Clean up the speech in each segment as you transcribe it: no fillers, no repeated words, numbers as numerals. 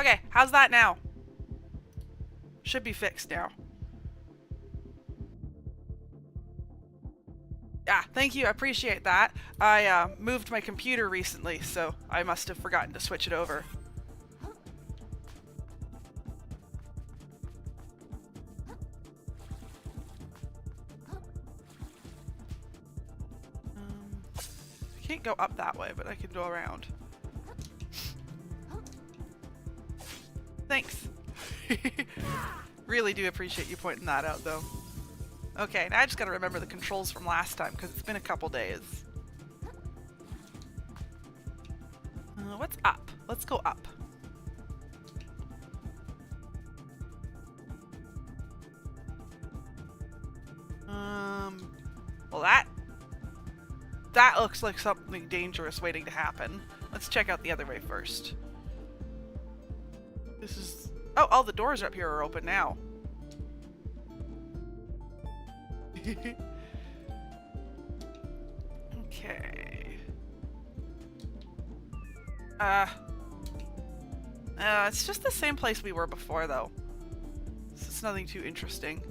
Okay, how's that now? Should be fixed now. Yeah, thank you. I appreciate that. I moved my computer recently, so I must have forgotten to switch it over. I can't go up that way, but I can go around. Thanks. Really do appreciate you pointing that out, though. Okay, now I just gotta remember the controls from last time, because it's been a couple days. What's up? Let's go up. Well that looks like something dangerous waiting to happen. Let's check out the other way first. This is... Oh, all the doors up here are open now. Okay. It's just the same place we were before, though. It's nothing too interesting.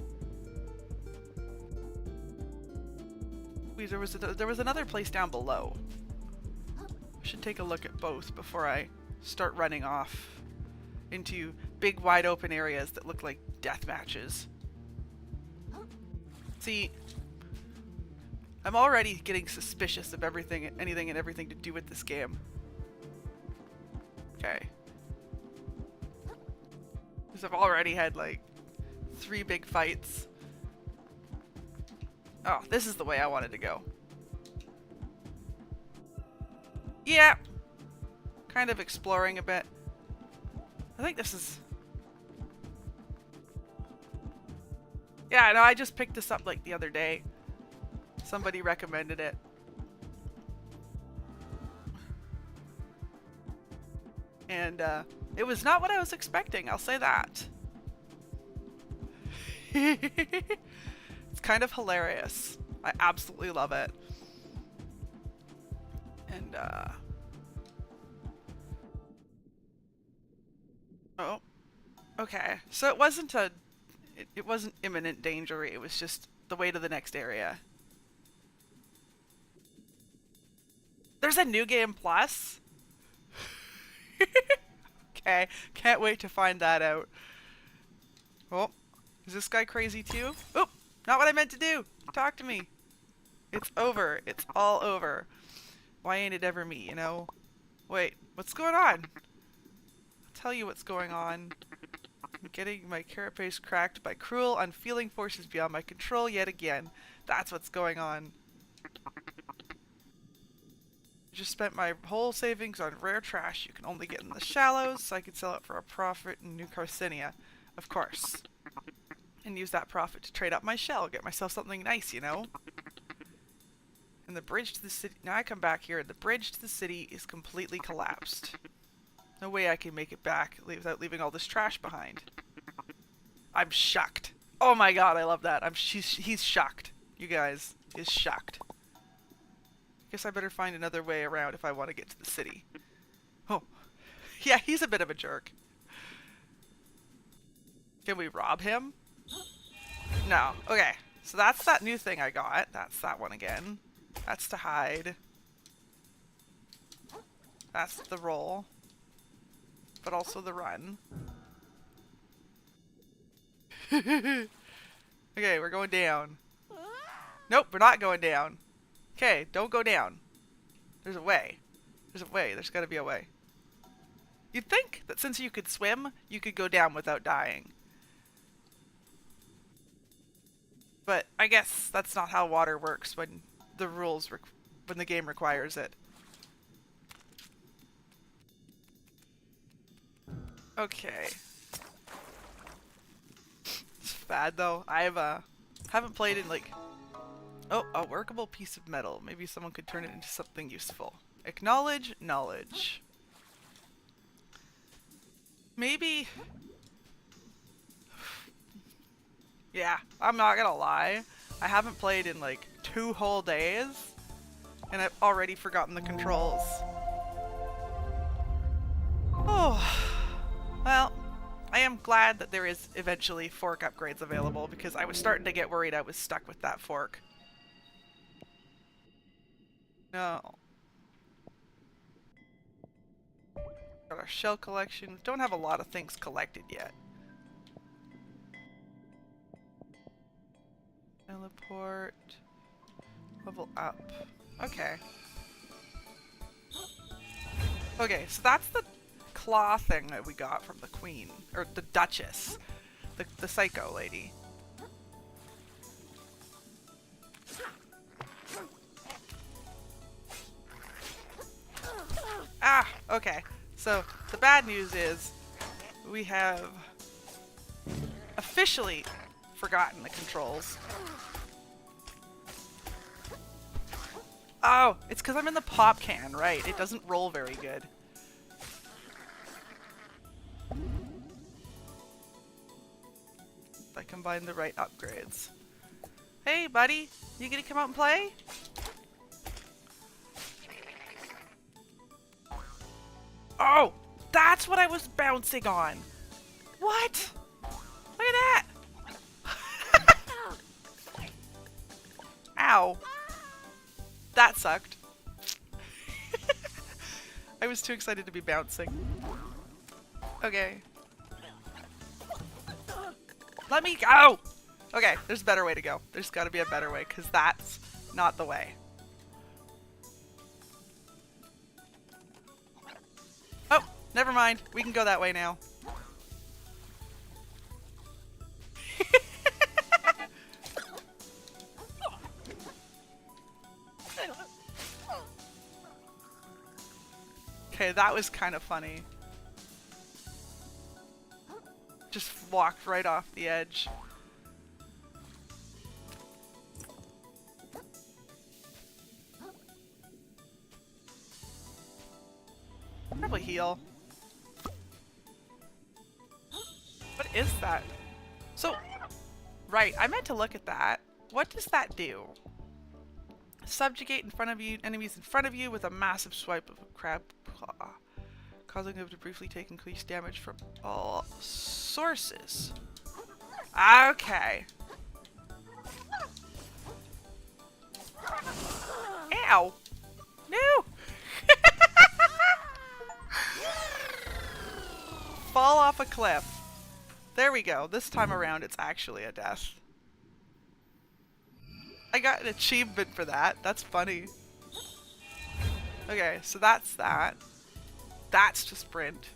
There was another place down below. I should take a look at both before I start running off into big wide open areas that look like death matches. See, I'm already getting suspicious of anything and everything to do with this game. Okay. Because I've already had like 3 big fights. Oh, this is the way I wanted to go. Yeah. Kind of exploring a bit. I think this is... Yeah, no, I just picked this up like the other day. Somebody recommended it. And it was not what I was expecting, I'll say that. It's kind of hilarious. I absolutely love it. And oh. Okay. So it wasn't it wasn't imminent danger, it was just the way to the next area. There's a new game plus? Okay, can't wait to find that out. Oh, is this guy crazy too? Oop, not what I meant to do. Talk to me. It's over. It's all over. Why ain't it ever me, you know? Wait, what's going on? I'll tell you what's going on. I'm getting my carapace cracked by cruel, unfeeling forces beyond my control yet again. That's what's going on. Just spent my whole savings on rare trash you can only get in the shallows, so I could sell it for a profit in New Carcinia. Of course. And use that profit to trade up my shell, get myself something nice, you know? And the bridge to the city... Now I come back here, and the bridge to the city is completely collapsed. No way I can make it back without leaving all this trash behind. I'm shocked. Oh my god, I love that. He's shocked. You guys, he's shocked. Guess I better find another way around if I want to get to the city. Oh. Yeah, he's a bit of a jerk. Can we rob him? No. Okay. So that's that new thing I got. That's that one again. That's to hide. That's the roll. But also the run. Okay, we're going down. Nope, we're not going down. Okay, don't go down. There's a way. There's a way. There's gotta be a way. You'd think that since you could swim, you could go down without dying. But I guess that's not how water works when the when the game requires it. Okay. It's bad though. Haven't played in like... Oh, a workable piece of metal. Maybe someone could turn it into something useful. Acknowledge knowledge. Maybe... Yeah, I'm not gonna lie. I haven't played in like 2 whole days, and I've already forgotten the controls. Oh, glad that there is eventually fork upgrades available, because I was starting to get worried I was stuck with that fork. No. Got our shell collection. Don't have a lot of things collected yet. Teleport. Level up. Okay. Okay, so that's the claw thing that we got from the queen. Or the duchess. The psycho lady. Ah, okay. So, the bad news is we have officially forgotten the controls. Oh, it's because I'm in the pop can, right? It doesn't roll very good. I combine the right upgrades. Hey, buddy, you gonna come out and play? Oh, that's what I was bouncing on. What? Look at that. Ow. That sucked. I was too excited to be bouncing. Okay. Let me go! Okay, there's a better way to go. There's gotta be a better way, because that's not the way. Oh, never mind. We can go that way now. Okay, that was kind of funny. Just walked right off the edge. Probably heal. What is that? So, right, I meant to look at that. What does that do? Subjugate in front of you, enemies in front of you with a massive swipe of a crab claw, causing them to briefly take increased damage from all sources. Okay. Ow! No! Fall off a cliff. There we go. This time around, it's actually a death. I got an achievement for that. That's funny. Okay, so that's that. That's to sprint.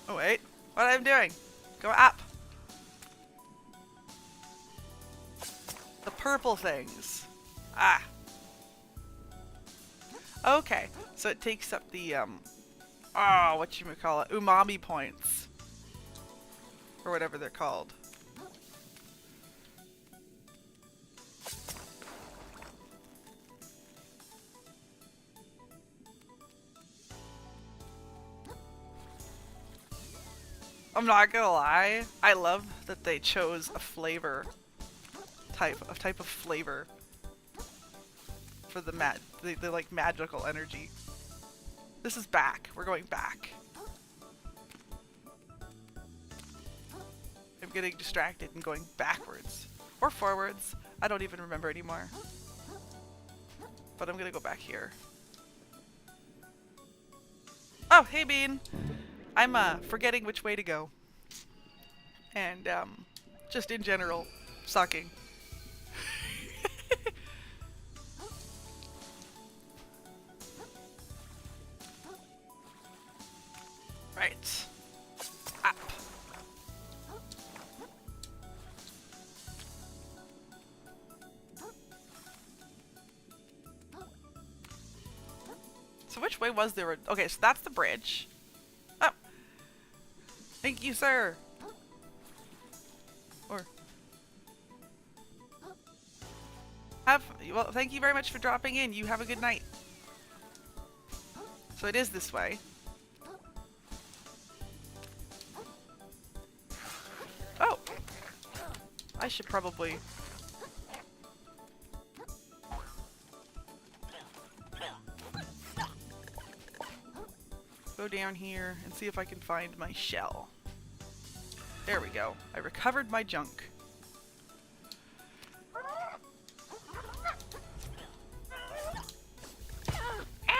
Oh wait, what am I doing? Go up. The purple things. Ah. Okay, so it takes up the whatchamacallit, umami points. Or whatever they're called. I'm not gonna lie, I love that they chose a flavor type of flavor for the like magical energy. This is back. We're going back. I'm getting distracted and going backwards. Or forwards. I don't even remember anymore. But I'm gonna go back here. Oh, hey Bean! I'm forgetting which way to go. And just in general, sucking. Right. Up. So which way was there? Okay, so that's the bridge. Oh. Thank you, sir. Or well, thank you very much for dropping in. You have a good night. So it is this way. Oh. I should probably go down here and see if I can find my shell. There we go. I recovered my junk.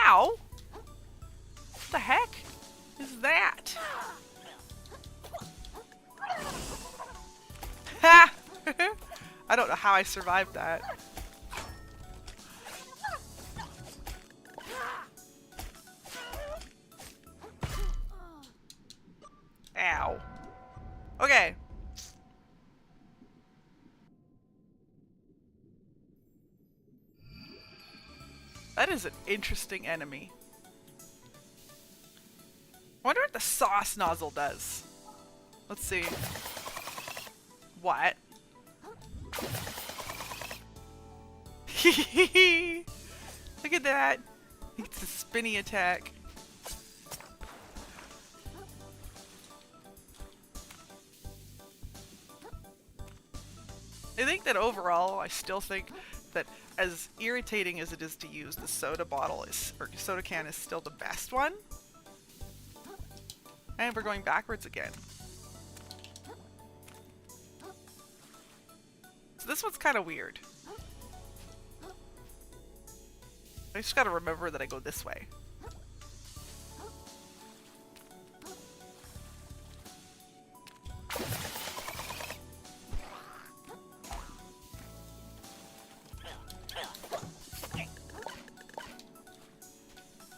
Ow! What the heck is that? Ha! I don't know how I survived that. Ow. Okay. That is an interesting enemy. I wonder what the sauce nozzle does. Let's see. What? Look at that. It's a spinny attack. I think that overall, I still think that as irritating as it is to use, the soda bottle is, or soda can is still the best one. And we're going backwards again. So this one's kind of weird. I just gotta remember that I go this way.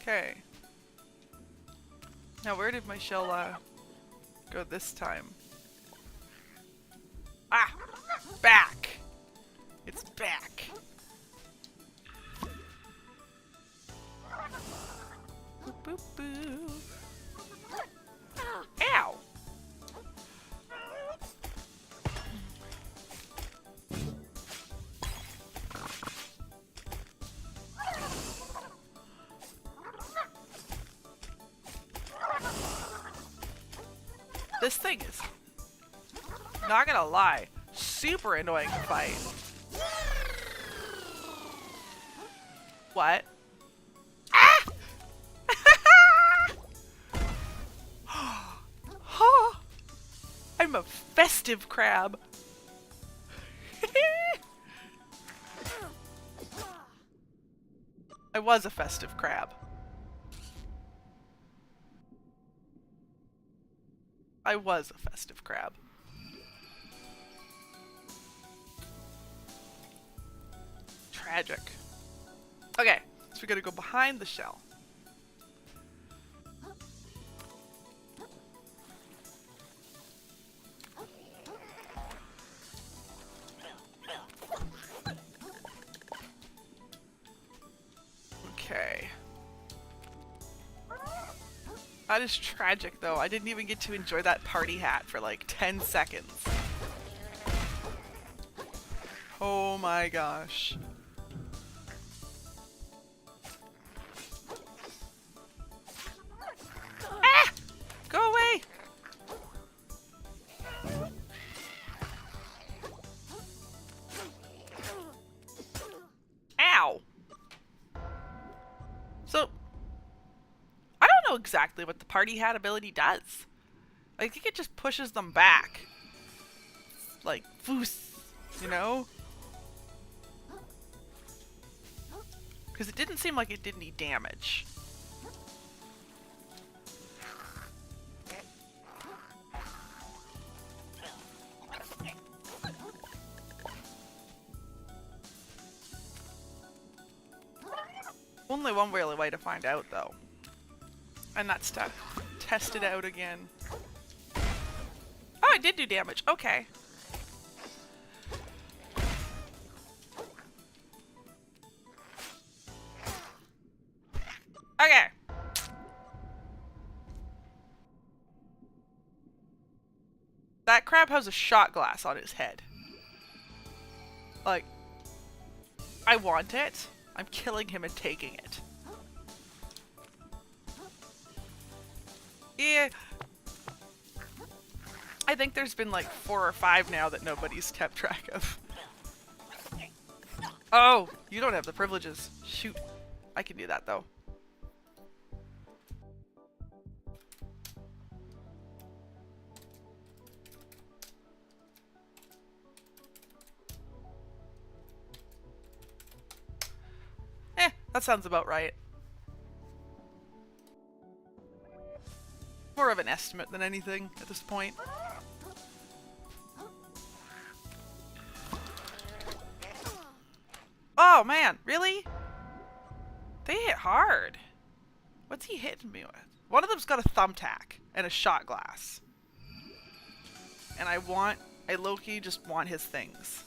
Okay. Now where did my shell go this time? Ah! Back! It's back! Boop, boop, boop. Ow! This thing is, not gonna lie, super annoying to fight. What? Ah! I'm a festive crab. I was a festive crab. I was a festive crab. Tragic. Okay, so we gotta go behind the shell. Okay. That is tragic, though. I didn't even get to enjoy that party hat for like 10 seconds. Oh my gosh. Ah! Go away! Ow! So, I don't know exactly what the party hat ability does. I think it just pushes them back. Like, foos, you know? Because it didn't seem like it did any damage. Only one really way to find out, though. And that's to test it out again. Oh, I did do damage. Okay. Okay. That crab has a shot glass on his head. Like, I want it. I'm killing him and taking it. Yeah. I think there's been like 4 or 5 now that nobody's kept track of. Oh, you don't have the privileges. Shoot. I can do that though. That sounds about right. More of an estimate than anything at this point. Oh man, really? They hit hard. What's he hitting me with? One of them's got a thumbtack and a shot glass. And I low-key just want his things.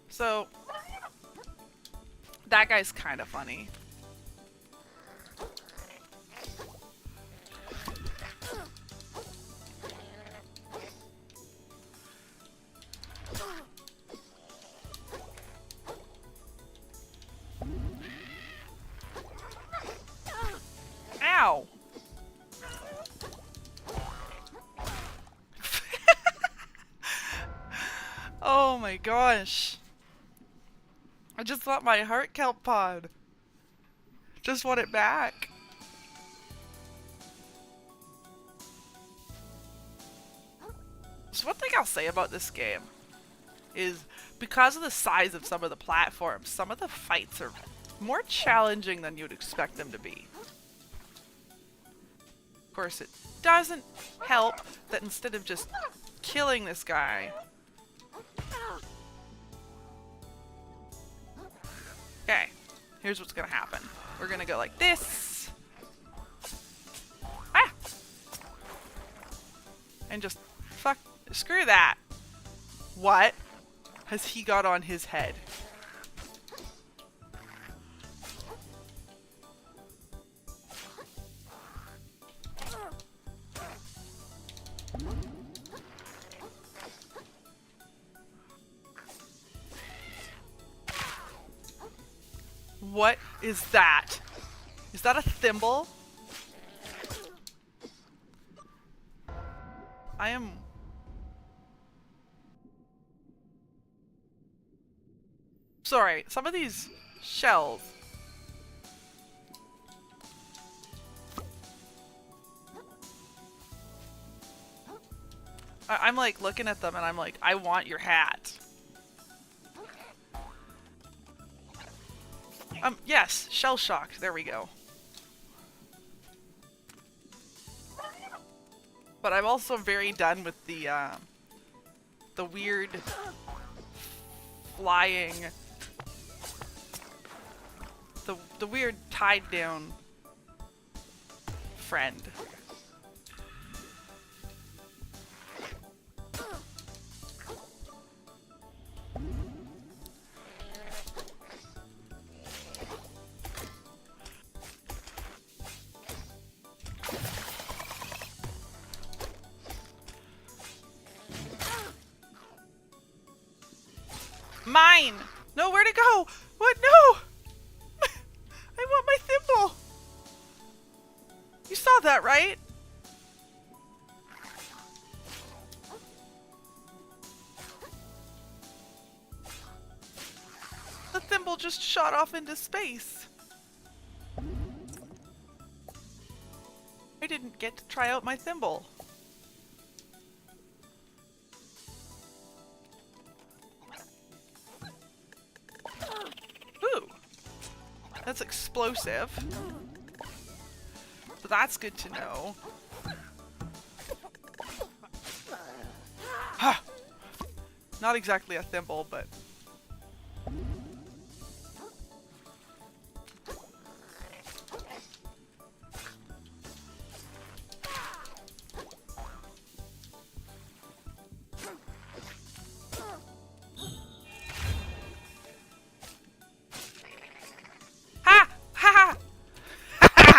So, that guy's kind of funny. Ow! Oh my gosh. I just want my heart kelp pod. Just want it back. So one thing I'll say about this game is because of the size of some of the platforms, some of the fights are more challenging than you'd expect them to be. Of course, it doesn't help that instead of just killing this guy... Okay, here's what's gonna happen. We're gonna go like this. Ah! And just screw that. What has he got on his head? What is that? Is that a thimble? I am... Sorry, some of these shells... I'm like looking at them and I'm like, I want your hat. Yes, shell shocked. There we go. But I'm also very done with the weird flying, the weird tied down friend. Mine! No, where to go? What? No! I want my thimble! You saw that, right? The thimble just shot off into space. I didn't get to try out my thimble. Ooh. That's explosive. So that's good to know. Ha! Not exactly a thimble, but...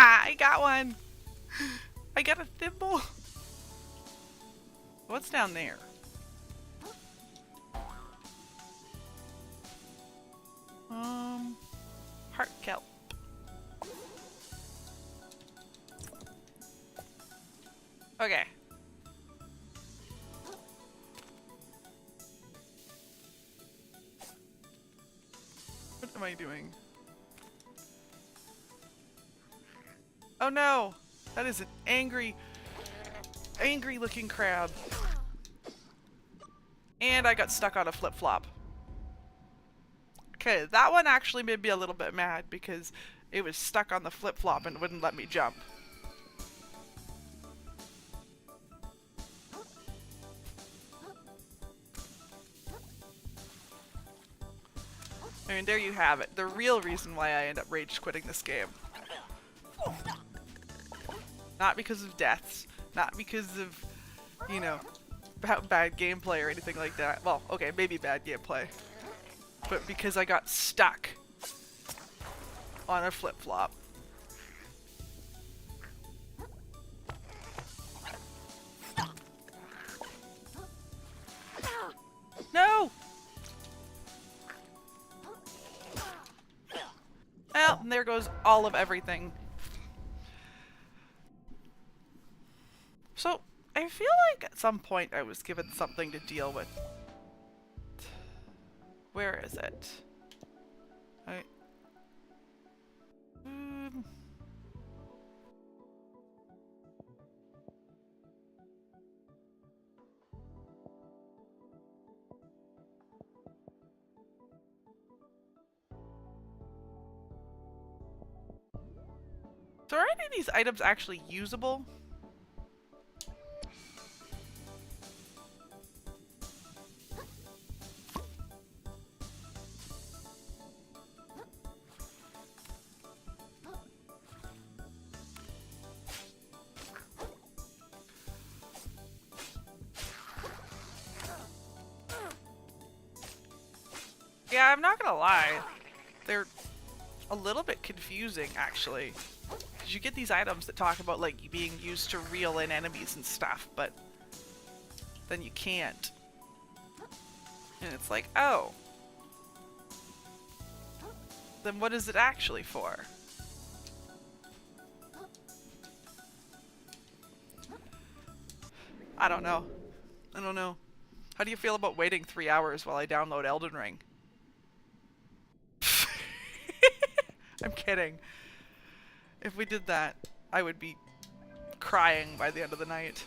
I got one! I got a thimble! What's down there? Heart kelp. Okay. What am I doing? Oh no! That is an angry looking crab. And I got stuck on a flip-flop. Okay, that one actually made me a little bit mad because it was stuck on the flip-flop and wouldn't let me jump. I mean, there you have it. The real reason why I end up rage quitting this game. Not because of deaths. Not because of, you know, bad gameplay or anything like that. Well, okay, maybe bad gameplay. But because I got stuck on a flip-flop. No! Well, and there goes all of everything. So, I feel like at some point I was given something to deal with. Where is it? So are any of these items actually usable? Yeah, I'm not gonna lie. They're a little bit confusing, actually. Because you get these items that talk about, like, being used to reel in enemies and stuff, but then you can't. And it's like, oh. Then what is it actually for? I don't know. I don't know. How do you feel about waiting 3 hours while I download Elden Ring? I'm kidding. If we did that, I would be crying by the end of the night.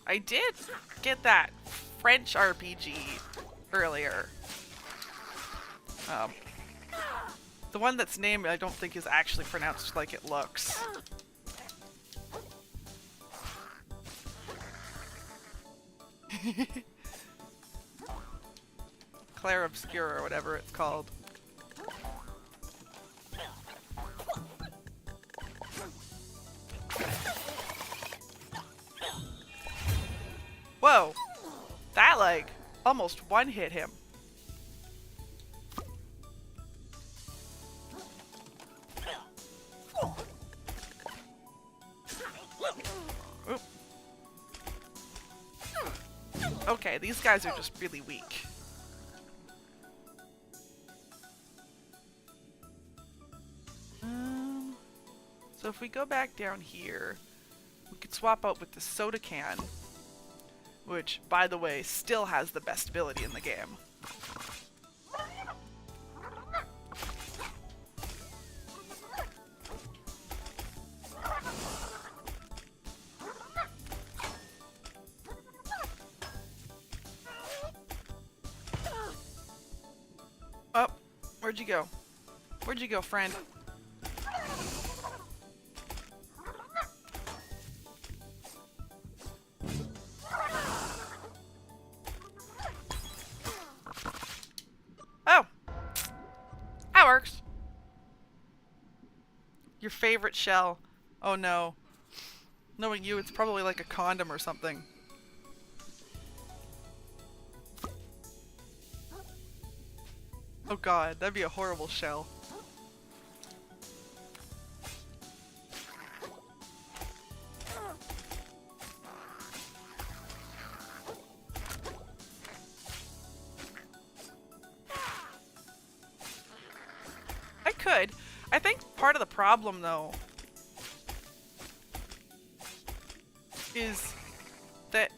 I did get that French RPG earlier. The one that's named I don't think is actually pronounced like it looks. Claire Obscura or whatever it's called. Whoa! That, like, almost one-hit him. Oop. Okay, these guys are just really weak. So if we go back down here, we could swap out with the soda can, which, by the way, still has the best ability in the game. Oh, where'd you go? Where'd you go, friend? Oh! That works. Your favorite shell. Oh no. Knowing you, it's probably like a condom or something. Oh god, that'd be a horrible shell. could. I think part of the problem, though, is that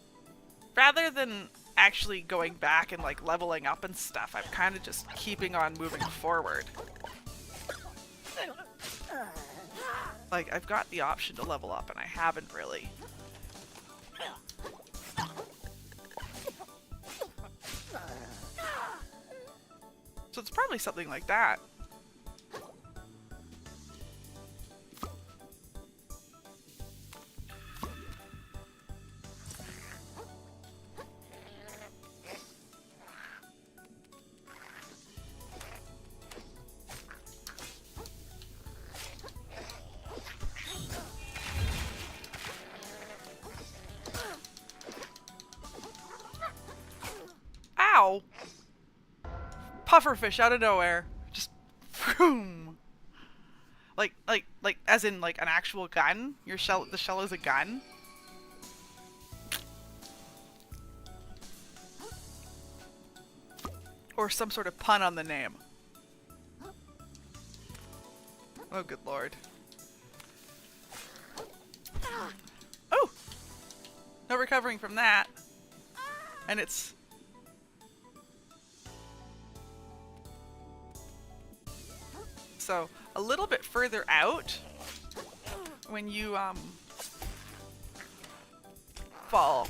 rather than actually going back and like leveling up and stuff, I'm kind of just keeping on moving forward. Like, I've got the option to level up and I haven't really. So it's probably something like that. Ow! Pufferfish out of nowhere. Just boom. Like as in like an actual gun? Your shell, the shell is a gun? Or some sort of pun on the name. Oh, good lord. Oh! No recovering from that. And it's... So, a little bit further out, when you, fall.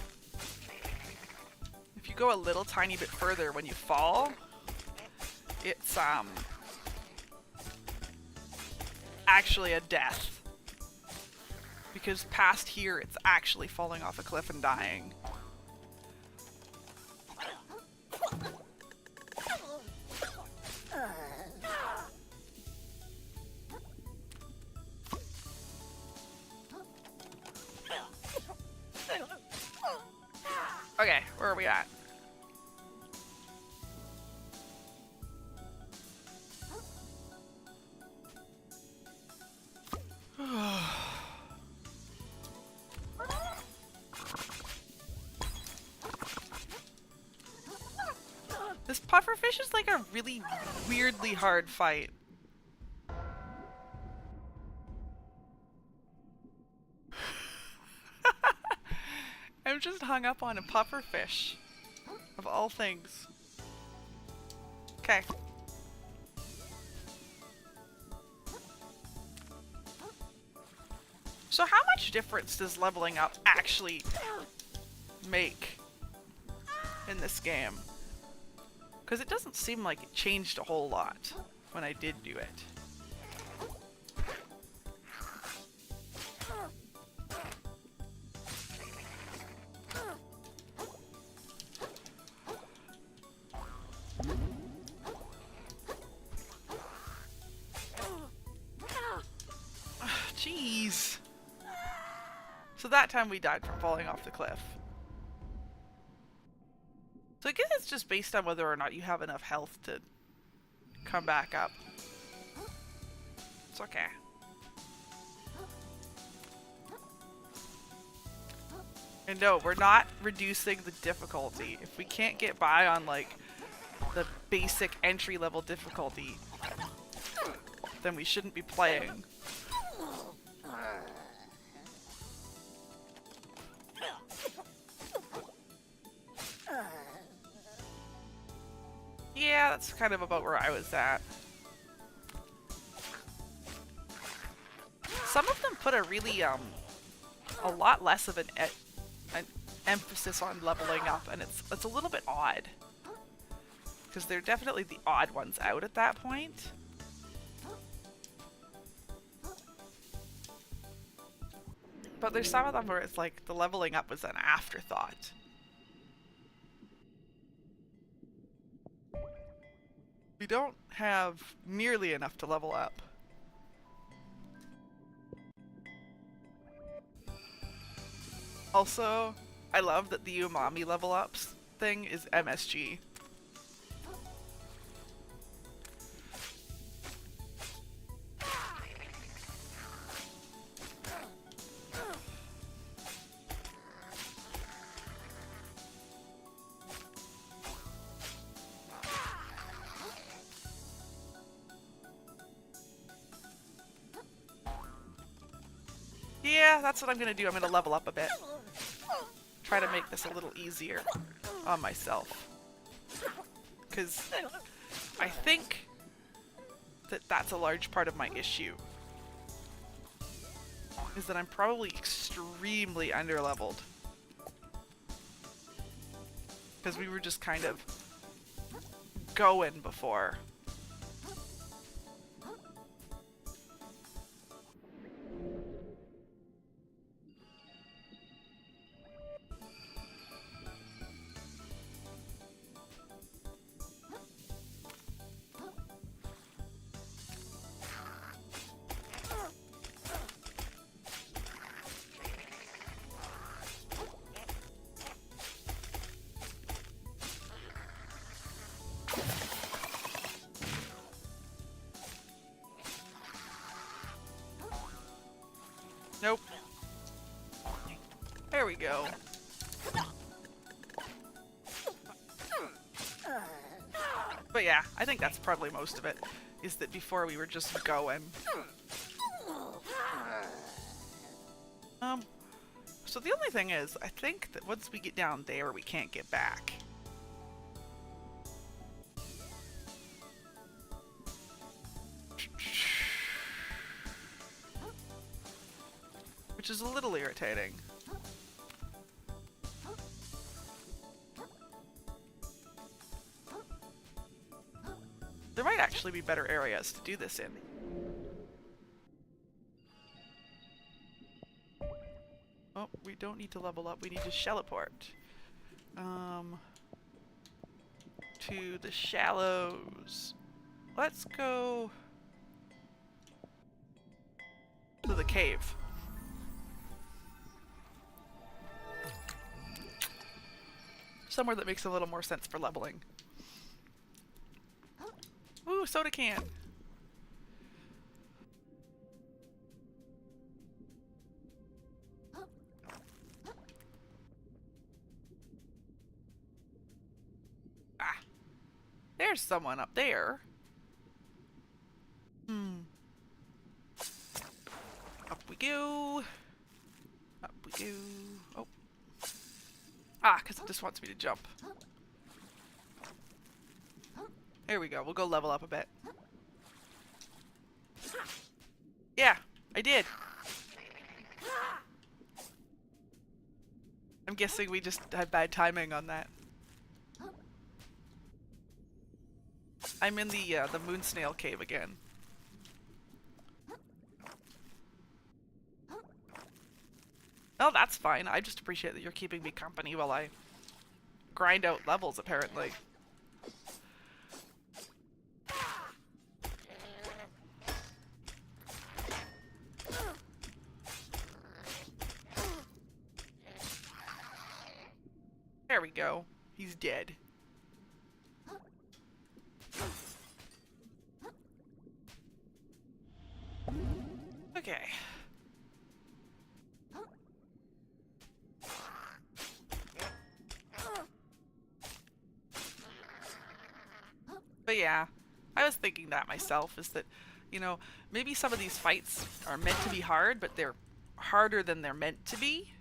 If you go a little tiny bit further when you fall, it's, actually a death. Because past here, it's actually falling off a cliff and dying. Okay, where are we at? This pufferfish is like a really weirdly hard fight. I'm just hung up on a pufferfish. Of all things. Okay. So how much difference does leveling up actually make in this game? Because it doesn't seem like it changed a whole lot when I did do it. Jeez. So that time we died from falling off the cliff. So I guess it's just based on whether or not you have enough health to come back up. It's okay. And no, we're not reducing the difficulty. If we can't get by on like the basic entry level difficulty, then we shouldn't be playing. Yeah, that's kind of about where I was at. Some of them put a really, a lot less of an emphasis on leveling up, and it's a little bit odd. Because they're definitely the odd ones out at that point. But there's some of them where it's like the leveling up was an afterthought. We don't have nearly enough to level up. Also, I love that the umami level ups thing is MSG. Yeah, that's what I'm gonna do. I'm gonna level up a bit. Try to make this a little easier on myself. Because I think that that's a large part of my issue. Is that I'm probably extremely underleveled. Because we were just kind of going before. Nope. There we go. But yeah, I think that's probably most of it, is that before we were just going. So the only thing is, I think that once we get down there, we can't get back. Which is a little irritating. There might actually be better areas to do this in. Oh, we don't need to level up, we need to shallow-port. To the shallows. Let's go to the cave. Somewhere that makes a little more sense for leveling. Ooh, soda can! Ah! There's someone up there. Up we go. Up we go. Oh. Ah, because it just wants me to jump. There we go. We'll go level up a bit. Yeah, I did. I'm guessing we just had bad timing on that. I'm in the moon snail cave again. Oh, that's fine. I just appreciate that you're keeping me company while I grind out levels, apparently. There we go. He's dead. Okay. But yeah, I was thinking that myself, is that, you know, maybe some of these fights are meant to be hard, but they're harder than they're meant to be.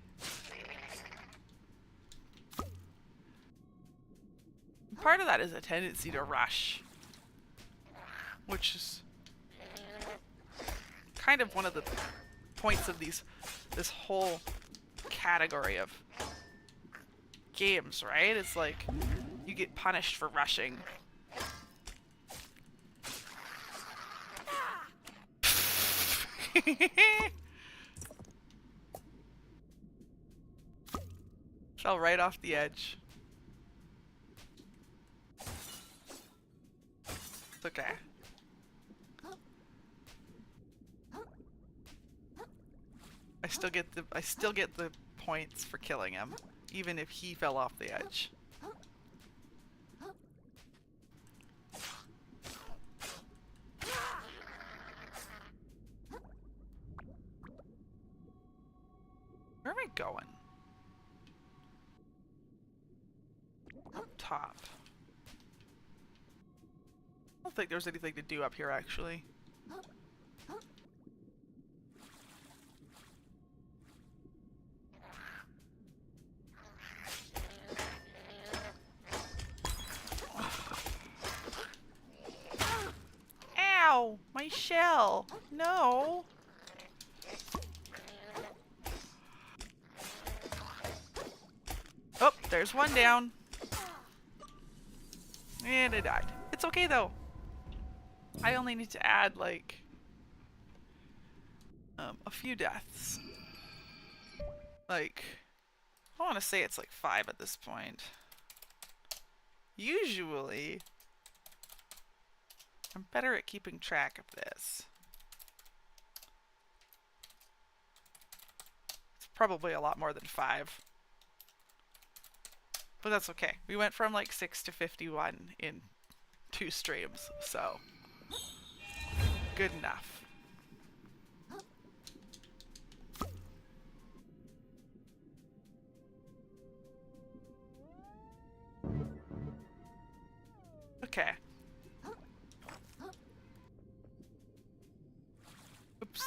Part of that is a tendency to rush, which is kind of one of the points of this whole category of games, right? It's like you get punished for rushing. Fell right off the edge. It's okay. I still get the points for killing him, even if he fell off the edge. Where am I going? Up top. I don't think there's anything to do up here, actually. my shell. No. Oh, there's one down. And I died. It's okay though. I only need to add like a few deaths. Like, I want to say it's like 5 at this point. Usually, I'm better at keeping track of this. It's probably a lot more than 5. But that's okay. We went from like 6 to 51 in 2 streams, so good enough. Okay. Oops.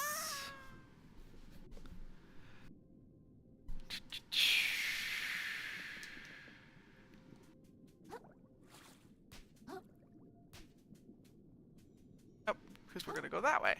Oh, because we're gonna go that way.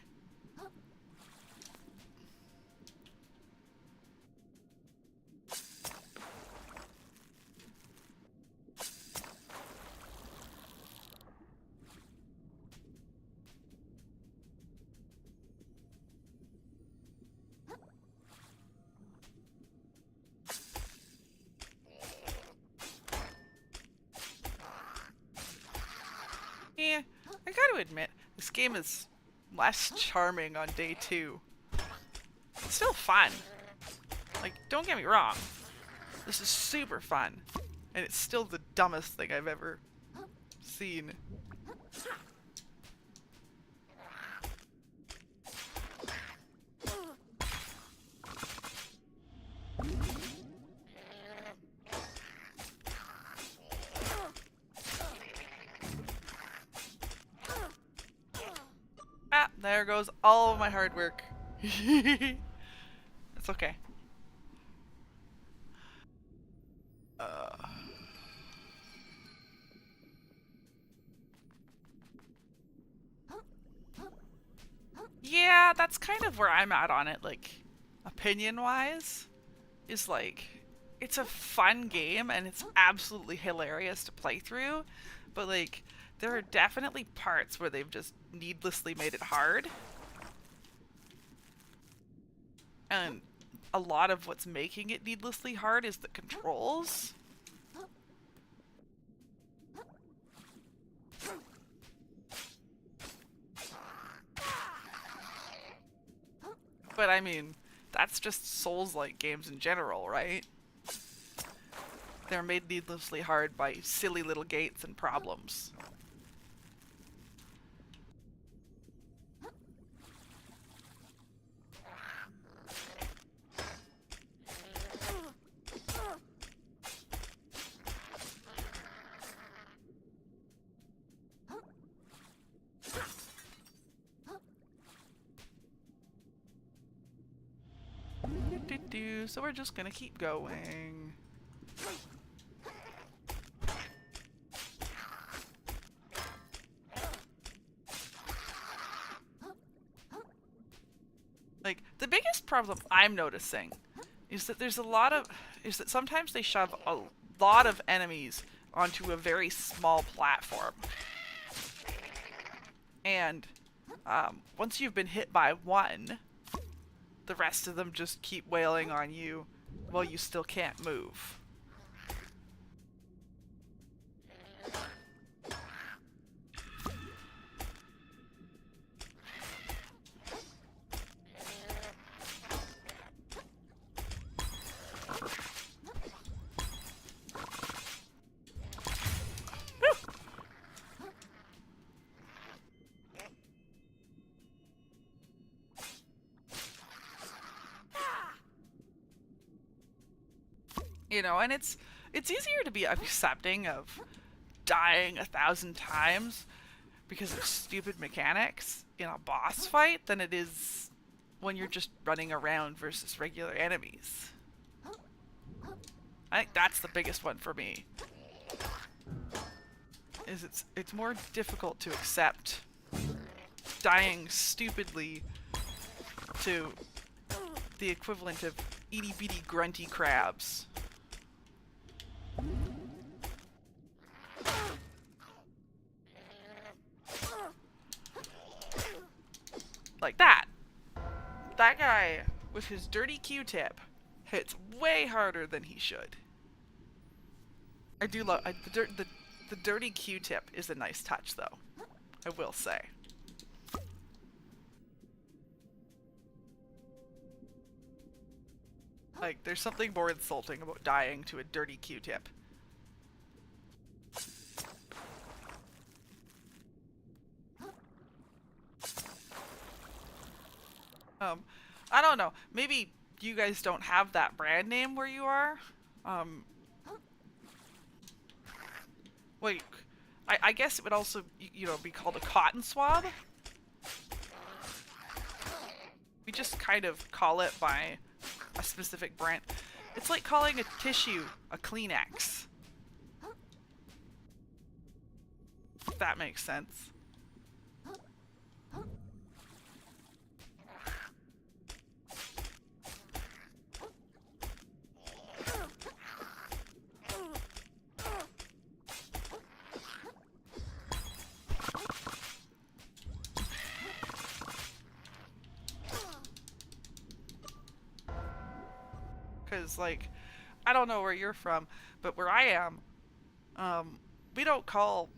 Yeah, I gotta admit, this game is less charming on day 2. It's still fun. Like, don't get me wrong. This is super fun. And it's still the dumbest thing I've ever seen. Ah, there goes all of my hard work. It's okay. Yeah, that's kind of where I'm at on it, like, opinion-wise. Is like, it's a fun game and it's absolutely hilarious to play through, but like, there are definitely parts where they've just needlessly made it hard. And a lot of what's making it needlessly hard is the controls. But I mean, that's just Souls-like games in general, right? They're made needlessly hard by silly little gates and problems. So we're just gonna keep going. Like, the biggest problem I'm noticing is that sometimes they shove a lot of enemies onto a very small platform. And once you've been hit by one, the rest of them just keep wailing on you while you still can't move. You know, and it's easier to be accepting of dying 1,000 times because of stupid mechanics in a boss fight than it is when you're just running around versus regular enemies. I think that's the biggest one for me. Is it's more difficult to accept dying stupidly to the equivalent of itty bitty grunty crabs. Like that. That guy with his dirty Q-tip hits way harder than he should. I do love the dirty Q-tip is a nice touch though, I will say. Like, there's something more insulting about dying to a dirty Q-tip. I don't know. Maybe you guys don't have that brand name where you are. Wait, I guess it would also, you know, be called a cotton swab. We just kind of call it by a specific brand. It's like calling a tissue a Kleenex. If that makes sense. Because, like, I don't know where you're from, but where I am, we don't call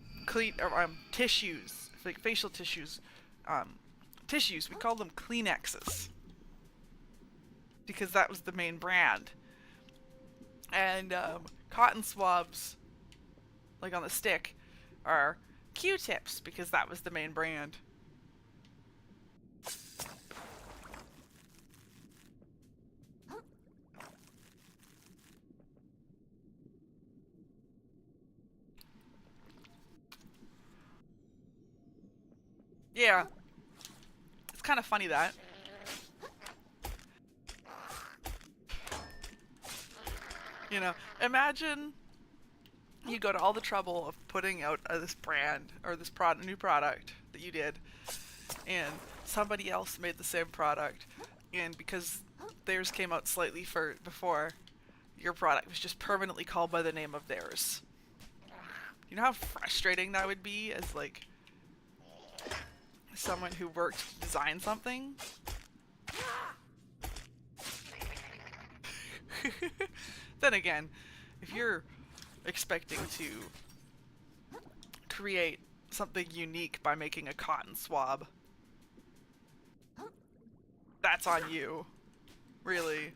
tissues, like facial tissues, tissues. We call them Kleenexes. Because that was the main brand. And, cotton swabs, like on the stick, are Q-tips, because that was the main brand. Yeah. It's kind of funny that. You know, imagine you go to all the trouble of putting out this brand, or this new product that you did, and somebody else made the same product, and because theirs came out slightly before, your product was just permanently called by the name of theirs. You know how frustrating that would be as, like, someone who worked to design something? Then again, if you're expecting to create something unique by making a cotton swab, that's on you. Really.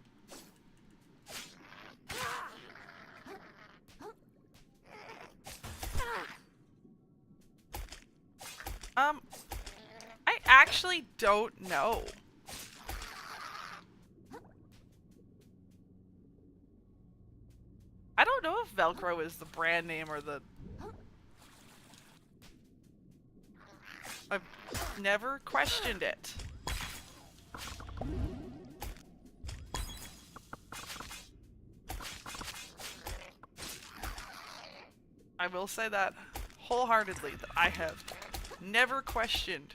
I actually don't know. I don't know if Velcro is the brand name or the... I've never questioned it. I will say that wholeheartedly, that I have never questioned.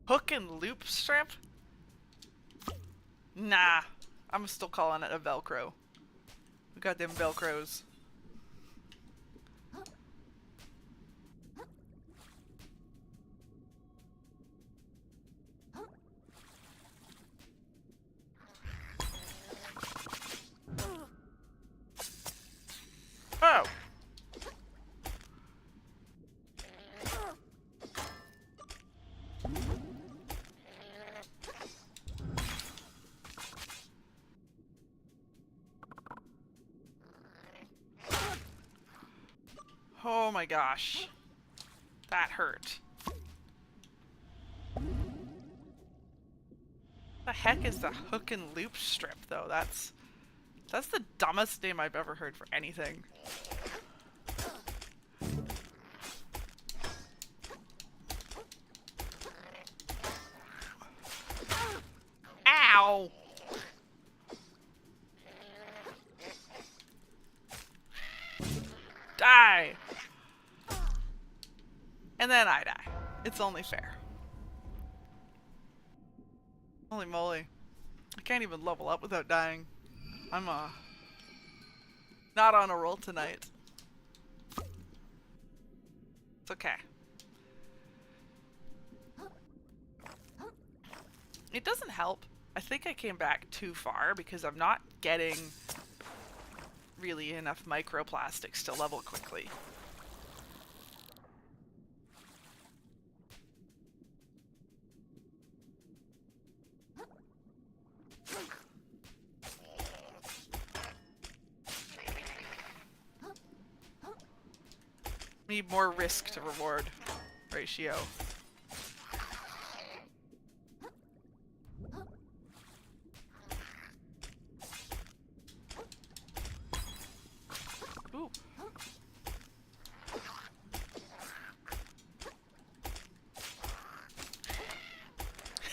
Hook and loop strip? Nah, I'm still calling it a Velcro. We got them Velcros. Oh. Oh my gosh. That hurt. The heck is the hook and loop strip though? That's the dumbest name I've ever heard for anything. Ow! die. And then I die. It's only fair. Holy moly. I can't even level up without dying. I'm not on a roll tonight. It's okay. It doesn't help. I think I came back too far because I'm not getting really enough microplastics to level quickly. Need more risk to reward ratio. Ooh.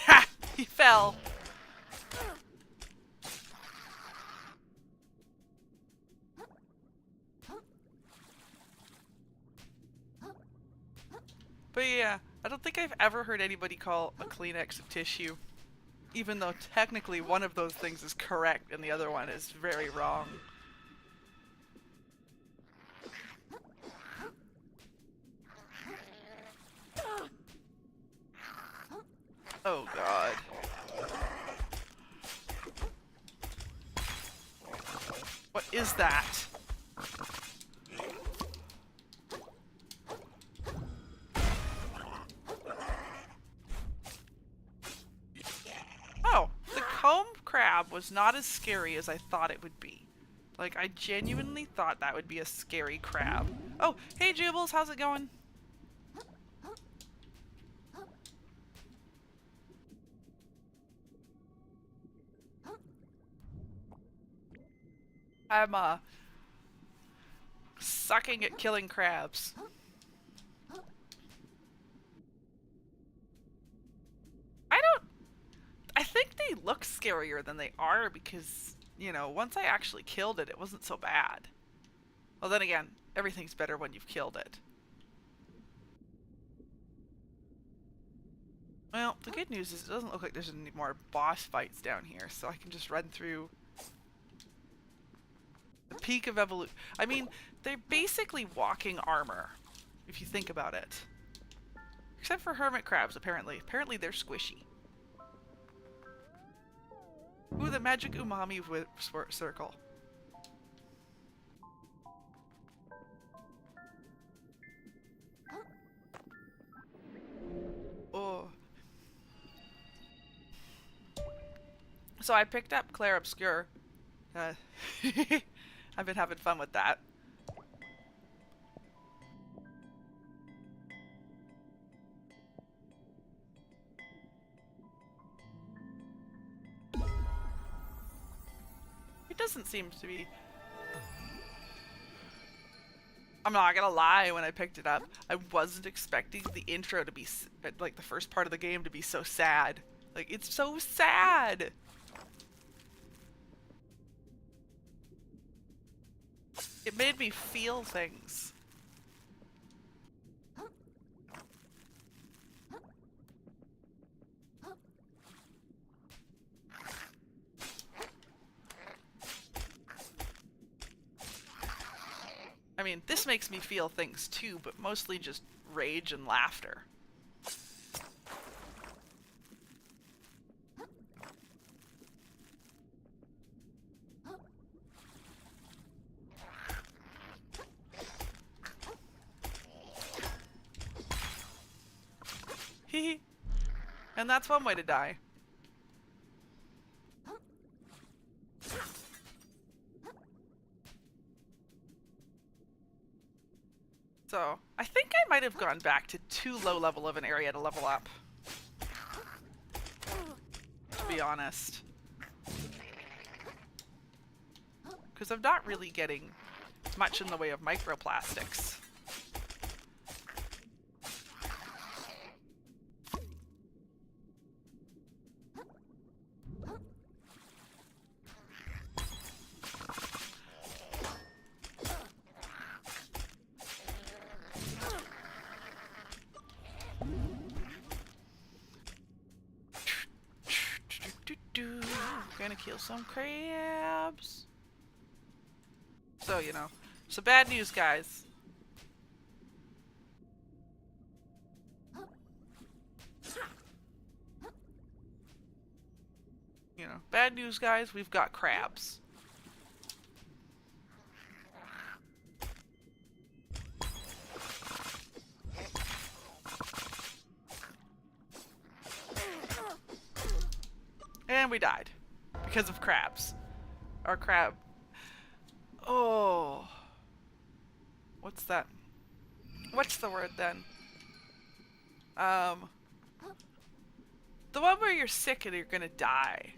Ha! He fell. But yeah, I don't think I've ever heard anybody call a Kleenex a tissue. Even though technically one of those things is correct and the other one is very wrong. Oh god. What is that? Oh, the comb crab was not as scary as I thought it would be. Like, I genuinely thought that would be a scary crab. Oh, hey Jubles, how's it going? I'm, sucking at killing crabs. I think they look scarier than they are because, you know, once I actually killed it, it wasn't so bad. Well, then again, everything's better when you've killed it. Well, the good news is it doesn't look like there's any more boss fights down here, so I can just run through the peak of evolution. I mean, they're basically walking armor, if you think about it. Except for hermit crabs, apparently. Apparently they're squishy. Ooh, the magic umami circle. Oh. So I picked up Clair Obscur. I've been having fun with that. It doesn't seem to be... I'm not gonna lie, when I picked it up, I wasn't expecting the intro to be, like, the first part of the game to be so sad. Like, it's so sad! It made me feel things. I mean, this makes me feel things too, but mostly just rage and laughter. Hee. And that's one way to die. So, I think I might have gone back to too low level of an area to level up. To be honest. Because I'm not really getting much in the way of microplastics. do. Gonna kill some crabs. So, you know. So bad news, guys. You know, bad news, guys. We've got crabs. And we died. Because of crabs. Our crab. Oh. What's that? What's the word then? The one where you're sick and you're gonna die.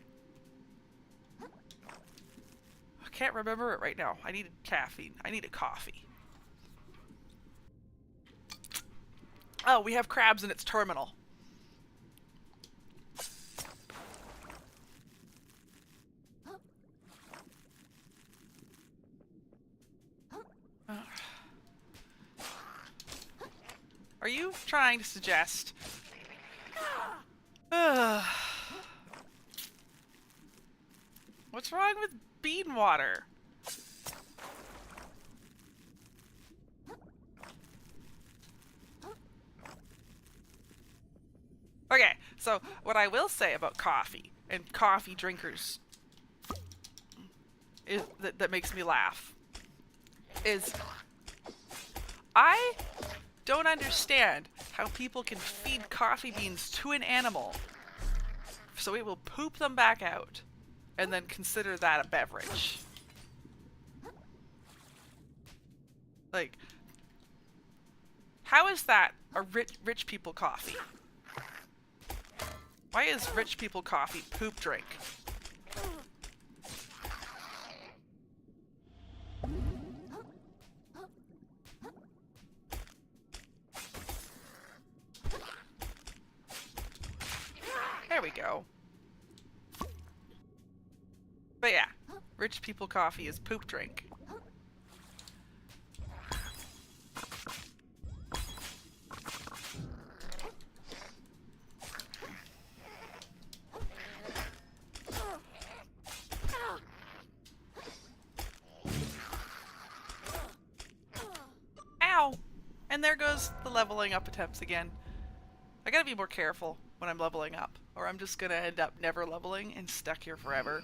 I can't remember it right now. I needed caffeine. I need a coffee. Oh, we have crabs and it's terminal. Are you trying to suggest? What's wrong with bean water? Okay, so what I will say about coffee and coffee drinkers is that makes me laugh is I don't understand how people can feed coffee beans to an animal so it will poop them back out and then consider that a beverage. Like, how is that a rich people coffee? Why is rich people coffee poop drink? There we go. But yeah, rich people coffee is poop drink. Ow! And there goes the leveling up attempts again. I gotta be more careful when I'm leveling up, or I'm just gonna end up never leveling and stuck here forever.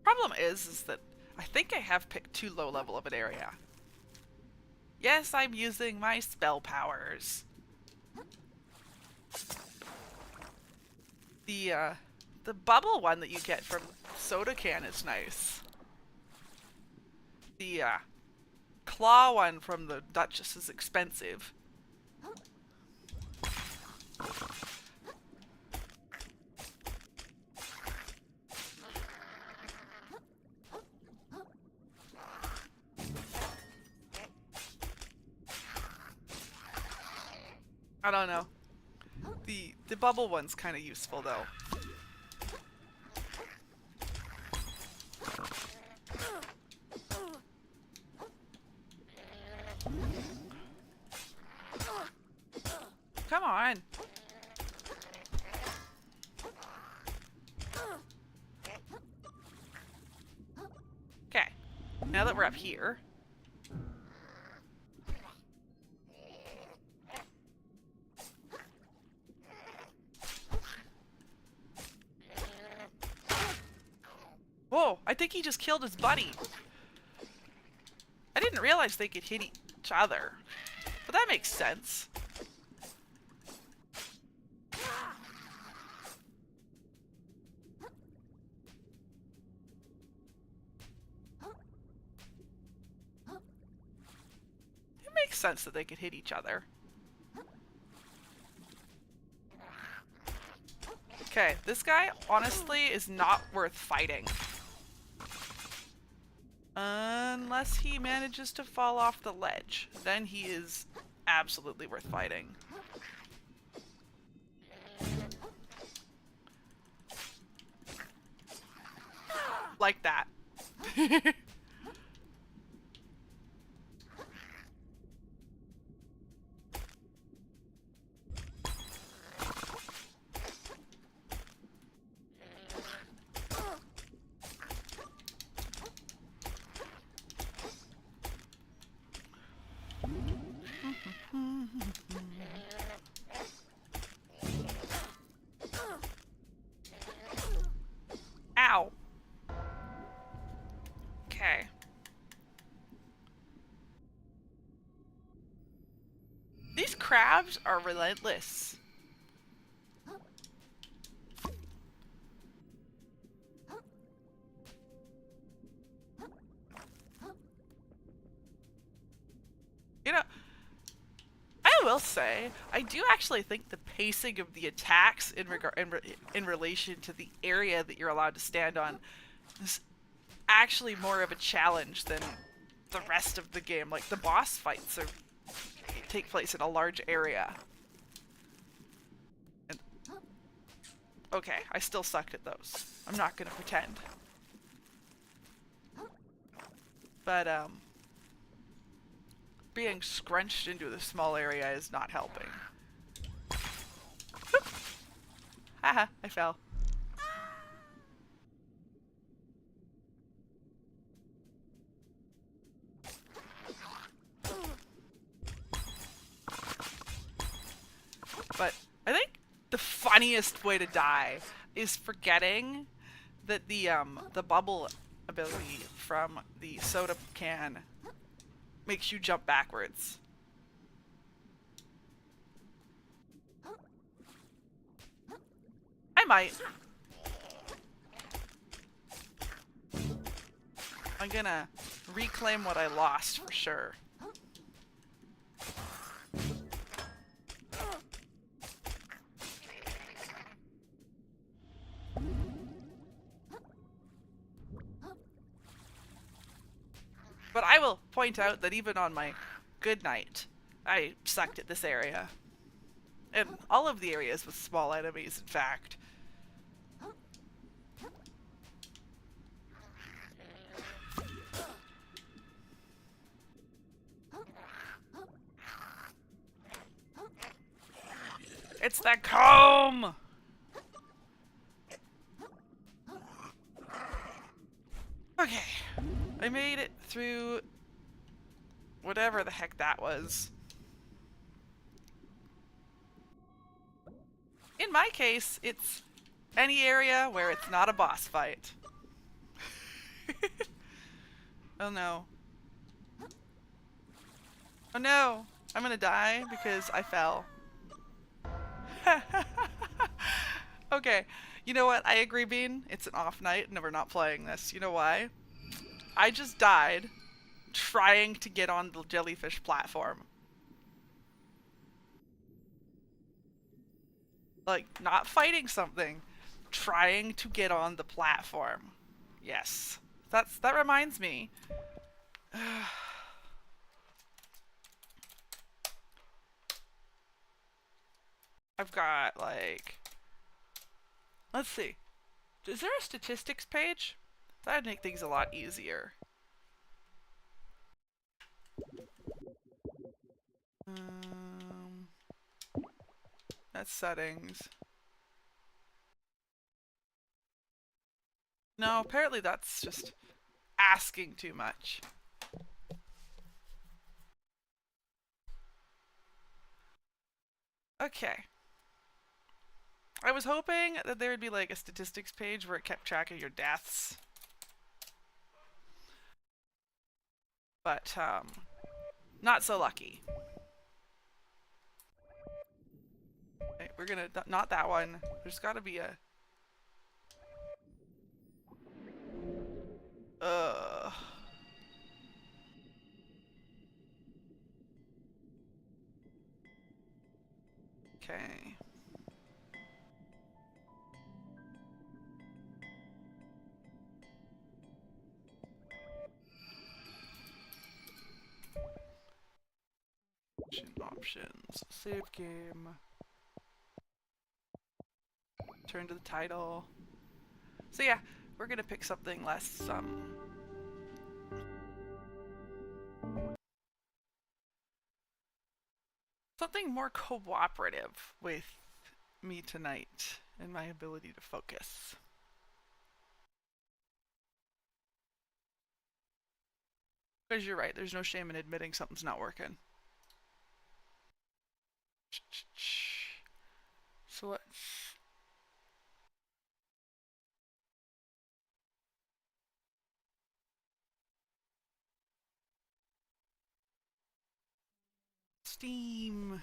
Problem is that I think I have picked too low level of an area. Yes, I'm using my spell powers. The bubble one that you get from Soda Can is nice. The claw one from the Duchess is expensive. I don't know. The bubble one's kind of useful though. Come on. Okay. Now that we're up here. Whoa, I think he just killed his buddy. I didn't realize they could hit each other. But that makes sense. It makes sense that they could hit each other. Okay, this guy honestly is not worth fighting. Unless he manages to fall off the ledge. Then he is absolutely worth fighting. Like that. crabs are relentless. You know, I will say, I do actually think the pacing of the attacks in relation to the area that you're allowed to stand on is actually more of a challenge than the rest of the game. Like, the boss fights take place in a large area. And, okay, I still sucked at those. I'm not gonna pretend. But, being scrunched into a small area is not helping. Haha, I fell. But I think the funniest way to die is forgetting that the bubble ability from the soda can makes you jump backwards. I might. I'm gonna reclaim what I lost for sure. But I will point out that even on my good night, I sucked at this area. And all of the areas with small enemies, in fact. It's the comb! Okay. I made it through whatever the heck that was. In my case, it's any area where it's not a boss fight. Oh no. Oh no! I'm gonna die because I fell. Okay, you know what? I agree, Bean. It's an off night and we're not playing this. You know why? I just died trying to get on the jellyfish platform. Like, not fighting something. Trying to get on the platform. Yes. That reminds me. I've got, like... Let's see. Is there a statistics page? That'd make things a lot easier. That's settings. No, apparently that's just asking too much. Okay. I was hoping that there would be like a statistics page where it kept track of your deaths. But, not so lucky. Okay, we're gonna, not that one. There's gotta be a... Okay. Options. Save game. Turn to the title. So yeah, we're gonna pick something less, something more cooperative with me tonight and my ability to focus. Because you're right, there's no shame in admitting something's not working. So what? Steam.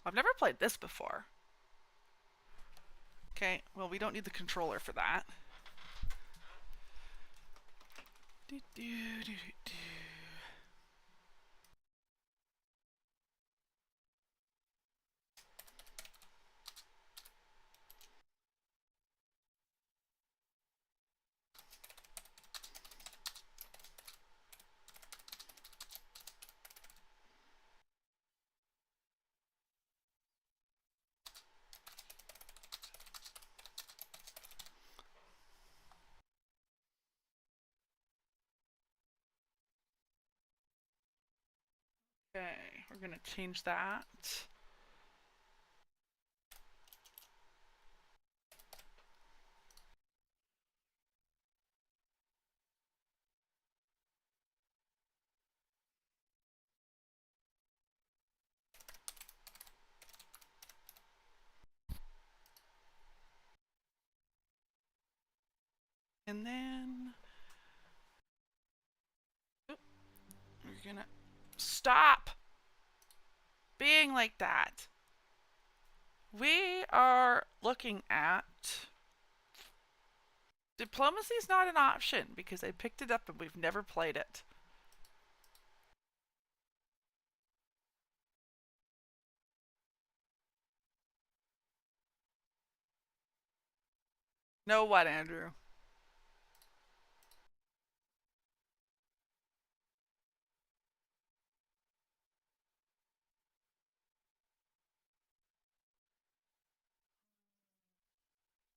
I've never played this before. Okay, well, we don't need the controller for that. Do, do, do, do. Okay, we're gonna change that. And then we're gonna stop being like that. We are looking at diplomacy is not an option because I picked it up and we've never played it. Know what, Andrew?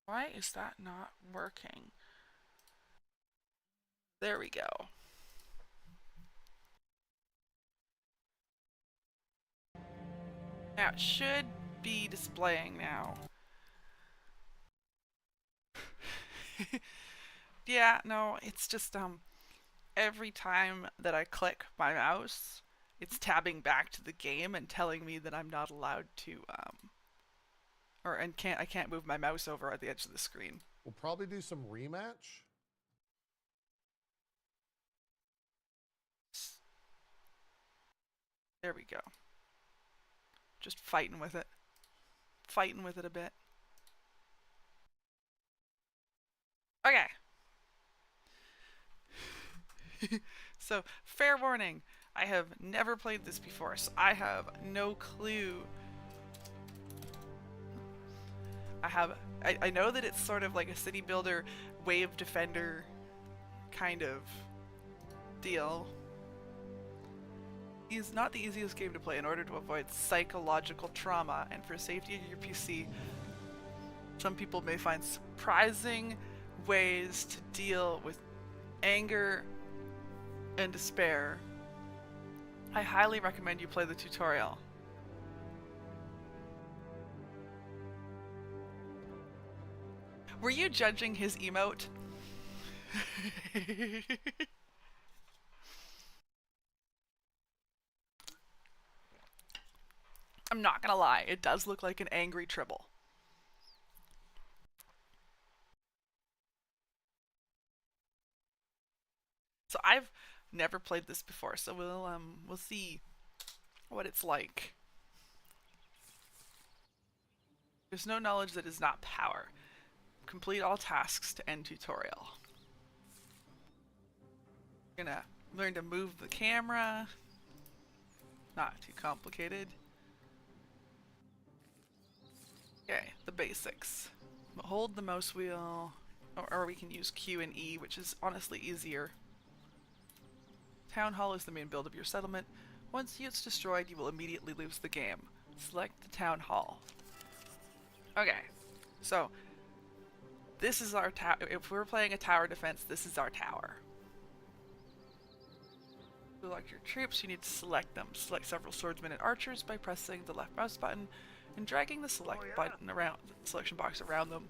Why is that not working? There we go. Now it should be displaying now. Yeah, no, it's just every time that I click my mouse, it's tabbing back to the game and telling me that I'm not allowed to I can't move my mouse over at the edge of the screen. We'll probably do some rematch. There we go. Just fighting with it. Fighting with it a bit. Okay. So, fair warning. I have never played this before, so I have no clue. I know that it's sort of like a city builder, wave defender kind of deal. It's not the easiest game to play in order to avoid psychological trauma and for safety of your PC. Some people may find surprising ways to deal with anger and despair. I highly recommend you play the tutorial. Were you judging his emote? I'm not gonna lie, it does look like an angry Tribble. So I've never played this before, so we'll see what it's like. There's no knowledge that is not power. Complete all tasks to end tutorial. Gonna learn to move the camera. Not too complicated. Okay, the basics. Hold the mouse wheel, or we can use Q and E, which is honestly easier. Town Hall is the main build of your settlement. Once it's destroyed, you will immediately lose the game. Select the Town Hall. Okay, so this is our tower. If we're playing a tower defense, this is our tower. Select your troops, you need to select them. Select several swordsmen and archers by pressing the left mouse button and dragging the select button around the selection box around them.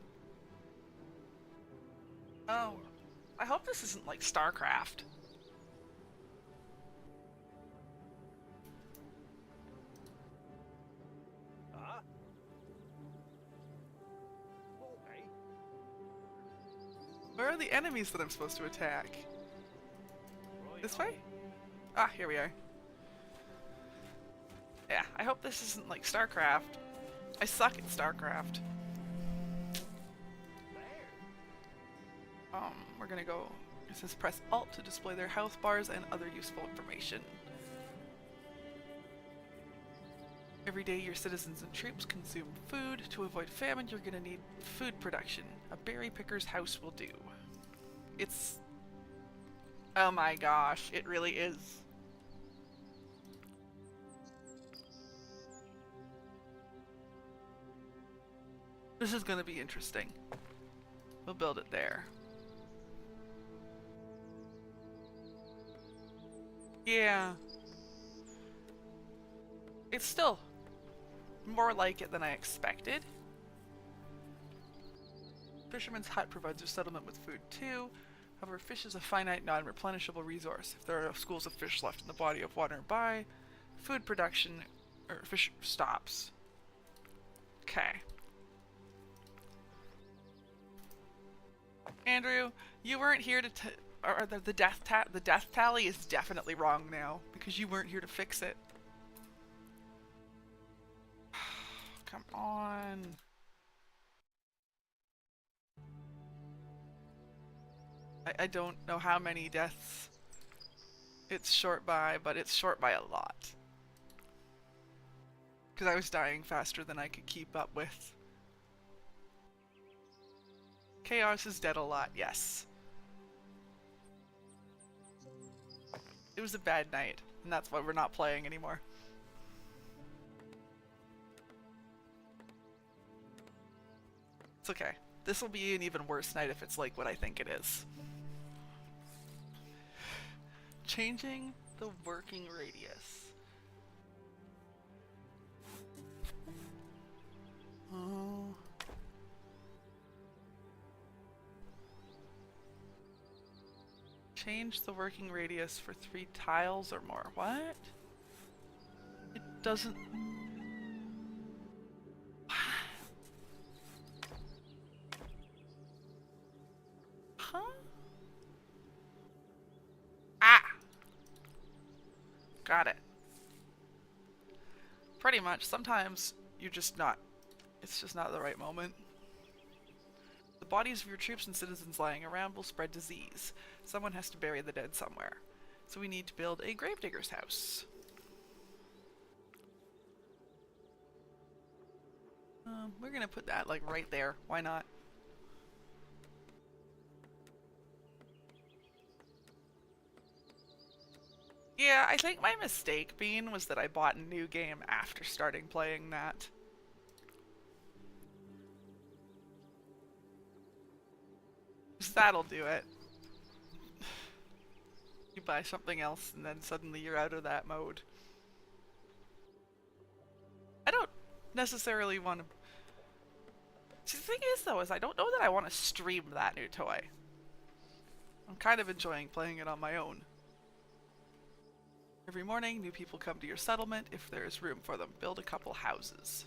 Oh, I hope this isn't like StarCraft. Where are the enemies that I'm supposed to attack? This way? Ah, here we are. Yeah, I hope this isn't like StarCraft. I suck at StarCraft. We're gonna go, it says press Alt to display their health bars and other useful information. Every day your citizens and troops consume food. To avoid famine, you're gonna need food production. A berry picker's house will do. It's... oh my gosh, it really is. This is gonna be interesting. We'll build it there. Yeah. It's still more like it than I expected. Fisherman's hut provides your settlement with food too. However, fish is a finite, non-replenishable resource. If there are schools of fish left in the body of water nearby, food production or fish stops. Okay. Andrew, you weren't here to or the death tally is definitely wrong now because you weren't here to fix it. Come on. I don't know how many deaths it's short by, but it's short by a lot. Because I was dying faster than I could keep up with. Chaos is dead a lot, yes. It was a bad night, and that's why we're not playing anymore. It's okay. This will be an even worse night if it's like what I think it is. Changing the working radius. Oh. Change the working radius for 3 tiles or more. What? It doesn't... Huh? Ah! Got it. Pretty much. Sometimes you're just not... it's just not the right moment. The bodies of your troops and citizens lying around will spread disease. Someone has to bury the dead somewhere. So we need to build a gravedigger's house. We're gonna put that like right there. Why not? Yeah, I think my mistake, Bean, was that I bought a new game after starting playing that. That'll do it. You buy something else and then suddenly you're out of that mode. I don't necessarily want to... See, the thing is though, is I don't know that I want to stream that new toy. I'm kind of enjoying playing it on my own. Every morning, new people come to your settlement if there is room for them. Build a couple houses.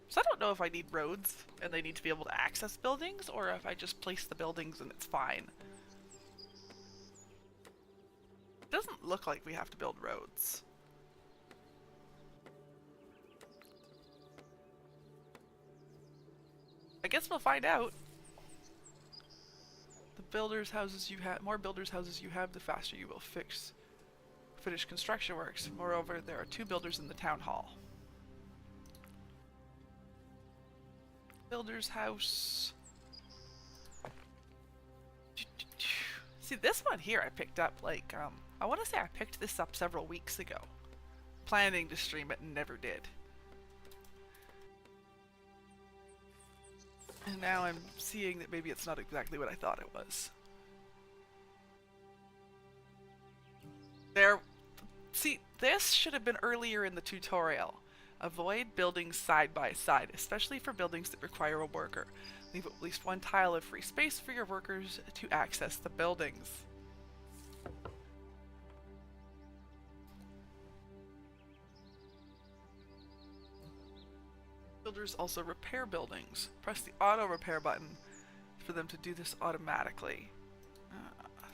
So I don't know if I need roads and they need to be able to access buildings, or if I just place the buildings and it's fine. It doesn't look like we have to build roads. I guess we'll find out. The builders' houses you have, more builders' houses you have, the faster you will finish construction works. Moreover, there are 2 builders in the town hall. Builder's house. See, this one here I picked up like, I want to say I picked this up several weeks ago. Planning to stream it and never did. And now I'm seeing that maybe it's not exactly what I thought it was. See, this should have been earlier in the tutorial. Avoid buildings side by side, especially for buildings that require a worker. Leave at least 1 tile of free space for your workers to access the buildings. Builders also repair buildings. Press the auto repair button for them to do this automatically.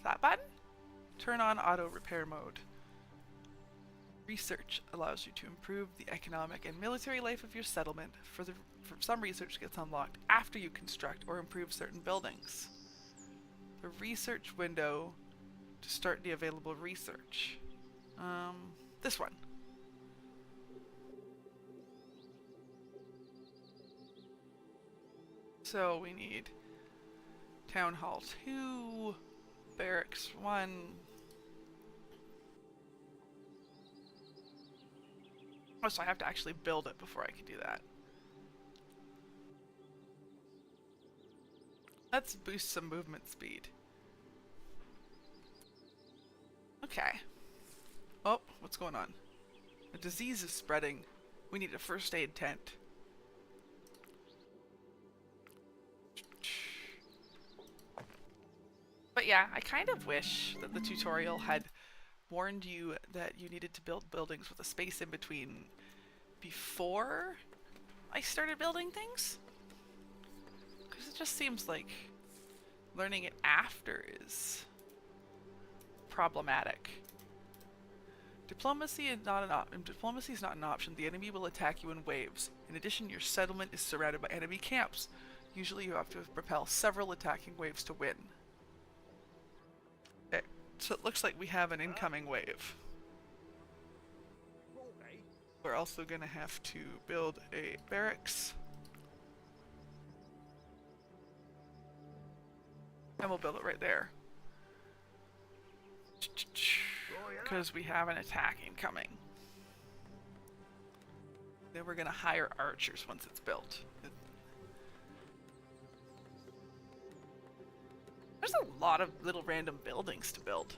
That button? Turn on auto repair mode. Research allows you to improve the economic and military life of your settlement. For some research gets unlocked after you construct or improve certain buildings. The research window to start the available research. This one. So we need Town Hall 2, Barracks 1. Oh, so I have to actually build it before I can do that. Let's boost some movement speed. Okay. Oh, what's going on? A disease is spreading. We need a first aid tent. But yeah, I kind of wish that the tutorial had warned you that you needed to build buildings with a space in between before I started building things. Because it just seems like learning it after is problematic. Diplomacy is not an option. The enemy will attack you in waves. In addition, your settlement is surrounded by enemy camps. Usually you have to propel several attacking waves to win. Okay, so it looks like we have an incoming wave. We're also going to have to build a barracks. And we'll build it right there. Because we have an attack incoming. Then we're going to hire archers once it's built. There's a lot of little random buildings to build.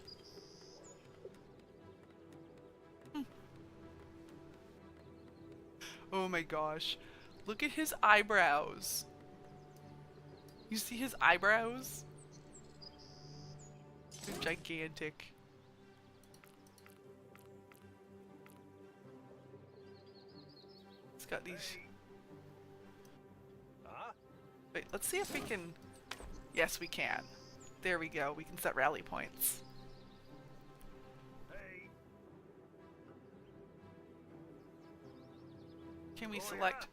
Oh my gosh. Look at his eyebrows. You see his eyebrows? They're gigantic. It's got these. Wait, let's see if we can. Yes, we can. There we go. We can set rally points. Can we select?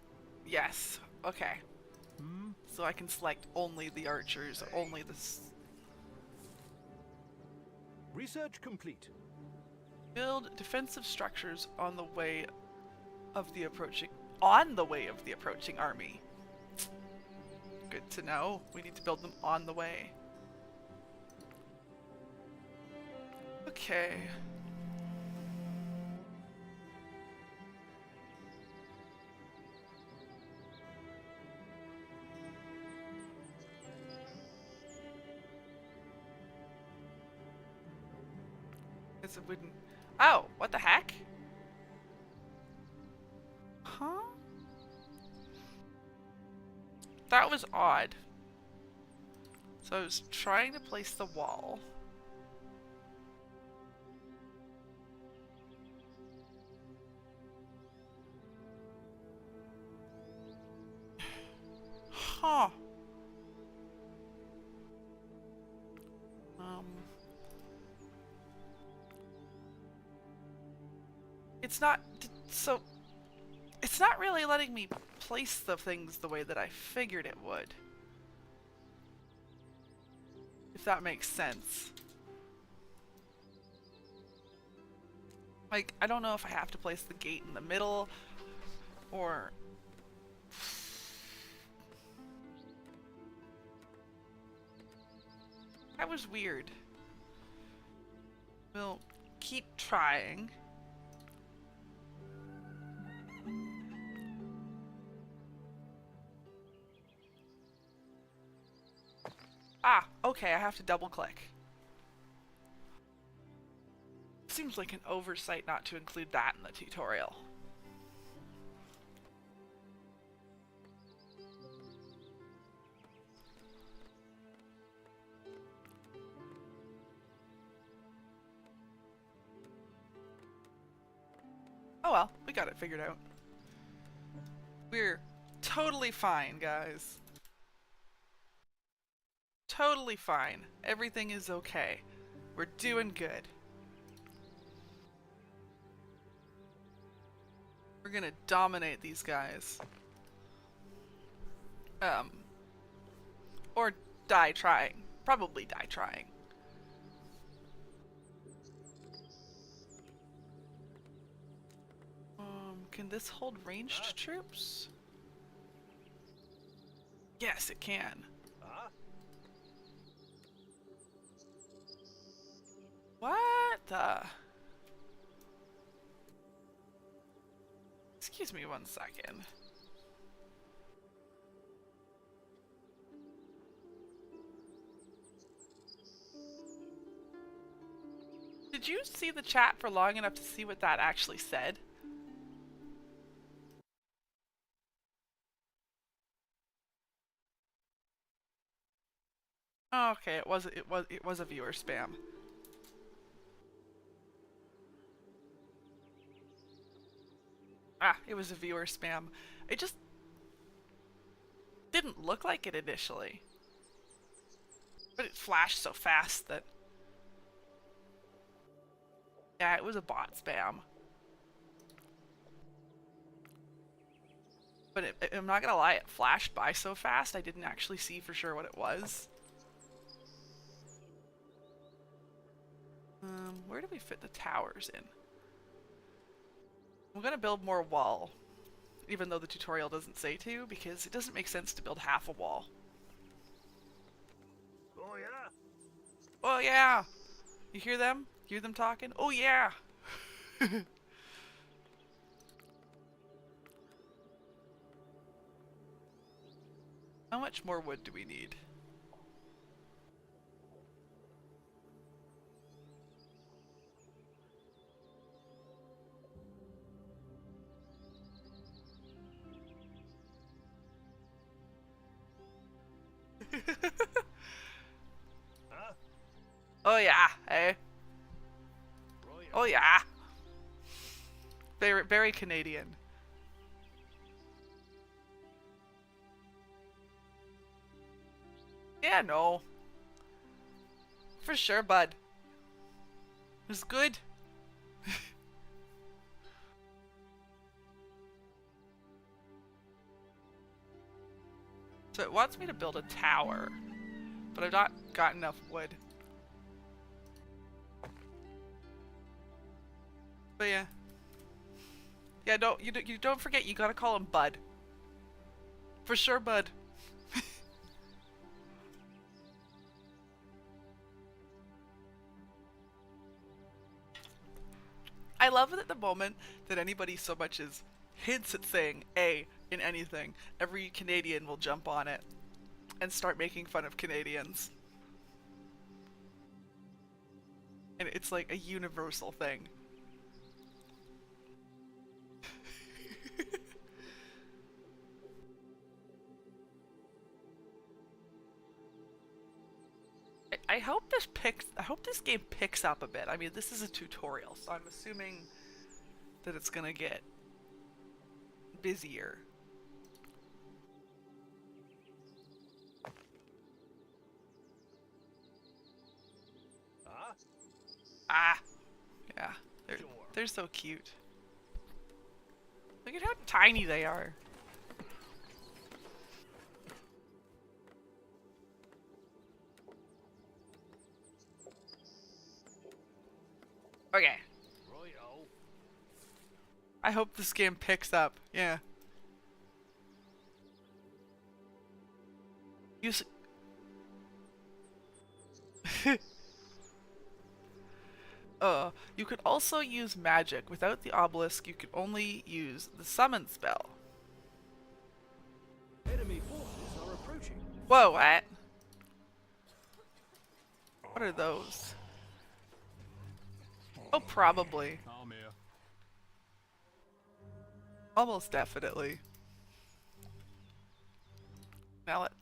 Yes. Okay. So I can select only the archers, only the. Research complete. Build defensive structures on the way of the approaching. On the way of the approaching army. Good to know. We need to build them on the way. Okay. It wouldn't. Oh, what the heck? Huh? That was odd. So I was trying to place the wall. Huh. It's not so. It's not really letting me place the things the way that I figured it would. If that makes sense. Like, I don't know if I have to place the gate in the middle or. That was weird. We'll keep trying. Ah, okay, I have to double click. Seems like an oversight not to include that in the tutorial. Oh well, we got it figured out. We're totally fine, guys. totally fine. Everything is okay. We're doing good. We're gonna dominate these guys. Or die trying. Probably die trying. Can this hold ranged troops? Yes, it can. What the? Excuse me 1 second. Did you see the chat for long enough to see what that actually said? Oh, okay, it was a viewer spam. Ah, it was a viewer spam. It just didn't look like it initially. But it flashed so fast that... Yeah, it was a bot spam. But I'm not gonna lie, it flashed by so fast I didn't actually see for sure what it was. Where do we fit the towers in? I'm gonna build more wall, even though the tutorial doesn't say to, because it doesn't make sense to build half a wall. Oh yeah. Oh yeah! You hear them? Hear them talking? Oh yeah! How much more wood do we need? Oh yeah, eh? Oh yeah! Very, very Canadian. Yeah, no. For sure, bud. It was good. So it wants me to build a tower, but I've not got enough wood. But yeah. Yeah, you don't forget, you gotta call him Bud. For sure, Bud. I love it at the moment that anybody so much as hints at saying A in anything, every Canadian will jump on it and start making fun of Canadians. And it's like a universal thing. I hope this game picks up a bit. I mean, this is a tutorial, so I'm assuming that it's gonna get busier. Ah, yeah, they're so cute. Look at how tiny they are. Okay. I hope this game picks up. Yeah. Use. You could also use magic. Without the obelisk, you could only use the summon spell. Enemy forces are approaching. Whoa, what? What are those? Oh, probably. Almost definitely. Now let's,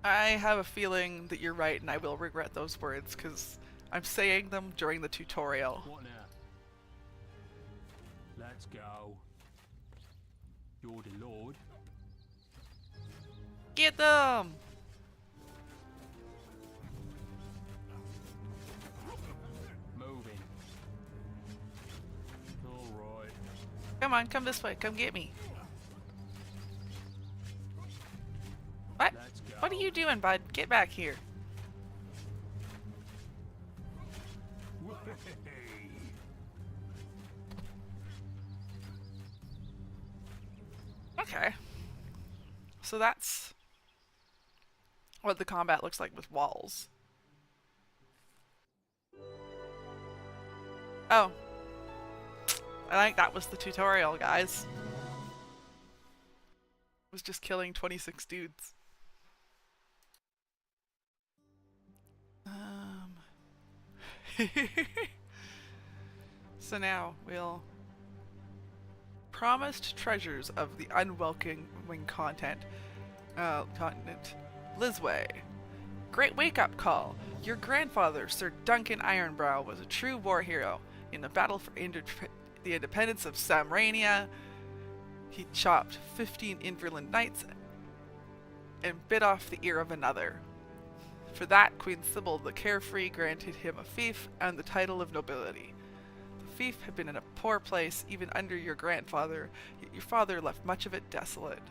I have a feeling that you're right and I will regret those words, because I'm saying them during the tutorial. What now? Let's go. You're the Lord. Get them! Moving. Alright. Come on, come this way. Come get me. What? Let's go. What are you doing, bud? Get back here. Okay. So that's what the combat looks like with walls. Oh. I think that was the tutorial, guys. It was just killing 26 dudes. So now we'll promised treasures of the unwelcoming continent. Lizway. Great wake-up call. Your grandfather, Sir Duncan Ironbrow, was a true war hero. In the battle for the independence of Samrania, he chopped 15 Inverland knights and bit off the ear of another. For that, Queen Sybil the Carefree granted him a fief and the title of nobility. The fief had been in a poor place even under your grandfather, yet your father left much of it desolate.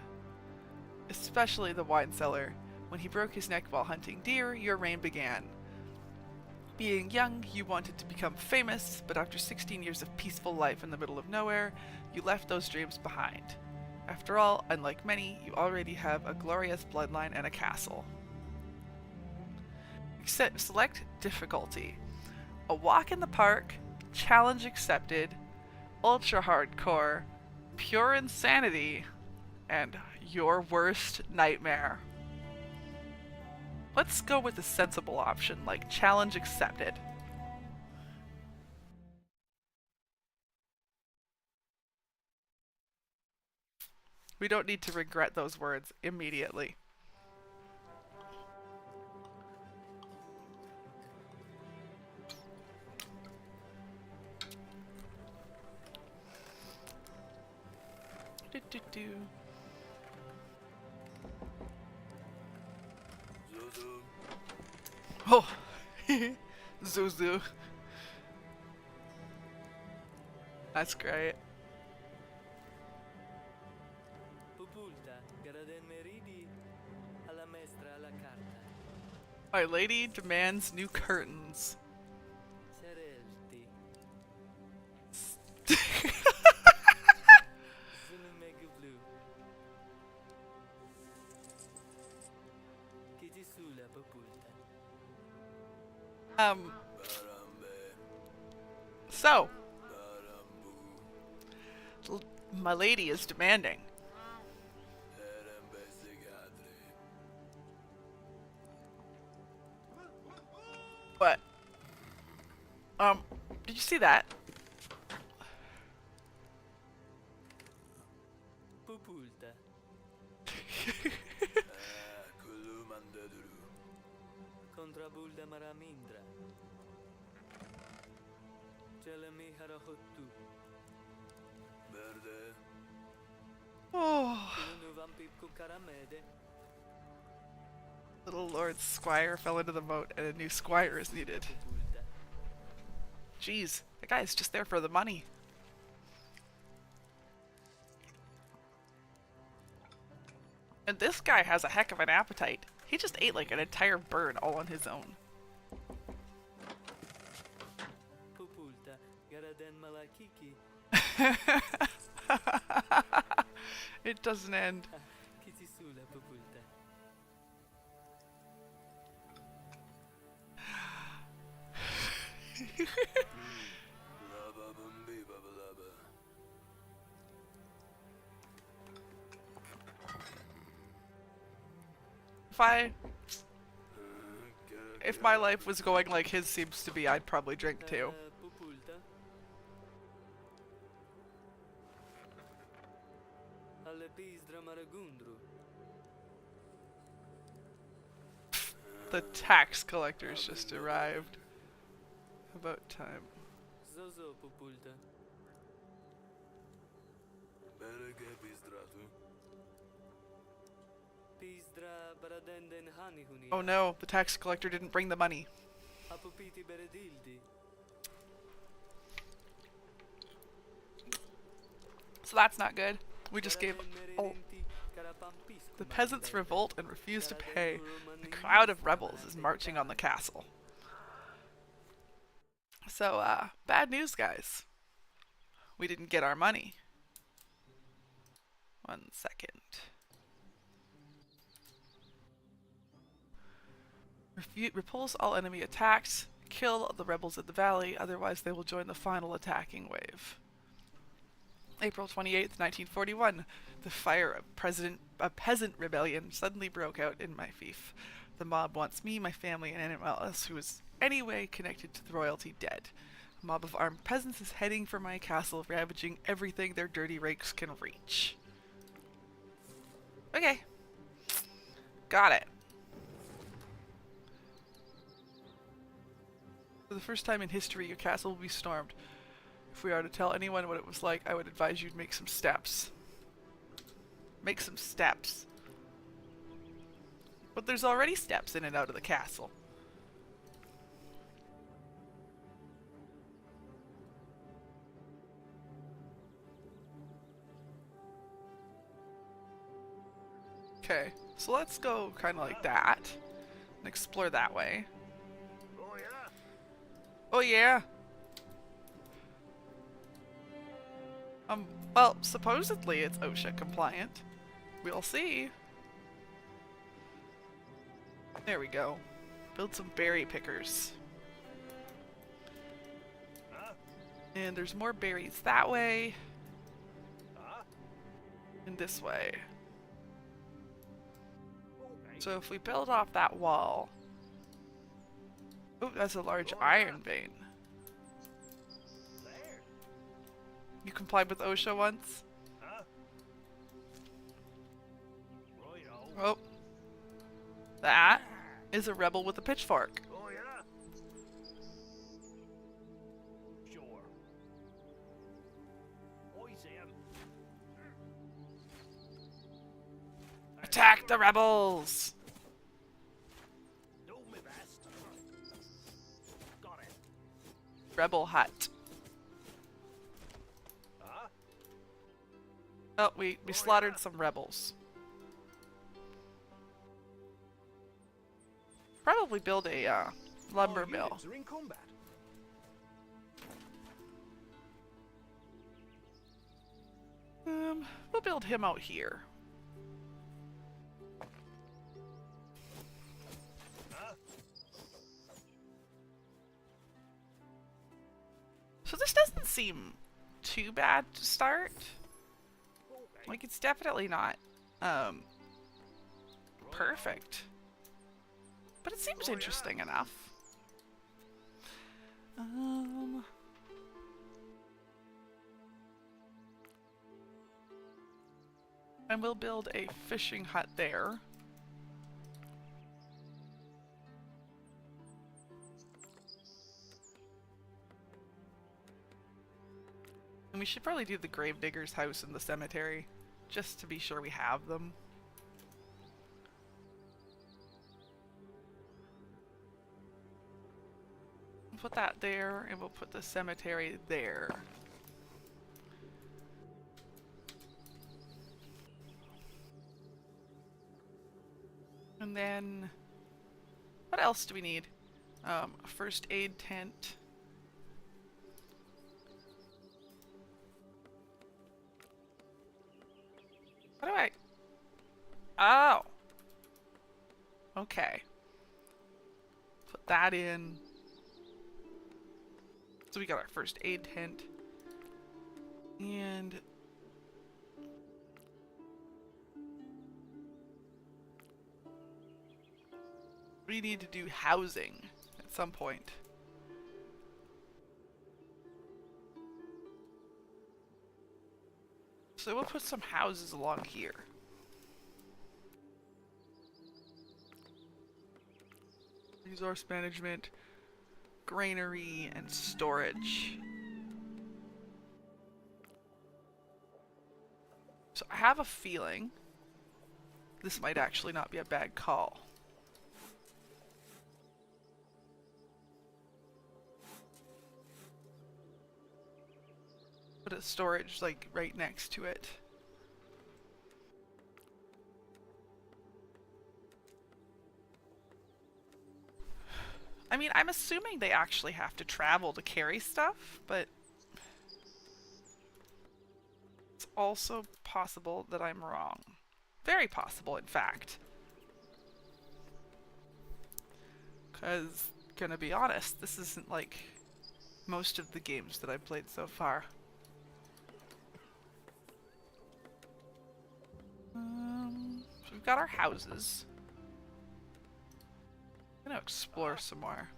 Especially the wine cellar. When he broke his neck while hunting deer, your reign began. Being young, you wanted to become famous, but after 16 years of peaceful life in the middle of nowhere, you left those dreams behind. After all, unlike many, you already have a glorious bloodline and a castle. Select difficulty. A walk in the park, challenge accepted, ultra hardcore, pure insanity, and your worst nightmare. Let's go with a sensible option, like challenge accepted. We don't need to regret those words immediately. Do. Oh, Zuzu. That's great. Pupulta, Garaden Meridi, alla maestra alla carta. My lady demands new curtains. Cerelti. Zulumegu Blue. Kitisula Pupulta. So, my lady is demanding. What? Did you see that? Pupulta. Kontrabulda Maramindra. Jalami Harahottu. Verde. Oh, Vampip Kukaramede. little Lord Squire fell into the moat and a new squire is needed. Pupulta. Jeez, that guy's just there for the money. And this guy has a heck of an appetite. He just ate like an entire bird all on his own. Pupulta. Garaden Malakiki. It doesn't end. Kitisula Pupulta. If my life was going like his seems to be, I'd probably drink too. Pupulta. Alle Pisdra Maragundru. The tax collectors just arrived. About time. Zozo, Populta. Pizdra Baradenden Hanihuni. Oh no, the tax collector didn't bring the money. Apopiti Beredildi. So that's not good. We just gave... Oh. The peasants revolt and refuse to pay. A crowd of rebels is marching on the castle. So, bad news, guys. We didn't get our money. 1 second. Repulse all enemy attacks. Kill the rebels in the valley, otherwise they will join the final attacking wave. April 28th, 1941. The fire of a peasant rebellion suddenly broke out in my fief. The mob wants me, my family, and anyone else who is anyway connected to the royalty dead. A mob of armed peasants is heading for my castle, ravaging everything their dirty rakes can reach. Okay. Got it. For the first time in history, your castle will be stormed. If we are to tell anyone what it was like, I would advise you to make some steps. Make some steps. But there's already steps in and out of the castle. Okay, so let's go kind of like that and explore that way. Oh yeah. Oh yeah. Well, supposedly it's OSHA compliant. We'll see. There we go. Build some berry pickers. And there's more berries that way. And this way. So if we build off that wall... Oh, that's a large iron vein. You complied with OSHA once? Oh. That is a rebel with a pitchfork. Oh yeah. Sure. I see him. Attack the rebels! Do my best. Got it. Rebel hut. Oh, we slaughtered some rebels. Probably build a lumber mill. Units are in combat. We'll build him out here. So this doesn't seem too bad to start. Like, it's definitely not perfect, but it seems interesting enough. And we'll build a fishing hut there. And we should probably do the gravedigger's house in the cemetery, just to be sure we have them. We'll put that there, and we'll put the cemetery there. And then, what else do we need? A first aid tent. What do I... Oh! Okay. Put that in. So we got our first aid tent. And... we need to do housing at some point. So we'll put some houses along here. Resource management. granary, and storage. So I have a feeling this might actually not be a bad call. Put a storage like right next to it. I mean, I'm assuming they actually have to travel to carry stuff, but it's also possible that I'm wrong. Very possible, in fact. Because, gonna be honest, this isn't like most of the games that I've played so far. So we've got our houses. I'm gonna explore some more.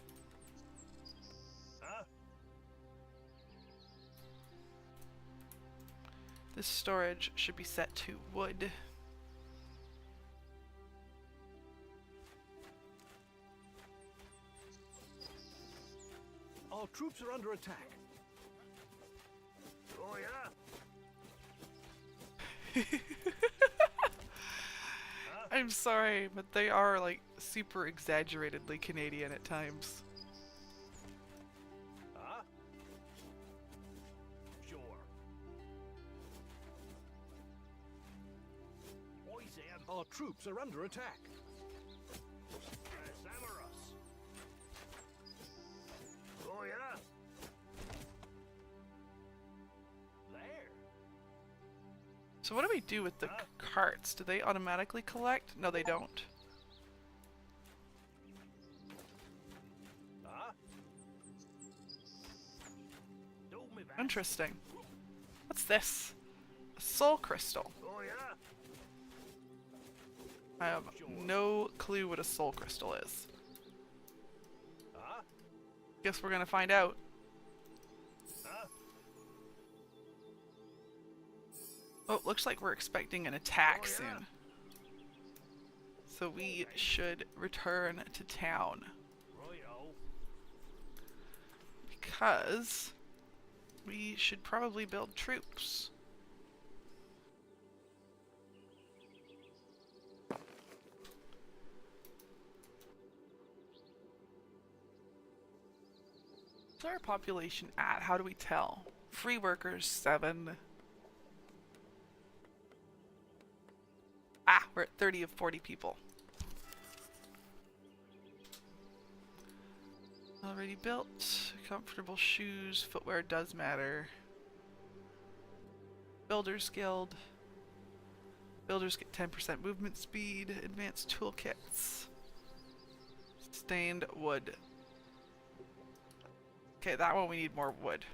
Huh? This storage should be set to wood. Our troops are under attack. Oh yeah? I'm sorry, but they are like super exaggeratedly Canadian at times. Huh? Sure. Our troops are under attack. Samaras. Oh yeah? There. So what do we do with the carts? Do they automatically collect? No, they don't. Huh? Don't me back. Interesting. What's this? A soul crystal. Oh yeah? I have no clue what a soul crystal is. Huh? Guess we're gonna find out. Huh? Oh, looks like we're expecting an attack Oh, yeah. soon. So we should return to town. Righto. Because we should probably build troops. What's our population at? How do we tell? Free workers, 7. Ah, we're at 30 of 40 people. Already built. Comfortable shoes. Footwear does matter. Builders Guild. Builders get 10% movement speed. Advanced toolkits. Stained wood. Okay, that one we need more wood.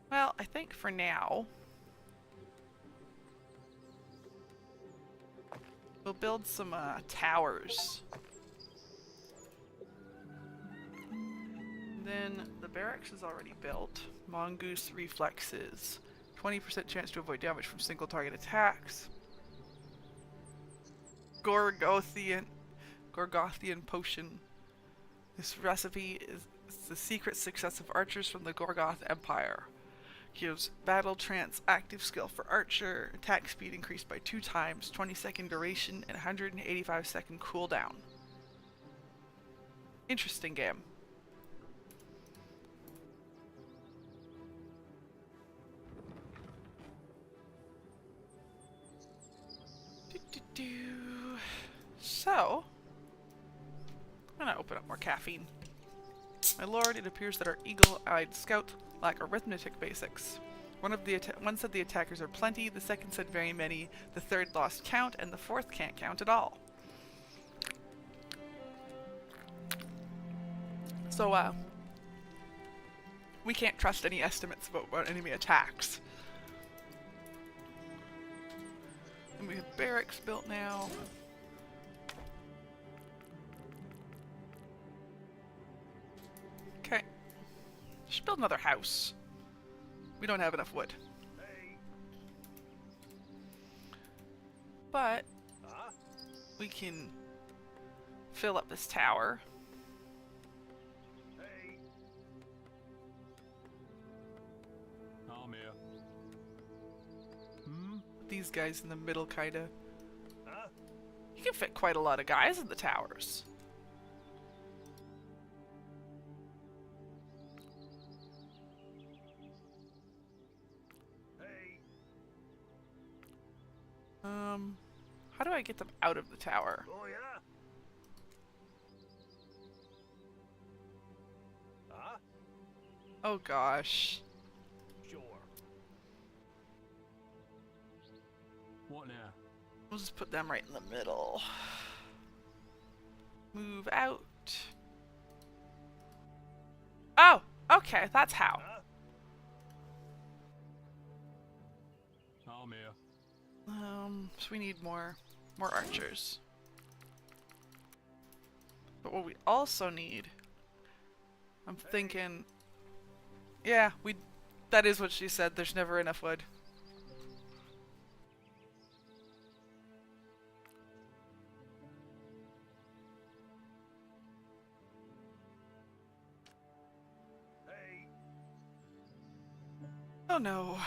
Well, I think for now we'll build some towers. Then the barracks is already built. Mongoose reflexes. 20% chance to avoid damage from single target attacks. Gorgothian potion. This recipe is the secret success of archers from the Gorgoth Empire. Gives battle trance active skill for archer, attack speed increased by 2 times, 20-second duration, and 185-second cooldown. Interesting game. So, I'm gonna open up more caffeine. My lord, it appears that our eagle-eyed scout lack arithmetic basics. One said the attackers are plenty, the second said very many, the third lost count, and the fourth can't count at all. So, we can't trust any estimates about what enemy attacks. We have barracks built now. Okay. Should build another house. We don't have enough wood. Hey. But Huh? we can fill up this tower. Hey. I'm here. Hmm? These guys in the middle, kinda. Huh? You can fit quite a lot of guys in the towers. Hey. How do I get them out of the tower? Oh yeah. Huh? Oh gosh. Sure. What now? We'll just put them right in the middle. Move out. Oh, okay, that's how. Huh? I'm here. So we need more archers. But what we also need, I'm thinking, yeah, that is what she said, there's never enough wood. Hey. Oh no.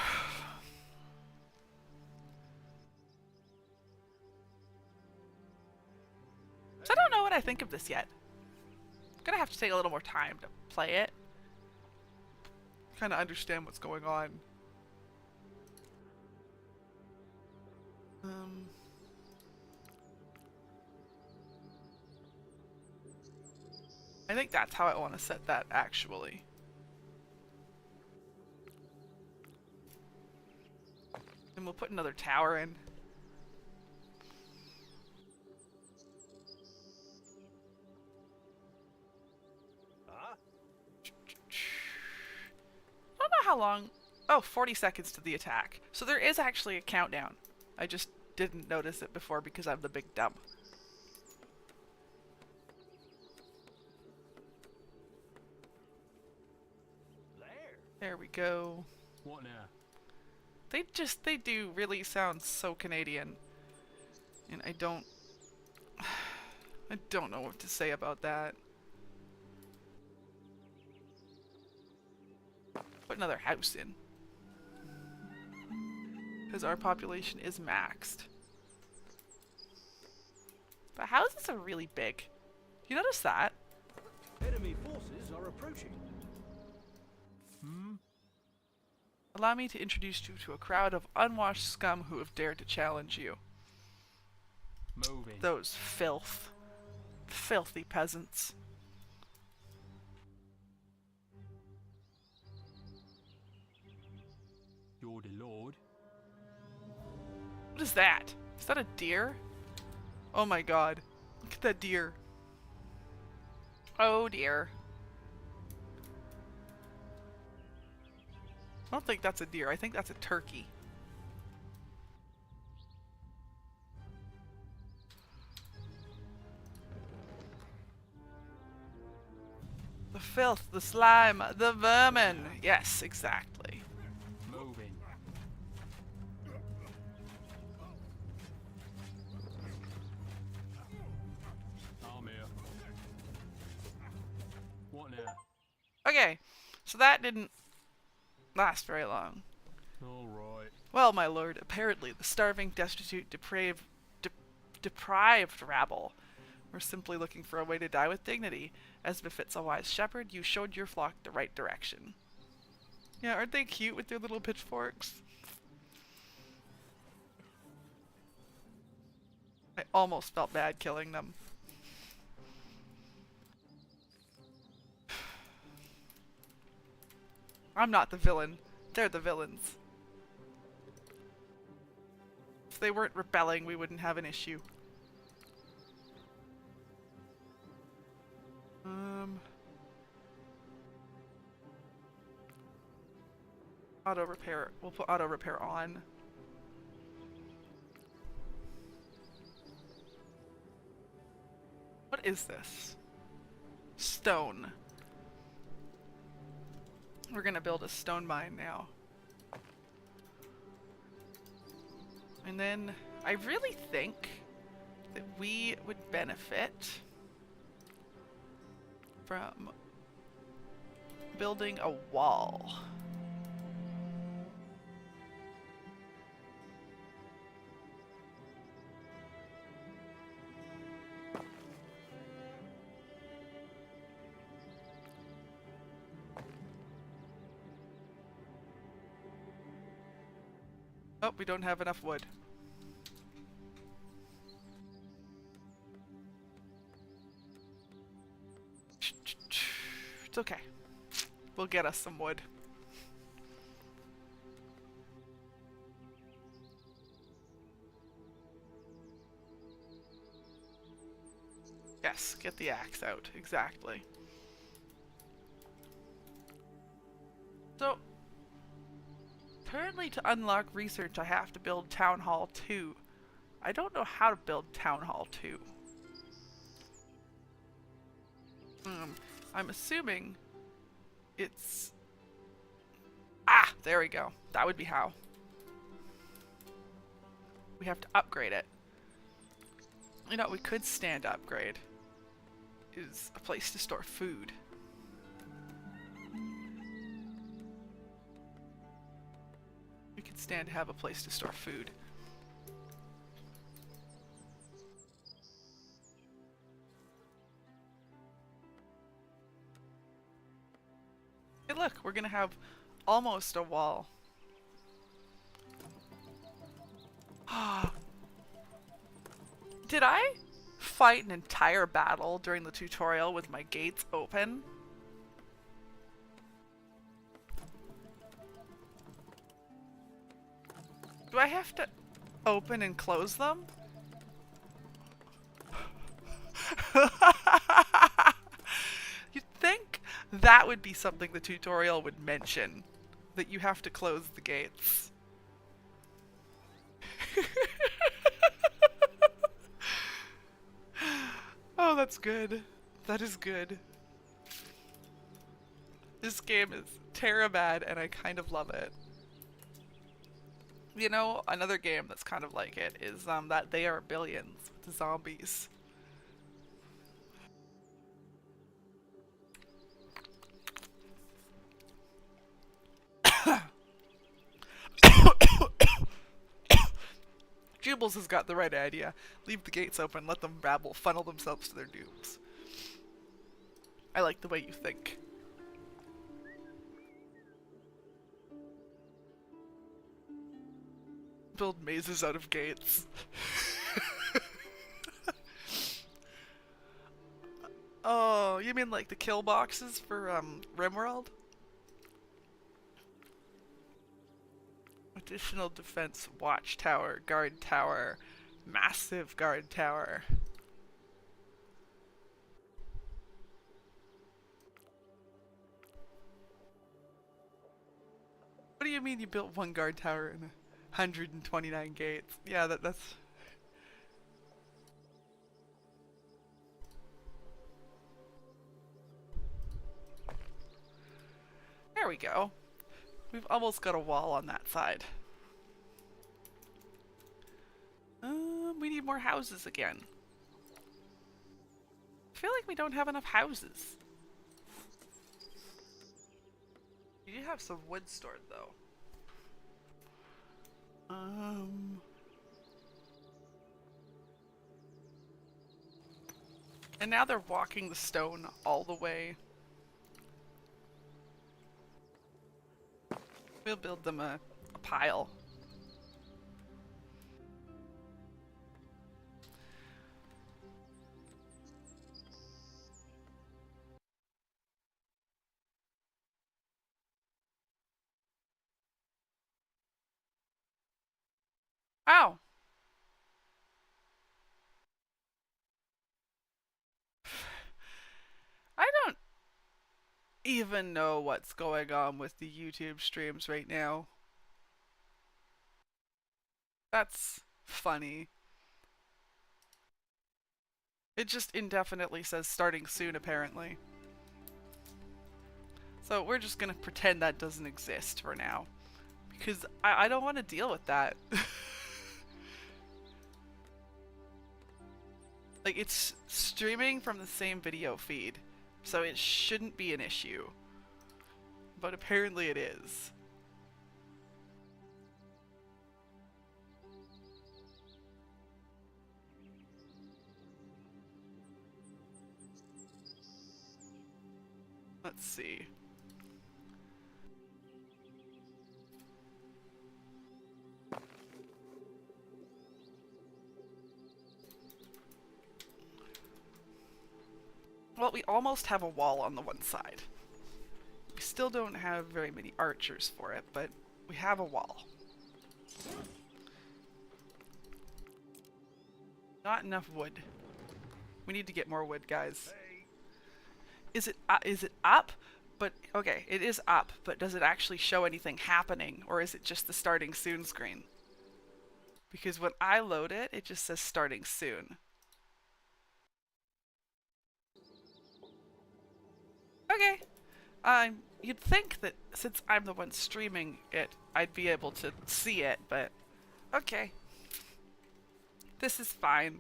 So I don't know what I think of this yet. I'm gonna have to take a little more time to play it. Kind of understand what's going on. I think that's how I want to set that actually. And we'll put another tower in. Huh? I don't know how long. Oh, 40 seconds to the attack. So there is actually a countdown. I just didn't notice it before because I'm the big dumb. There. There we go. What now? They do really sound so Canadian. And I don't know what to say about that. Put another house in. Because our population is maxed. But houses are really big. You notice that? Enemy forces are approaching. Hmm? Allow me to introduce you to a crowd of unwashed scum who have dared to challenge you. Moving. Those filthy peasants. You're the Lord. What is that? Is that a deer? Oh my god. Look at that deer. Oh dear. I don't think that's a deer. I think that's a turkey. The filth, the slime, the vermin. Yes, exactly. Moving. I'm here. What now? Okay, so that didn't last very long. Alright. Well, my lord, apparently the starving, destitute, deprived rabble were simply looking for a way to die with dignity. As befits a wise shepherd, you showed your flock the right direction. Yeah, aren't they cute with their little pitchforks? I almost felt bad killing them. I'm not the villain. They're the villains. If they weren't rebelling, we wouldn't have an issue. Auto repair. We'll put auto repair on. What is this? Stone. We're gonna build a stone mine now. And then I really think that we would benefit from building a wall. Oh, we don't have enough wood. It's okay. We'll get us some wood. Yes, get the axe out. Exactly. So, apparently to unlock research I have to build Town Hall 2. I don't know how to build Town Hall 2. I'm assuming it's... Ah! There we go. That would be how. We have to upgrade it. You know what we could stand to upgrade? Is a place to store food. We could stand to have a place to store food. Hey look, we're gonna have almost a wall. Did I fight an entire battle during the tutorial with my gates open? Do I have to open and close them? You'd think that would be something the tutorial would mention, that you have to close the gates. Oh, that's good. That is good. This game is Terabad and I kind of love it. You know, another game that's kind of like it is that They Are Billions with zombies. Jubles has got the right idea. Leave the gates open, let them rabble, funnel themselves to their dooms. I like the way you think. Build mazes out of gates. Oh, you mean like the kill boxes for RimWorld? Additional defense watchtower, guard tower, massive guard tower. What do you mean you built one guard tower and 129 gates? Yeah, that's... There we go. We've almost got a wall on that side. We need more houses again. I feel like we don't have enough houses. We do have some wood stored though. And now they're walking the stone all the way. We'll build them a pile. Ow! I don't even know what's going on with the YouTube streams right now. That's funny. It just indefinitely says starting soon, apparently. So we're just gonna pretend that doesn't exist for now. Because I don't want to deal with that. Like, it's streaming from the same video feed, so it shouldn't be an issue. But apparently it is. Let's see. Well, we almost have a wall on the one side. We still don't have very many archers for it, but we have a wall. Not enough wood. We need to get more wood, guys. Is it up? But okay, it is up, but does it actually show anything happening, or is it just the starting soon screen? Because when I load it, it just says starting soon. Okay. You'd think that since I'm the one streaming it, I'd be able to see it, but okay. This is fine.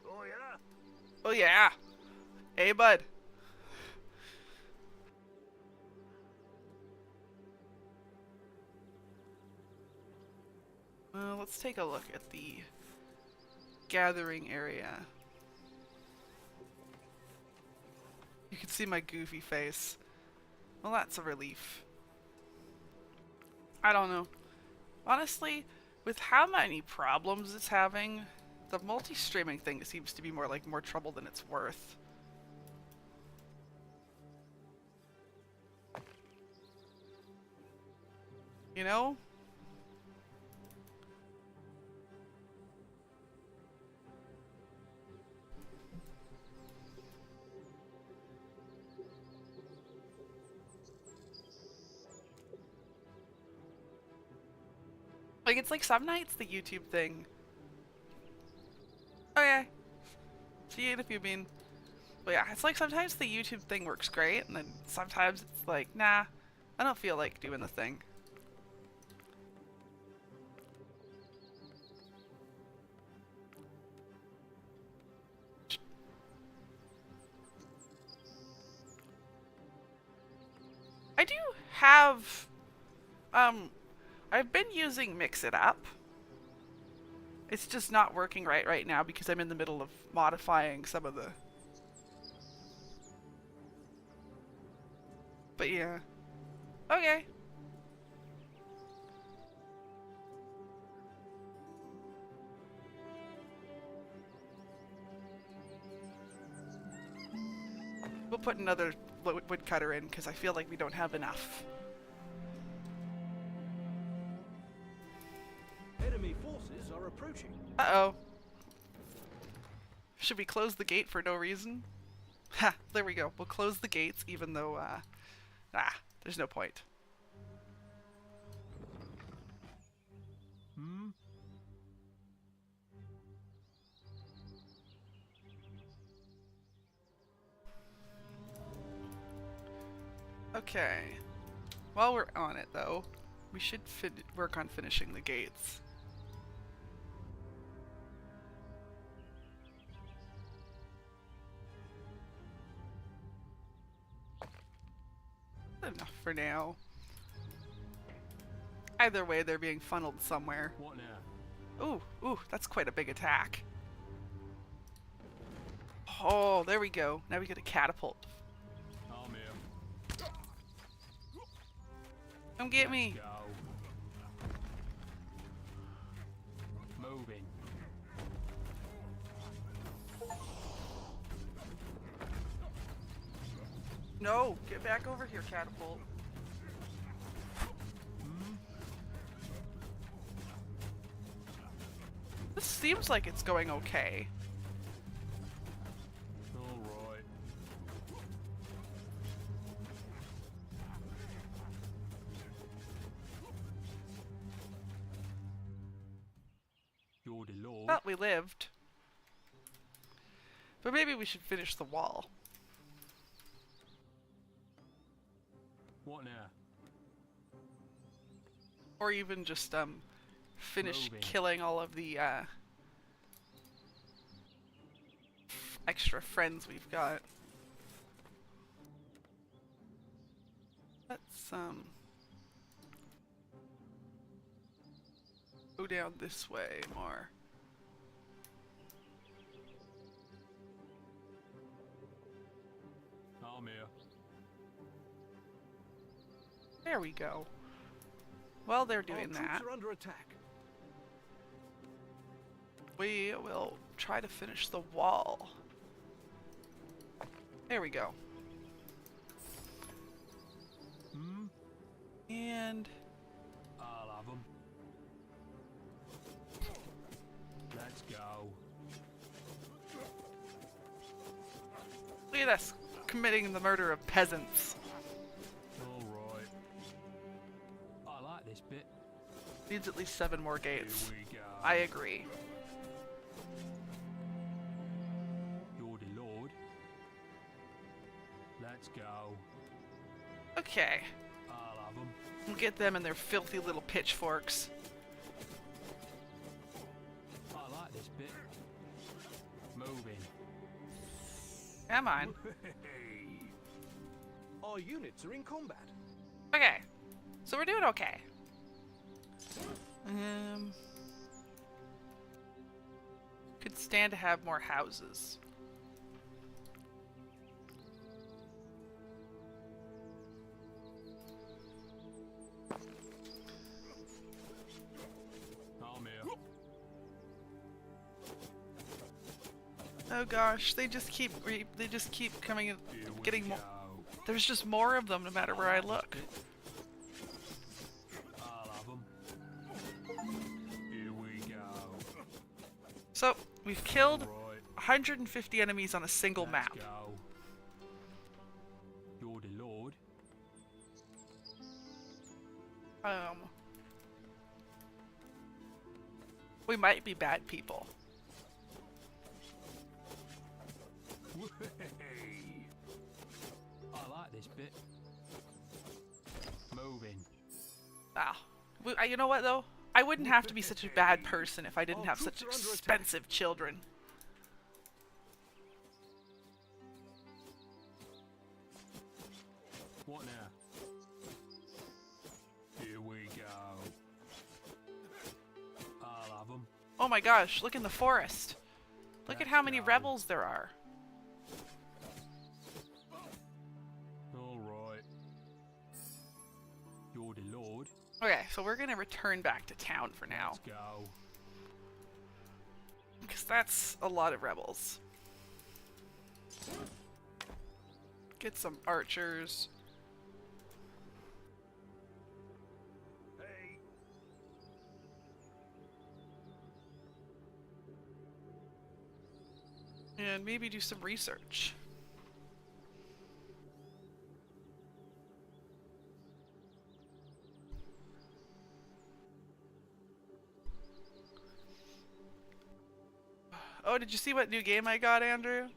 Oh, yeah? Oh yeah. Hey, bud. Well, let's take a look at the gathering area. You can see my goofy face. Well, that's a relief. I don't know. Honestly, with how many problems it's having, the multi-streaming thing seems to be more trouble than it's worth. You know? Like, it's like some nights the YouTube thing. Okay. See you in a few, Bean. But yeah, it's like sometimes the YouTube thing works great, and then sometimes it's like, nah, I don't feel like doing the thing. I do have, I've been using Mix It Up. It's just not working right now because I'm in the middle of modifying some of the... But yeah. Okay. We'll put another woodcutter in because I feel like we don't have enough. Enemy forces are approaching. Uh-oh. Should we close the gate for no reason? Ha! There we go. We'll close the gates even though, there's no point. Okay. While we're on it, though, we should work on finishing the gates. Enough for now. Either way, they're being funneled somewhere. What now? Ooh, that's quite a big attack. Oh, there we go. Now we get a catapult. I'm here. Come get me. Go. Moving. No, get back over here, catapult. This seems like it's going okay. Alright. You're the Lord. But we lived. But maybe we should finish the wall. What now? Or even just, finish Moving. killing all of the, extra friends we've got. Let's, go down this way more. I'm here. There we go. While they're Our doing troops that, are under attack. we will try to finish the wall. There we go. Hmm? And I'll have 'em. Let's go. look at us committing the murder of peasants. Alright. I like this bit. Needs at least 7 more Here gates. we go. I agree. You're the Lord. Let's go. Okay. I'll have 'em. We'll get them and their filthy little pitchforks. I like this bit. Moving. Come on. Hey. Our units are in combat. Okay. So we're doing okay. Could stand to have more houses. I'm here. Oh gosh, they just keep coming in, Here we getting more. go. There's just more of them no matter where I look. I'll have 'em. Here we go. So, we've killed Right. 150 enemies on a single Let's map. go. You're the Lord. We might be bad people. Hey. I like this bit. Moving. Ah. You know what though? I wouldn't have to be such a bad person if I didn't Our have troops such are under attack. expensive children. What now? Here we go. I'll have 'em. Oh my gosh, look in the forest. Look at Let's how many go. rebels there are. Alright. You're the Lord. Okay, so we're gonna return back to town for now. Let's go. Because that's a lot of rebels. Get some archers. Hey. And maybe do some research. Oh, did you see what new game I got, Andrew?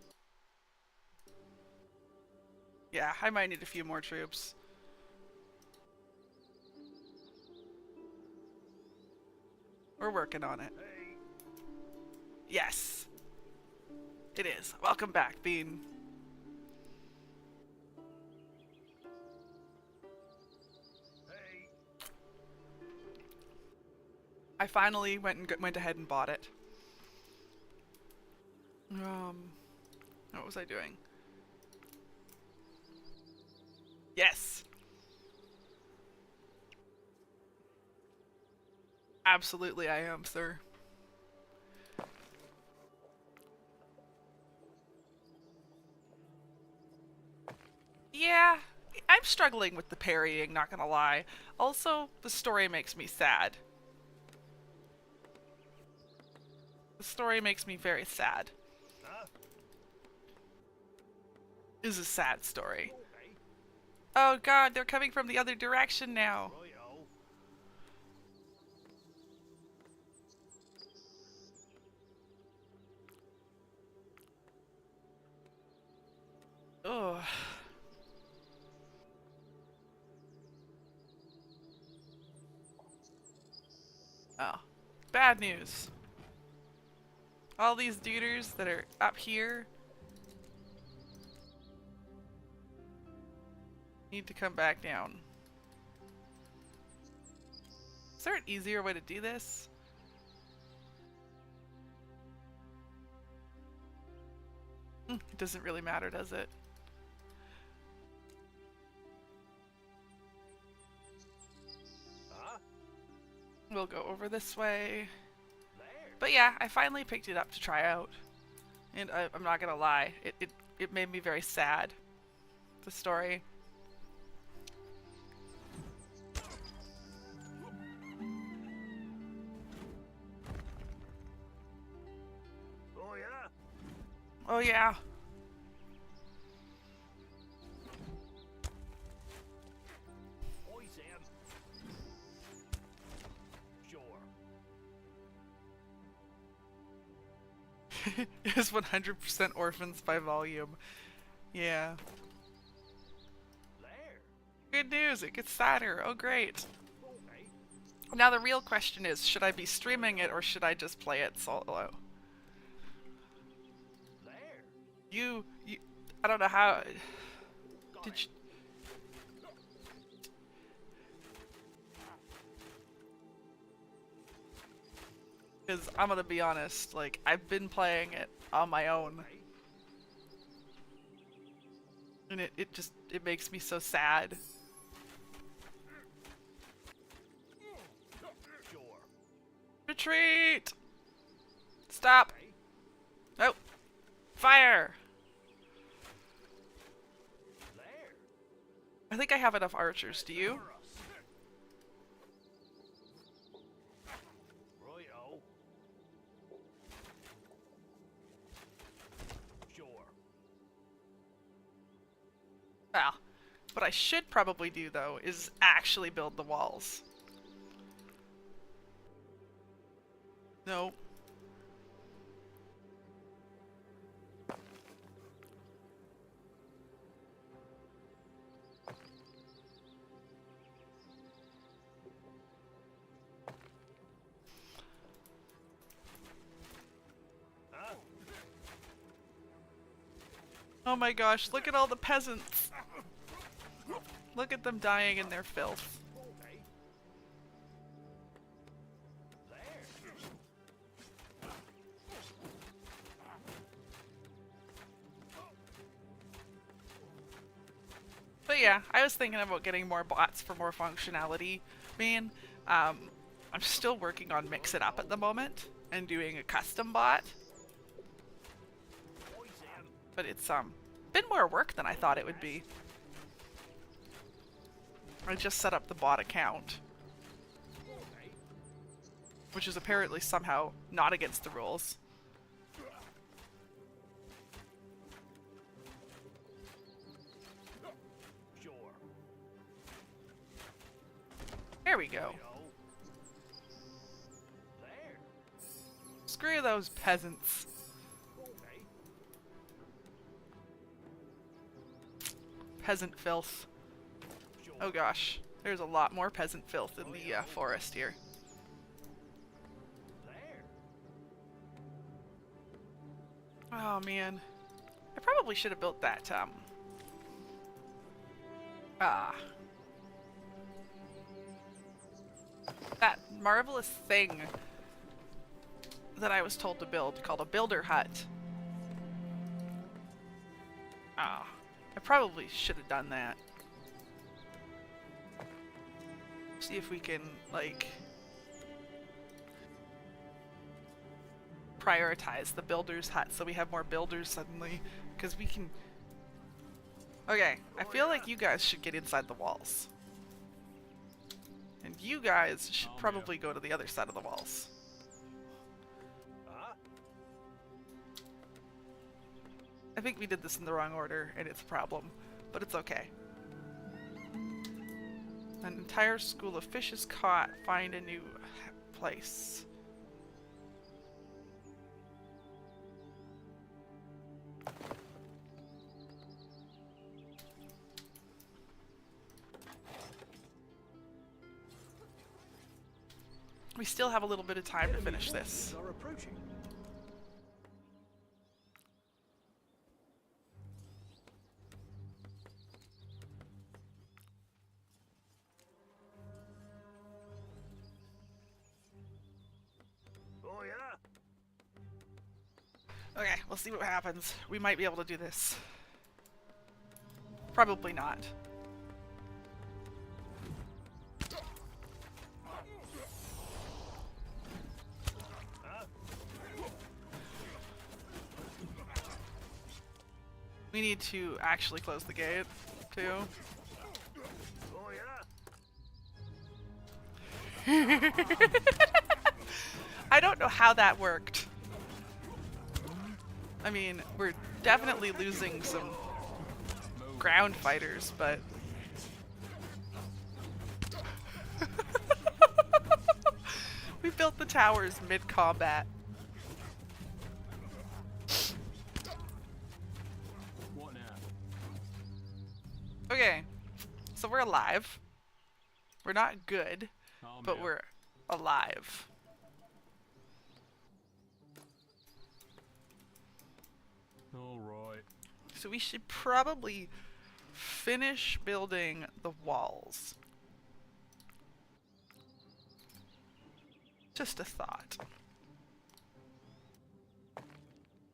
Yeah, I might need a few more troops. We're working on it. Hey. Yes. It is. Welcome back, Bean. Hey. I finally went ahead and bought it. What was I doing? Yes. Absolutely I am, sir. Yeah, I'm struggling with the parrying, not gonna lie. Also, the story makes me sad. The story makes me very sad. Huh? Is a sad story. Okay. Oh god, they're coming from the other direction now. Righto. Oh. Bad news. All these duders that are up here need to come back down. Is there an easier way to do this? It doesn't really matter, does it? Huh? We'll go over this way. There. But yeah, I finally picked it up to try out. And I'm not gonna lie, it made me very sad. The story. Oh yeah. Oh yeah. Oi, Sam. Sure. It is 100% orphans by volume. Yeah. There. Good news, it gets sadder. Oh great. Okay. Now the real question is, should I be streaming it or should I just play it solo? There. You I don't know how Got did it. you, because I'm gonna be honest, like I've been playing it on my own Okay. and it makes me so sad. Sure. Retreat! Stop! Okay. Oh! Fire! There. I think I have enough archers, do you? For us. Righto. Sure. Well, what I should probably do though is actually build the walls. No. Huh? Oh my gosh, look at all the peasants! Look at them dying in their filth. Okay. There. But yeah, I was thinking about getting more bots for more functionality. Man, I'm still working on Mix It Up at the moment and doing a custom bot, Oi, Sam. but it's been more work than I thought it would be. I just set up the bot account, Okay. which is apparently somehow not against the rules. Sure. There we go. Righto. There. Screw those peasants. Okay. Peasant filth. Sure. Oh gosh, there's a lot more peasant filth in the forest here. There. Oh man, I probably should have built that that marvelous thing that I was told to build called a builder hut. Ah, I probably should have done that. See if we can, like, prioritize the builder's hut so we have more builders suddenly, because we can... Okay, I feel like you guys should get inside the walls. And you guys should Oh, yeah. probably go to the other side of the walls. Huh? I think we did this in the wrong order, and it's a problem, but it's okay. An entire school of fishes caught. Find a new place. We still have a little bit of time to finish this. Are approaching. Oh yeah. Okay, we'll see what happens. We might be able to do this. Probably not. We need to actually close the gate, too. Oh yeah. I don't know how that worked. I mean, we're definitely losing some ground fighters, but... We built the towers mid-combat. What now? Okay, so we're alive. We're not good, Calm but down. we're alive. All right. So we should probably finish building the walls. Just a thought.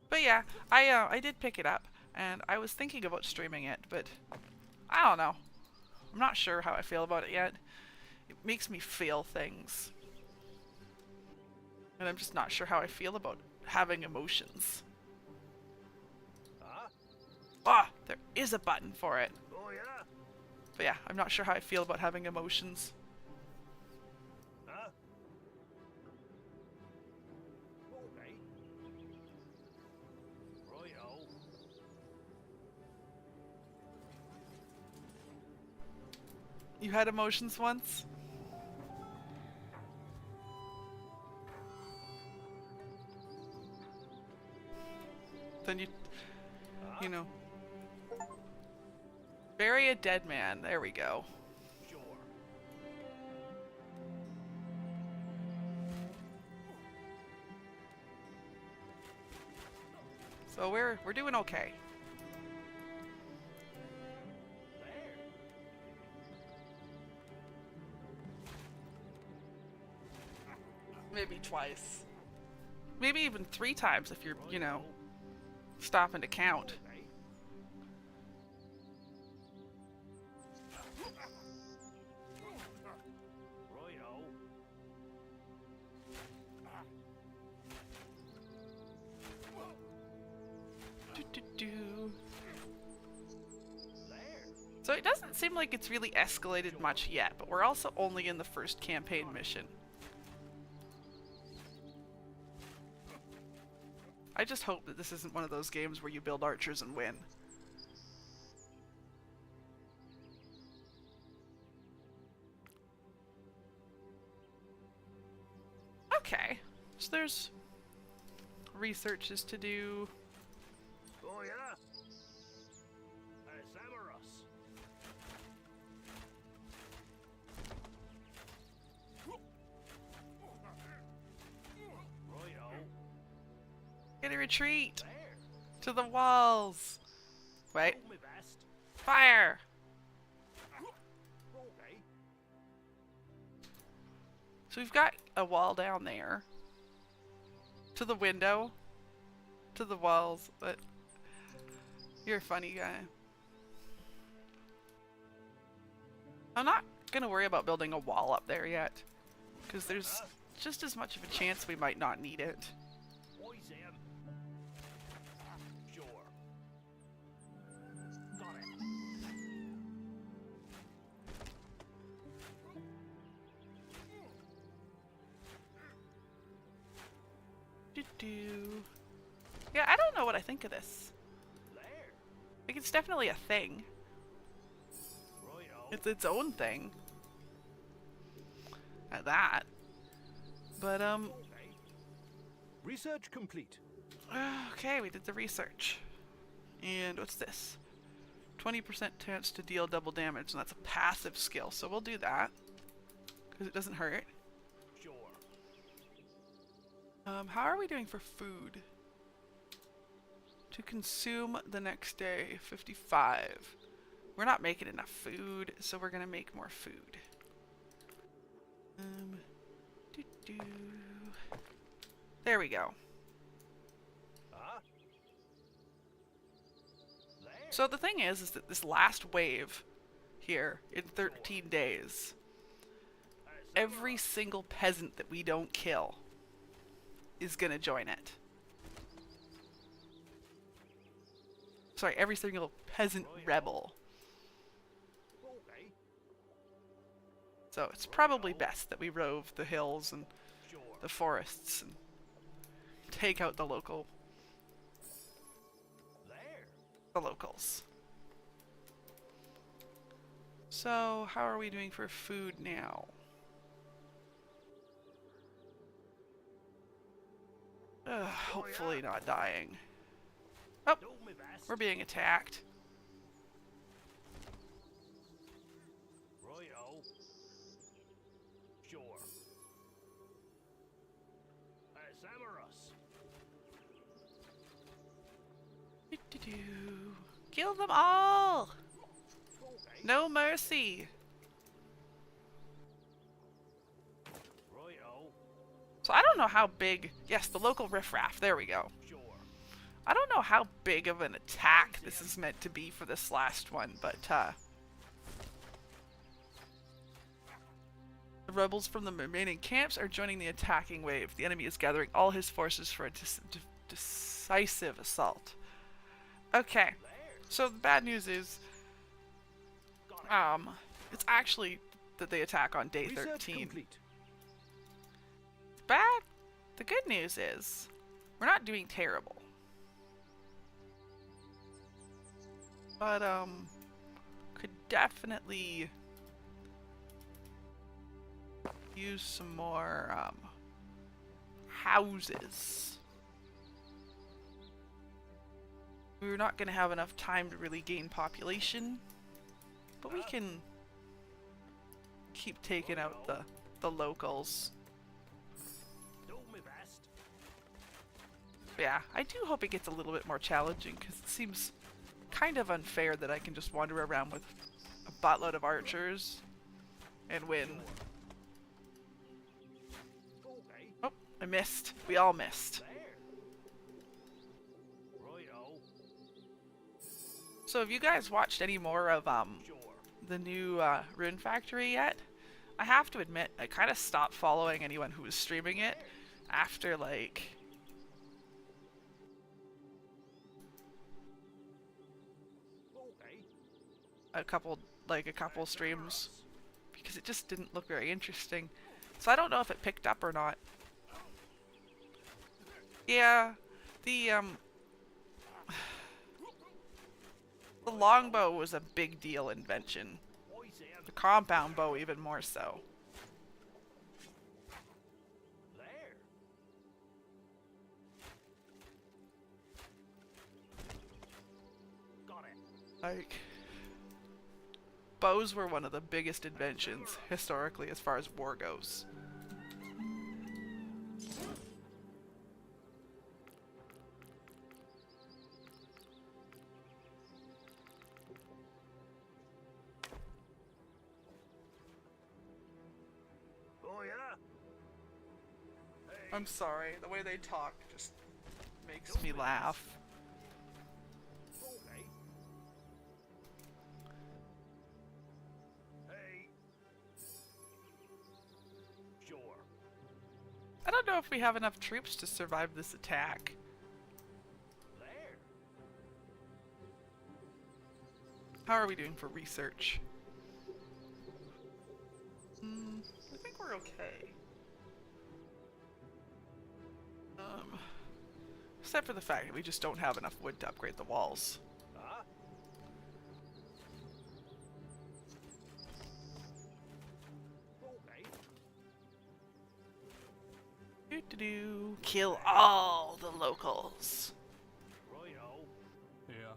But yeah, I did pick it up, and I was thinking about streaming it, but I don't know. I'm not sure how I feel about it yet. It makes me feel things. And I'm just not sure how I feel about having emotions. Ah, there is a button for it. Oh yeah. But yeah, I'm not sure how I feel about having emotions. Huh? Okay. Royo. You had emotions once? Then you know. Bury a dead man. There we go. Sure. So we're doing okay. There. Maybe twice. Maybe even 3 times if you're, you know, stopping to count. Okay. Royo. Do-do-do. There. So it doesn't seem like it's really escalated much yet, but we're also only in the first campaign mission. I just hope that this isn't one of those games where you build archers and win. Okay, so there's researches to do. Oh yeah. Samaras. Royo. Get a retreat There. to the walls. Wait, Do me best. fire! Okay. So we've got a wall down there. To the window. To the walls, but you're a funny guy. I'm not gonna worry about building a wall up there yet, because there's just as much of a chance we might not need it. Boys in. Sure. Got it. Do-do. Yeah, I don't know what I think of this. There. Like, it's definitely a thing. Royo. It's its own thing. At that. But, Okay. Research complete. okay, we did the research. And what's this? 20% chance to deal double damage, and that's a passive skill, so we'll do that. Because it doesn't hurt. Sure. How are we doing for food? To consume the next day, 55. We're not making enough food, so we're gonna make more food. Doo-doo. There we go. Huh? There. So the thing is that this last wave here in 13 days, every single peasant that we don't kill is gonna join it. Sorry, every single peasant rebel. Okay. So it's probably best that we rove the hills and Sure. the forests and take out the locals. So how are we doing for food now? Hopefully not dying. Oh, Do me best. we're being attacked. Righto. Sure. Samarus. Doo-doo-doo. Kill them all! Okay. No mercy! Righto. So I don't know how big... Yes, the local riffraff. There we go. Sure. I don't know how big of an attack this is meant to be for this last one, but the rebels from the remaining camps are joining the attacking wave. The enemy is gathering all his forces for a decisive assault. Okay, so the bad news is, it's actually that they attack on day 13. Bad. The good news is, we're not doing terrible. But, could definitely use some more, houses. We're not gonna have enough time to really gain population, but we can keep taking out the locals. Do me best. But yeah, I do hope it gets a little bit more challenging, because it seems kind of unfair that I can just wander around with a buttload of archers and win. Okay. Oh, I missed. We all missed. There. Righto. So have you guys watched any more of Sure. the new Rune Factory yet? I have to admit, I kind of stopped following anyone who was streaming it after like Okay. a couple streams because it just didn't look very interesting. So I don't know if it picked up or not. Yeah, the longbow was a big deal invention. Boys there. The compound bow even more so. There. Got it. Like, bows were one of the biggest inventions historically as far as war goes. Oh yeah. Hey. I'm sorry, the way they talk just makes me laugh. Okay. Hey. Sure. I don't know if we have enough troops to survive this attack. There. How are we doing for research? I think we're okay. Except for the fact that we just don't have enough wood to upgrade the walls. Huh? Okay. Doo-doo-doo. Kill all the locals. Righto. Yeah.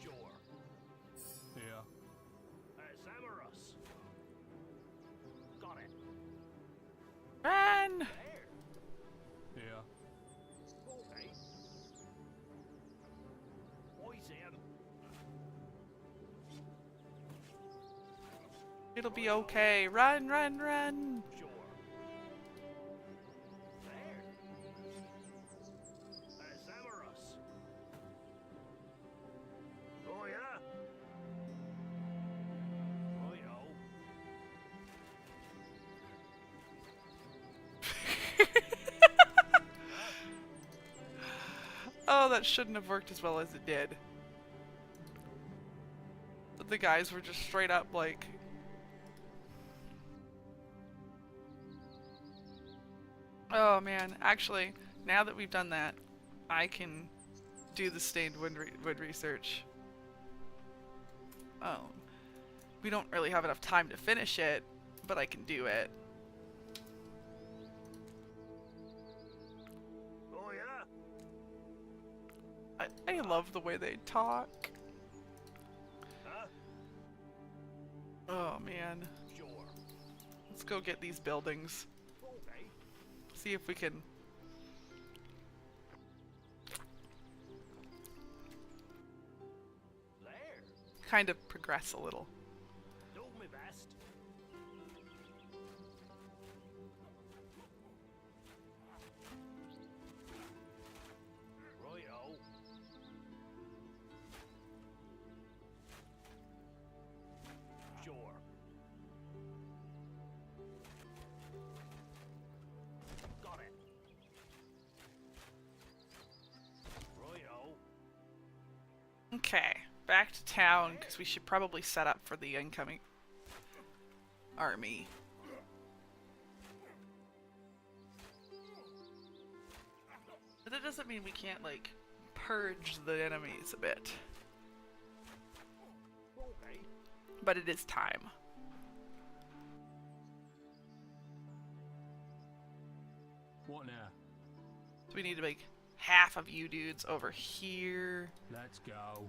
Sure. Yeah. Samarus. run! Yeah. Okay. Boys in. It'll be okay. Run, run, run! Sure. There. Severus. Oh yeah. Righto. Oh, that shouldn't have worked as well as it did. But the guys were just straight up like... Oh man, actually, now that we've done that, I can do the stained wood research. Oh. We don't really have enough time to finish it, but I can do it. Oh yeah. I love the way they talk. Huh? Oh man. Sure. Let's go get these buildings. Okay. See if we can... There. kind of progress a little. Do my best. Righto. Sure. Got it. Righto. Okay, back to town, because we should probably set up for the incoming army. But that doesn't mean we can't, like, purge the enemies a bit. Okay. But it is time. What now? So we need to make half of you dudes over here. Let's go.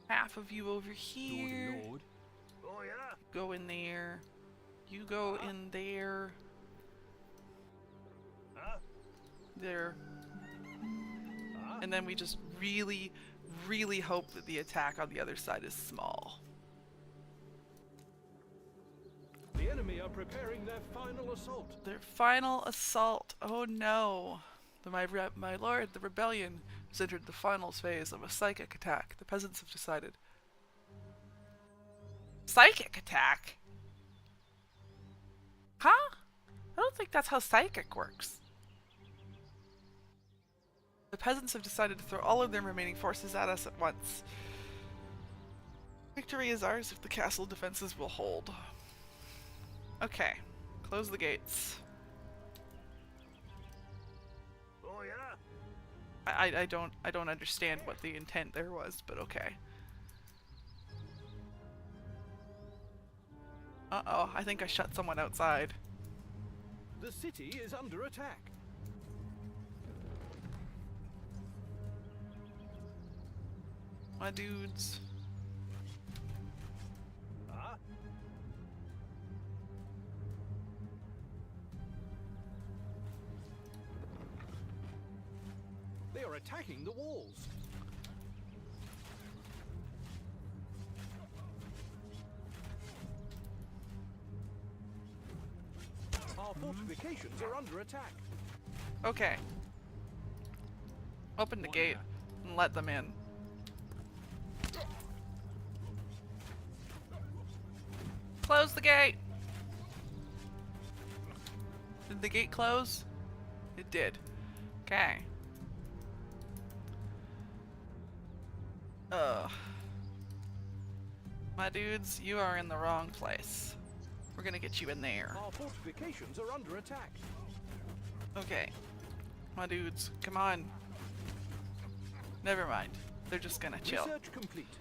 Half of you over Lordy here. Lord. Oh yeah. Go in there. You go in there. Huh? There. Huh? And then we just really, really hope that the attack on the other side is small. The enemy are preparing their final assault. Their final assault. Oh no. My lord, the rebellion has entered the final phase of a psychic attack. The peasants have decided. Psychic attack? Huh? I don't think that's how psychic works. The peasants have decided to throw all of their remaining forces at us at once. Victory is ours if the castle defenses will hold. Okay, close the gates. Oh yeah. I don't understand what the intent there was, but okay. Uh-oh, I think I shut someone outside. The city is under attack. My dudes. Huh? They are attacking the walls. Our fortifications are under attack. Okay. Open the What gate now? and let them in. Close the gate! Did the gate close? It did. Okay. Ugh. My dudes, you are in the wrong place. We're gonna get you in there. Our fortifications are under attack. Okay. My dudes, come on. Never mind. They're just gonna chill. Research complete.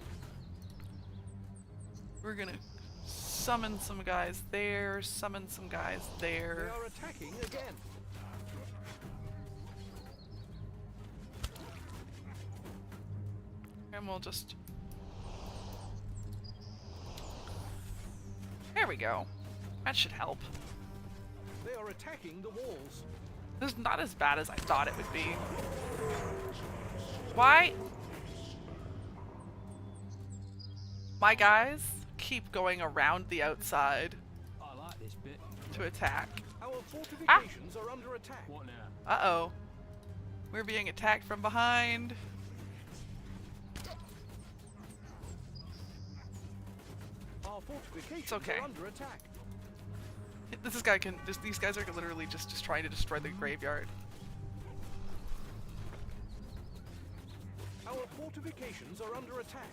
We're gonna summon some guys there, summon some guys They there. are attacking again. And we'll just... There we go. That should help. They are attacking the walls. This is not as bad as I thought it would be. Why? My guys keep going around the outside I like this bit. to attack. Our fortifications are under attack. What now? Uh-oh. We're being attacked from behind. Our fortifications okay. are under attack. These guys are literally just trying to destroy the graveyard. Our fortifications are under attack.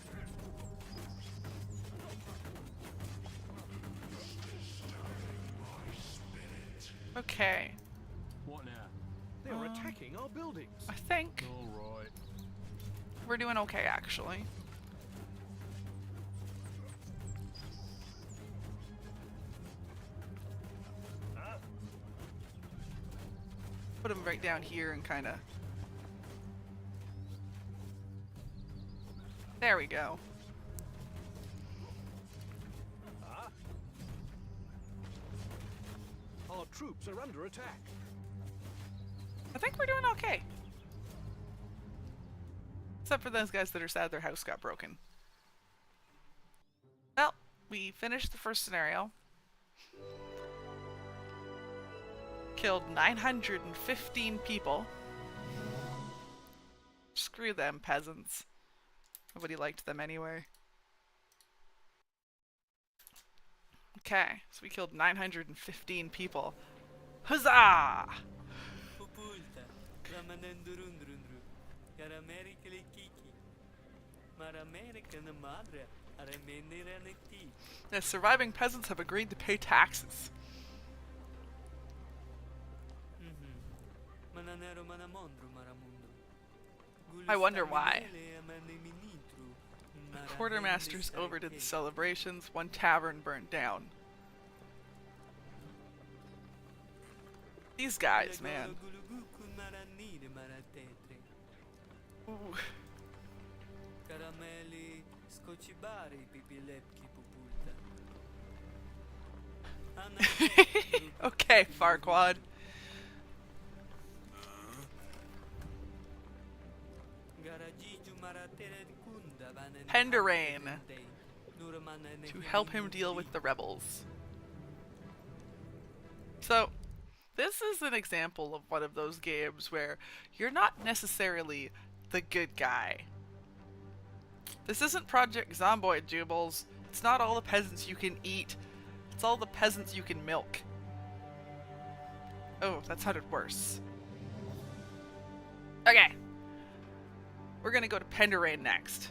Okay. What now? They are attacking our buildings. I think Alright. we're doing okay, actually. Put them right down here and kind of... There we go. Our troops are under attack. I think we're doing okay. Except for those guys that are sad their house got broken. Well, we finished the first scenario. Killed 915 people. Screw them, peasants. Nobody liked them anyway. Okay, so we killed 915 people. Huzzah! Pupulta, ramanendurundrundru, yaramerikele kiki, maramerikana madre, arameneraneti. The surviving peasants have agreed to pay taxes. Mananero manamondru maramundo. I wonder why. The quartermasters overdid the celebrations, one tavern burned down. These guys, man. Ooh. Caramelli scocibari pipilepki pupulta. Okay, Farquad. Penderain. To help him deal with the rebels. So, this is an example of one of those games where you're not necessarily the good guy. This isn't Project Zomboid, Jubles. It's not all the peasants you can eat. It's all the peasants you can milk. Oh, that sounded worse. Okay. We're gonna go to Penderain next.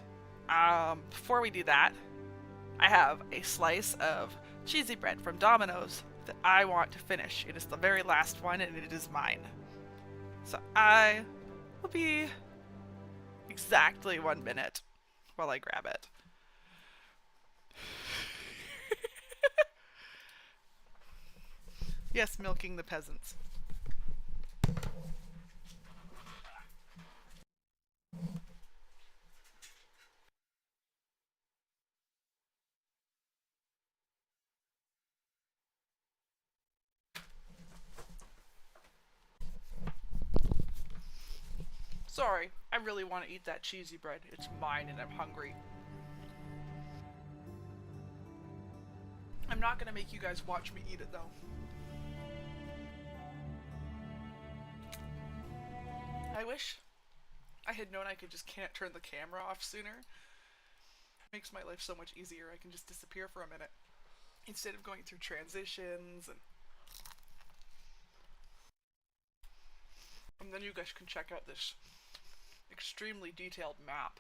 Before we do that, I have a slice of cheesy bread from Domino's that I want to finish. It is the very last one and it is mine. So I will be exactly 1 minute while I grab it. Yes, milking the peasants. Sorry, I really want to eat that cheesy bread. It's mine and I'm hungry. I'm not gonna make you guys watch me eat it though. I wish I had known I could just can't turn the camera off sooner. Makes my life so much easier. I can just disappear for a minute instead of going through transitions and then you guys can check out this extremely detailed map.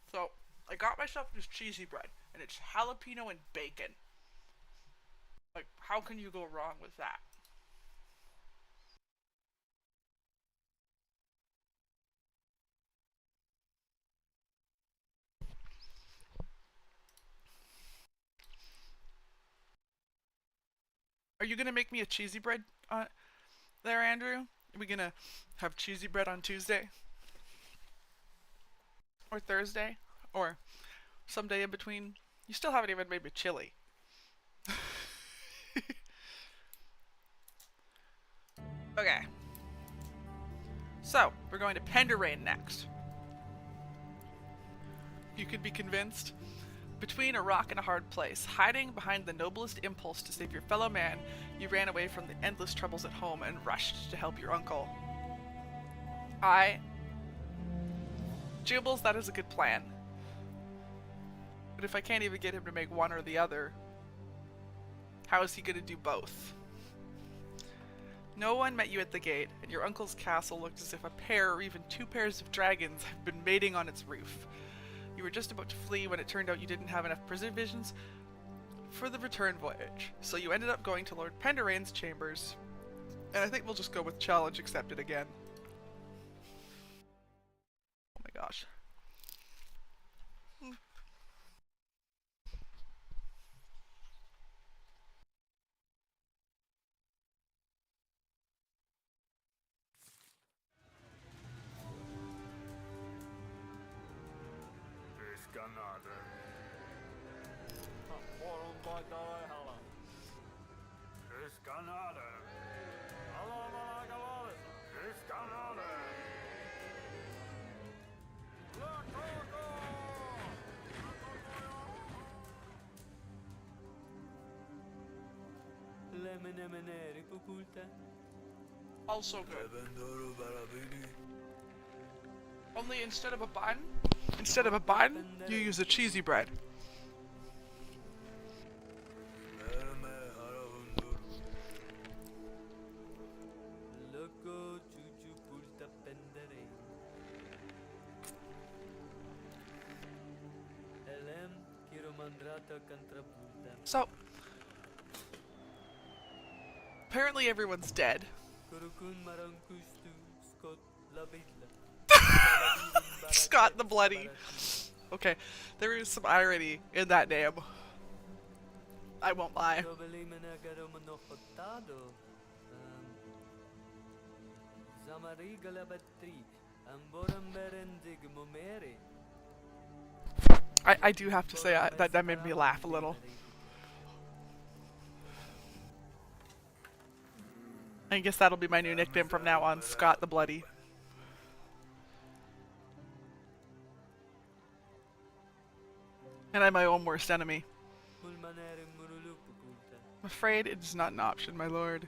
So, I got myself this cheesy bread, and it's jalapeno and bacon. Like, how can you go wrong with that? you gonna make me a cheesy bread there, Andrew? Are we gonna have cheesy bread on Tuesday? Or Thursday? Or someday in between? You still haven't even made me chili. Okay. So, we're going to Penderain next. You could be convinced. Between a rock and a hard place, hiding behind the noblest impulse to save your fellow man, you ran away from the endless troubles at home and rushed to help your uncle. Jubles, that is a good plan. But if I can't even get him to make one or the other, how is he going to do both? No one met you at the gate, and your uncle's castle looked as if a pair or even two pairs of dragons had been mating on its roof. You were just about to flee when it turned out you didn't have enough provisions for the return voyage, so you ended up going to Lord Penderain's chambers, and I think we'll just go with challenge accepted again. Oh my gosh. Escanada. Escanada. Escanada. Lemenemeneri pupulta. Also good. Only instead of a bun, you use a cheesy bread. Loco chuchu pulta pendere. Elem kiromandrata contrapulta. So, apparently everyone's dead. Kurukun marankustu Scott labitla. Scott the Bloody. Okay, there is some irony in that name. I won't lie. I do have to say that made me laugh a little. I guess that'll be my new nickname from now on, Scott the Bloody. And I'm my own worst enemy. I'm afraid it is not an option, my lord.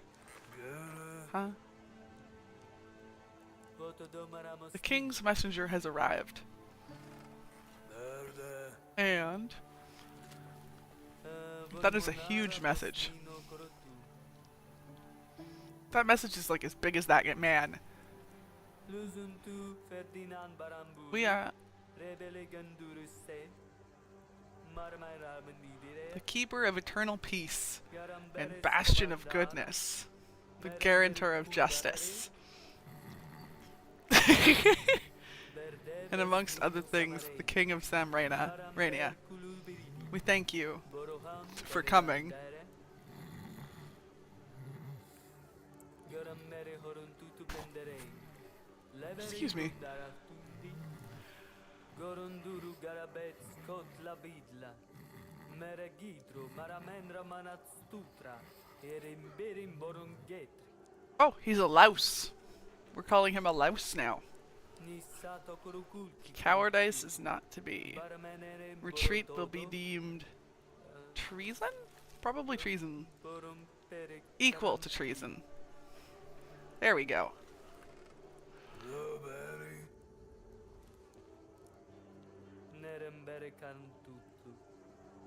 Huh? The king's messenger has arrived. And that is a huge message. That message is like as big as that man. We are the keeper of eternal peace and bastion of goodness, the guarantor of justice. And amongst other things, the king of Samrania. We thank you for coming. Excuse me. Goronduru garabet skot labidla. Meregidro maramendra manatstutra. Erimberim boronget. Oh, he's a louse. We're calling him a louse now. Nisato kurukulki. Cowardice is not to be. Retreat will be deemed treason? Probably treason. Equal to treason. There we go.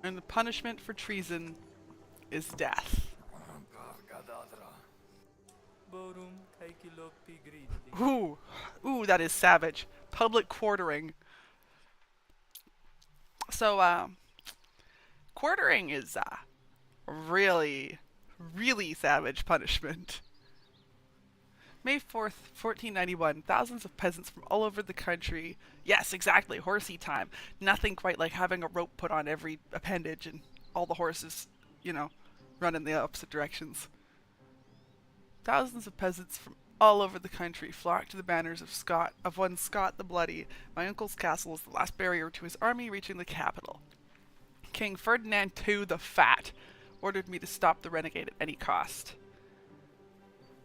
And the punishment for treason is death. Ooh, ooh, that is savage. Public quartering. So, quartering is really, really savage punishment. May 4th, 1491, thousands of peasants from all over the country. Yes, exactly, horsey time. Nothing quite like having a rope put on every appendage and all the horses, you know, run in the opposite directions. Thousands of peasants from all over the country flock to the banners of one Scott the Bloody. My uncle's castle is the last barrier to his army reaching the capital. King Ferdinand II the Fat ordered me to stop the renegade at any cost.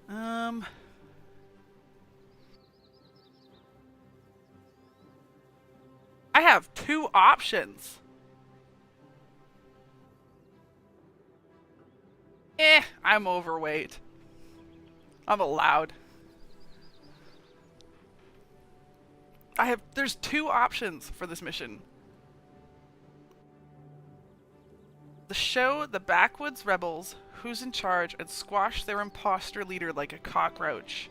I have 2 options. I'm overweight. I'm allowed. There's 2 options for this mission. Show the backwoods rebels who's in charge and squash their imposter leader like a cockroach.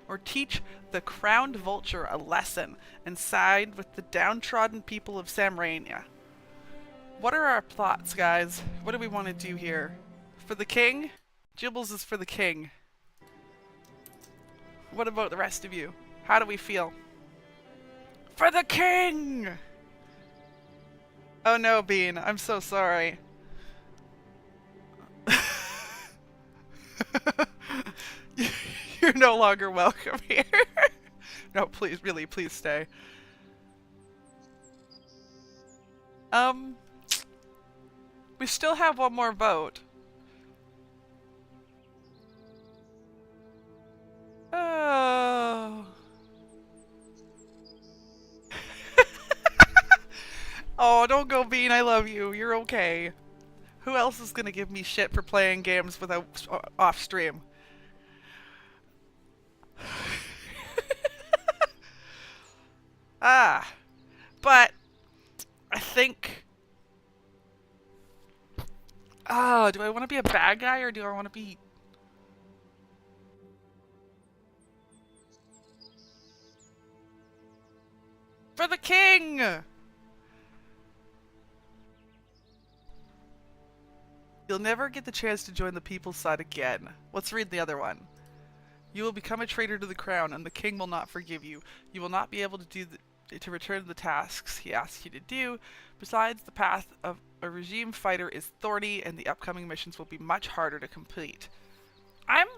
Or teach the crowned vulture a lesson and side with the downtrodden people of Samrania. What are our plots, guys? What do we want to do here? For the king? Gibbles is for the king. What about the rest of you? How do we feel? For the king! Oh no, Bean. I'm so sorry. You're no longer welcome here. No, please, really, please stay. We still have one more vote. Oh. Oh, don't go, Bean. I love you. You're okay. Who else is gonna give me shit for playing games without off stream? But I think. Do I want to be a bad guy or do I want to be? For the king! You'll never get the chance to join the people's side again. Let's read the other one. You will become a traitor to the crown, and the king will not forgive you. You will not be able to return the tasks he asks you to do. Besides, the path of a regime fighter is thorny, and the upcoming missions will be much harder to complete. I'm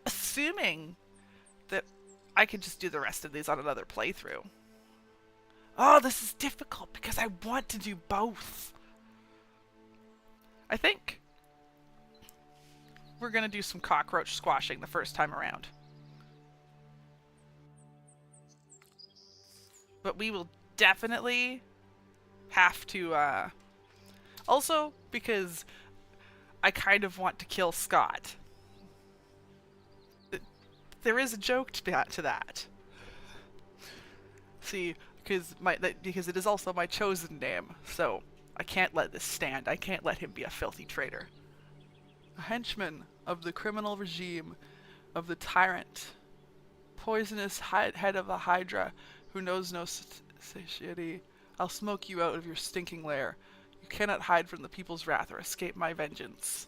assuming that I can just do the rest of these on another playthrough. Oh, this is difficult because I want to do both. I think we're gonna do some cockroach squashing the first time around. But we will definitely have to, also because I kind of want to kill Scott. There is a joke to that. See, because it is also my chosen name, so I can't let this stand. I can't let him be a filthy traitor. A henchman of the criminal regime, of the tyrant, poisonous head of a hydra who knows no satiety. I'll smoke you out of your stinking lair. You cannot hide from the people's wrath or escape my vengeance.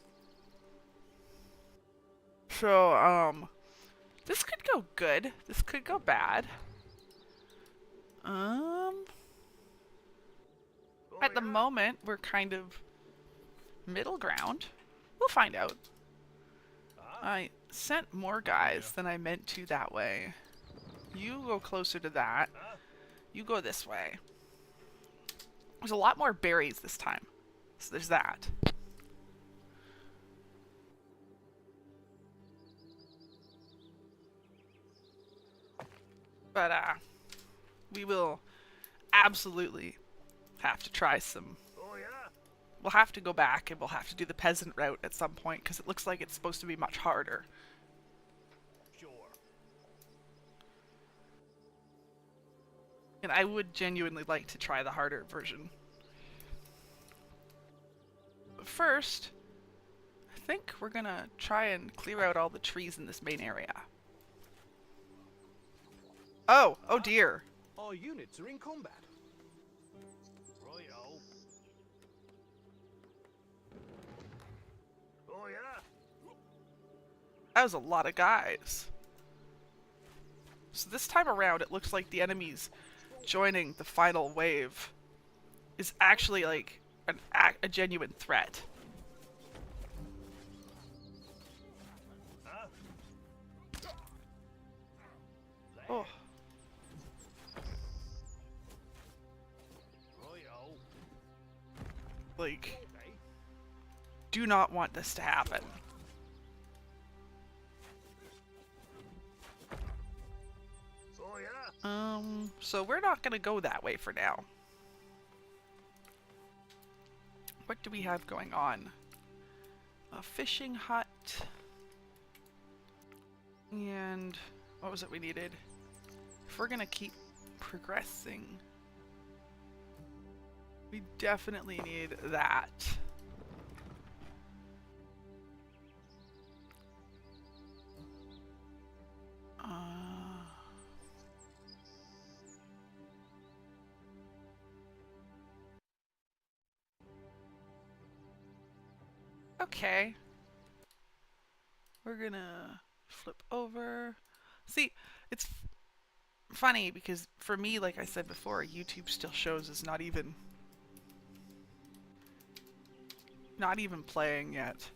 So, this could go good. This could go bad. At the moment, we're kind of middle ground. We'll find out. I sent more guys than I meant to that way. You go closer to that. You go this way. There's a lot more berries this time. So there's that. But, we will absolutely have to try some. Oh, yeah? We'll have to go back and we'll have to do the peasant route at some point because it looks like it's supposed to be much harder. Sure. And I would genuinely like to try the harder version. But first, I think we're gonna try and clear out all the trees in this main area. Oh dear. Our units are in combat. Righto. Oh, yeah? That was a lot of guys. So this time around, it looks like the enemies joining the final wave is actually like a genuine threat. Huh? Oh, Righto. like, Okay. do not want this to happen. So yeah. So we're not gonna go that way for now. What do we have going on? A fishing hut. And what was it we needed? If we're gonna keep progressing, we definitely need that. Okay. We're gonna flip over. See, it's funny because for me, like I said before, YouTube still shows is not even playing yet.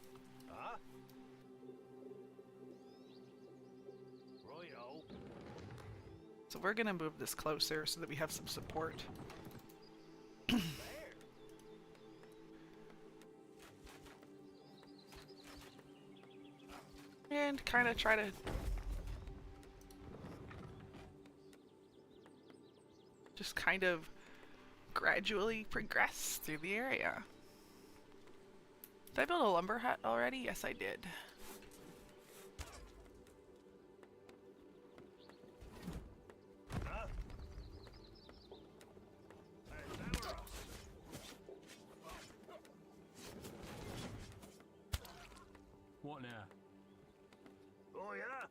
Huh? Righto. So we're gonna move this closer so that we have some support. And kind of try to just kind of gradually progress through the area. Did I build a lumber hut already? Yes, I did. Huh? Hey, Valeros. What now? Oh yeah.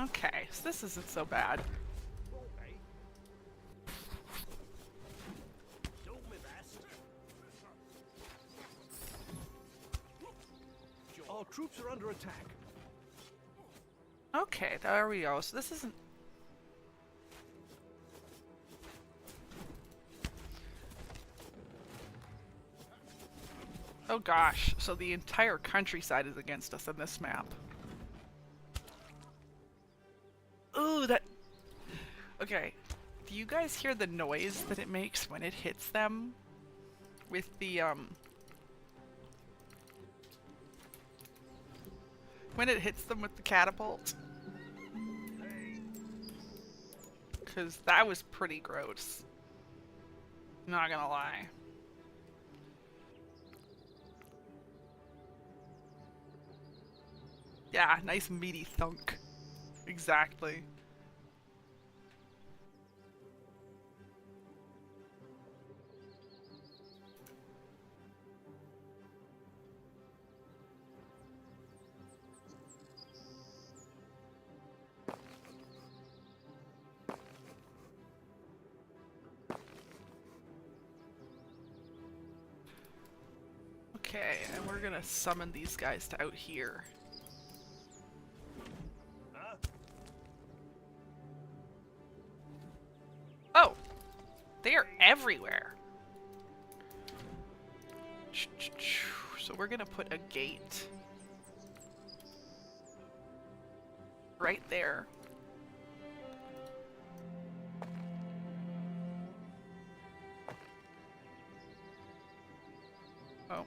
Okay, so this isn't so bad. Okay. Do my best. Our troops are under attack. Okay, there we go. So this isn't... Oh gosh, so the entire countryside is against us on this map. Ooh, that... Okay, do you guys hear the noise that it makes when it hits them? With the, when it hits them with the catapult? Because that was pretty gross. Not gonna lie. Yeah, nice meaty thunk. Exactly. Okay, and we're gonna summon these guys to out here. Huh? Oh! They are everywhere! So we're gonna put a gate right there. Oh.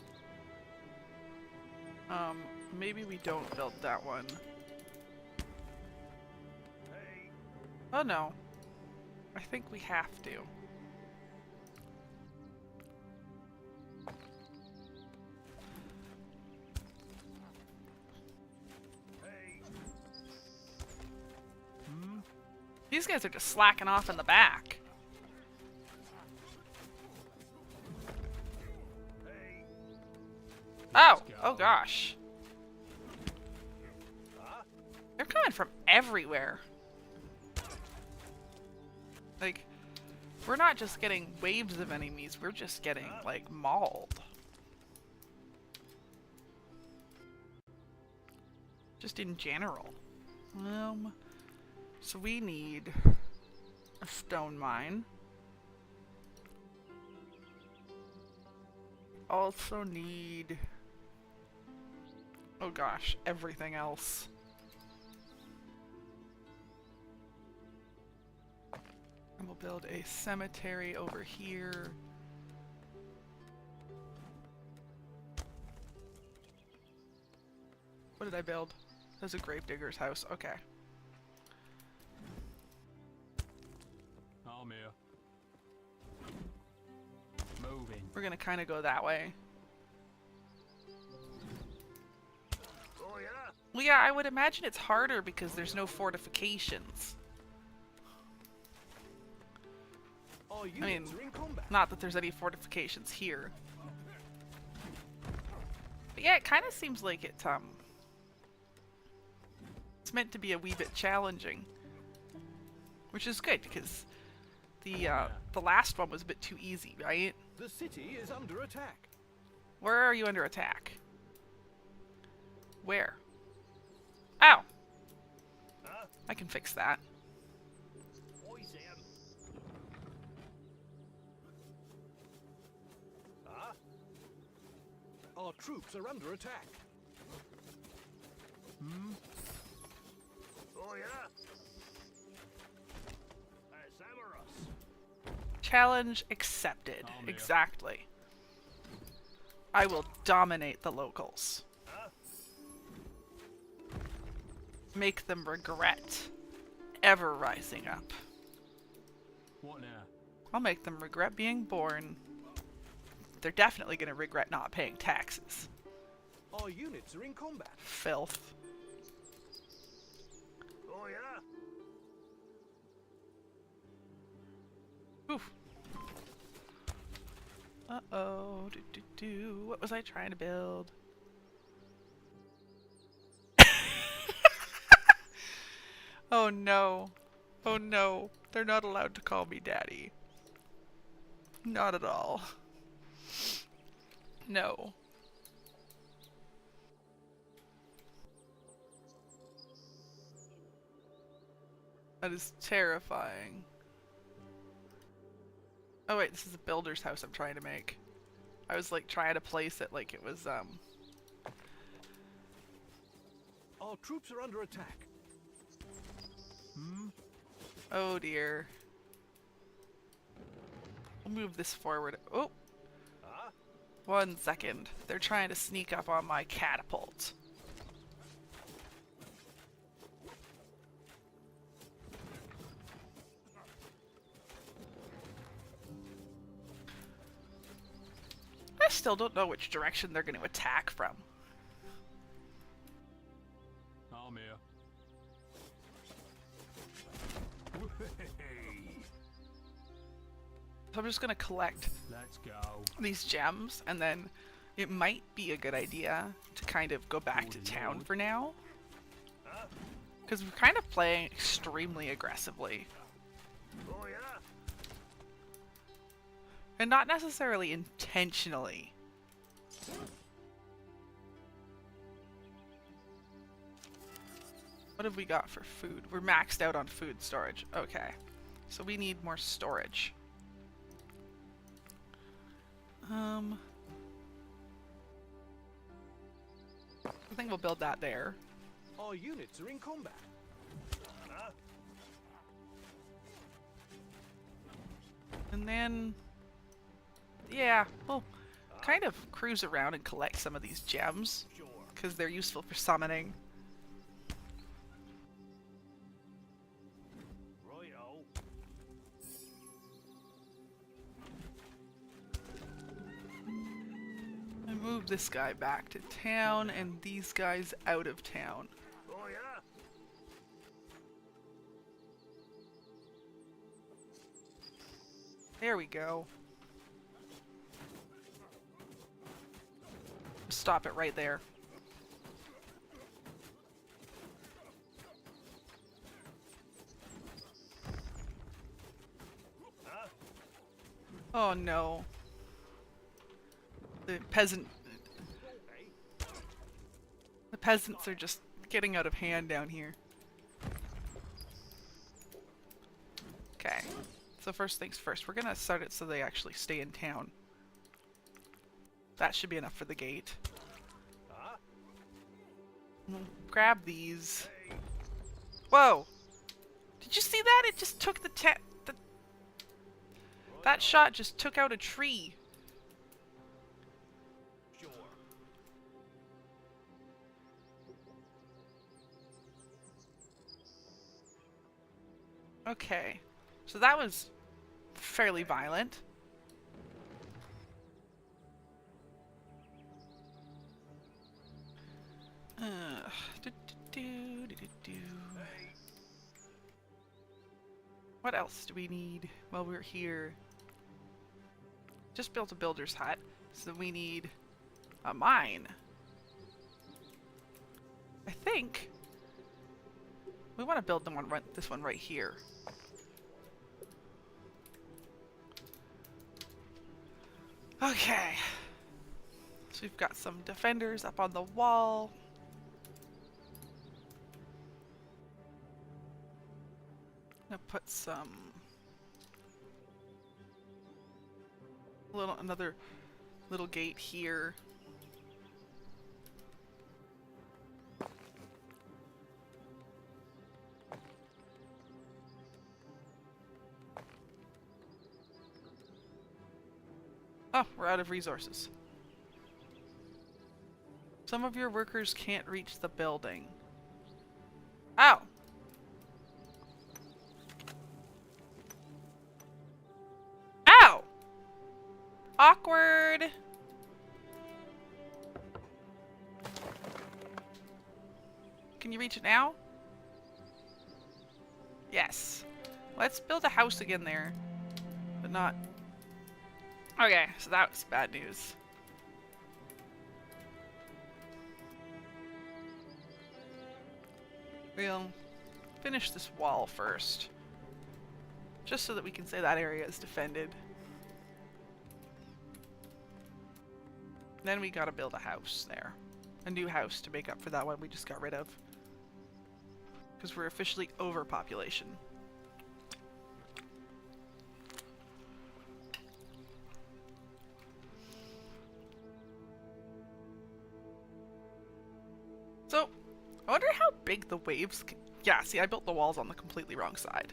Maybe we don't build that one. Hey. Oh no. I think we have to. Hey. These guys are just slacking off in the back. Hey. Oh! Oh gosh. Huh? They're coming from everywhere. Like, we're not just getting waves of enemies, we're just getting, like, mauled. Just in general. So we need a stone mine. Also need Oh gosh, everything else. And we'll build a cemetery over here. What did I build? There's a gravedigger's house. Okay. I'm here. Moving. We're gonna kind of go that way. Oh yeah? Well, yeah, I would imagine it's harder because there's no fortifications. Our mean, units are in combat. Not that there's any fortifications here. But yeah, it kind of seems like it's meant to be a wee bit challenging. Which is good, because the last one was a bit too easy, right? The city is under attack. Where are you under attack? Where? Ow! Huh? I can fix that. Boys them. Huh? Our troops are under attack. Oh yeah? Samaras. Challenge accepted. Oh, yeah. Exactly. I will dominate the locals. Huh? Make them regret ever rising up. What now? I'll make them regret being born. They're definitely going to regret not paying taxes. Our units are in combat. Filth. Oh yeah? Oof. Uh-oh. What was I trying to build? Oh no. Oh no. They're not allowed to call me daddy. Not at all. No. That is terrifying. Oh wait, this is a builder's house I'm trying to make. I was like trying to place it like it was Our troops are under attack. oh dear. We'll move this forward. Oh! Huh? 1 second. They're trying to sneak up on my catapult. I still don't know which direction they're going to attack from. I'm here. So I'm just going to collect Let's go. these gems, and then it might be a good idea to kind of go back to town for now. Huh? Because we're kind of playing extremely aggressively. Oh yeah? And not necessarily intentionally. What have we got for food? We're maxed out on food storage. Okay. So we need more storage. I think we'll build that there. Our units are in combat. Huh? And then... yeah, we'll kind of cruise around and collect some of these gems. Sure. Because they're useful for summoning. Righto. I move this guy back to town and these guys out of town. Oh yeah? There we go. Stop it right there. Huh? Oh no. The peasant... the peasants are just getting out of hand down here. Okay. So first things first, we're gonna start it so they actually stay in town. That should be enough for the gate. Huh? Grab these. Whoa! Did you see that? It just took that shot just took out a tree. Sure. Okay. So that was fairly violent. What else do we need while we're here? Just built a builder's hut, so we need a mine. I think we want to build this one right here. Okay. So we've got some defenders up on the wall. I'm gonna put some another little gate here. Oh, we're out of resources. Some of your workers can't reach the building. Ow! Ow! Awkward! Can you reach it now? Yes. Let's build a house again there. But not... Okay, so that was bad news. We'll finish this wall first. Just so that we can say that area is defended. Then we gotta build a house there. A new house to make up for that one we just got rid of. Because we're officially overpopulation. So, I wonder how big the waves can... Yeah, see, I built the walls on the completely wrong side.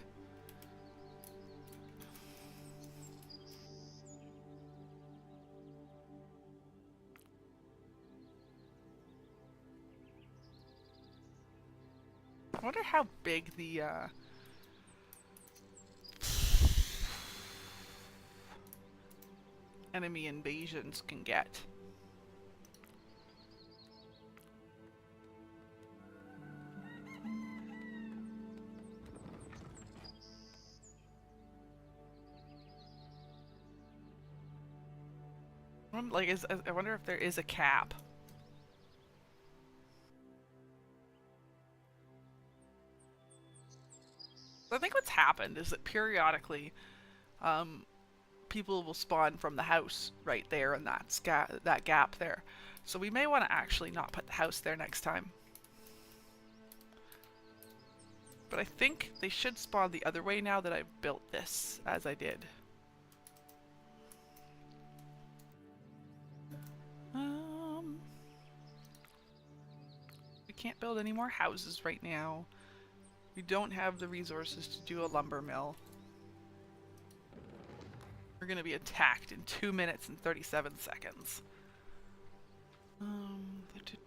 I wonder how big the, enemy invasions can get. Like, I wonder if there is a cap. I think what's happened is that periodically, people will spawn from the house right there in that gap there. So we may want to actually not put the house there next time. But I think they should spawn the other way now that I've built this as I did. We can't build any more houses right now. We don't have the resources to do a lumber mill. We're gonna be attacked in 2 minutes and 37 seconds.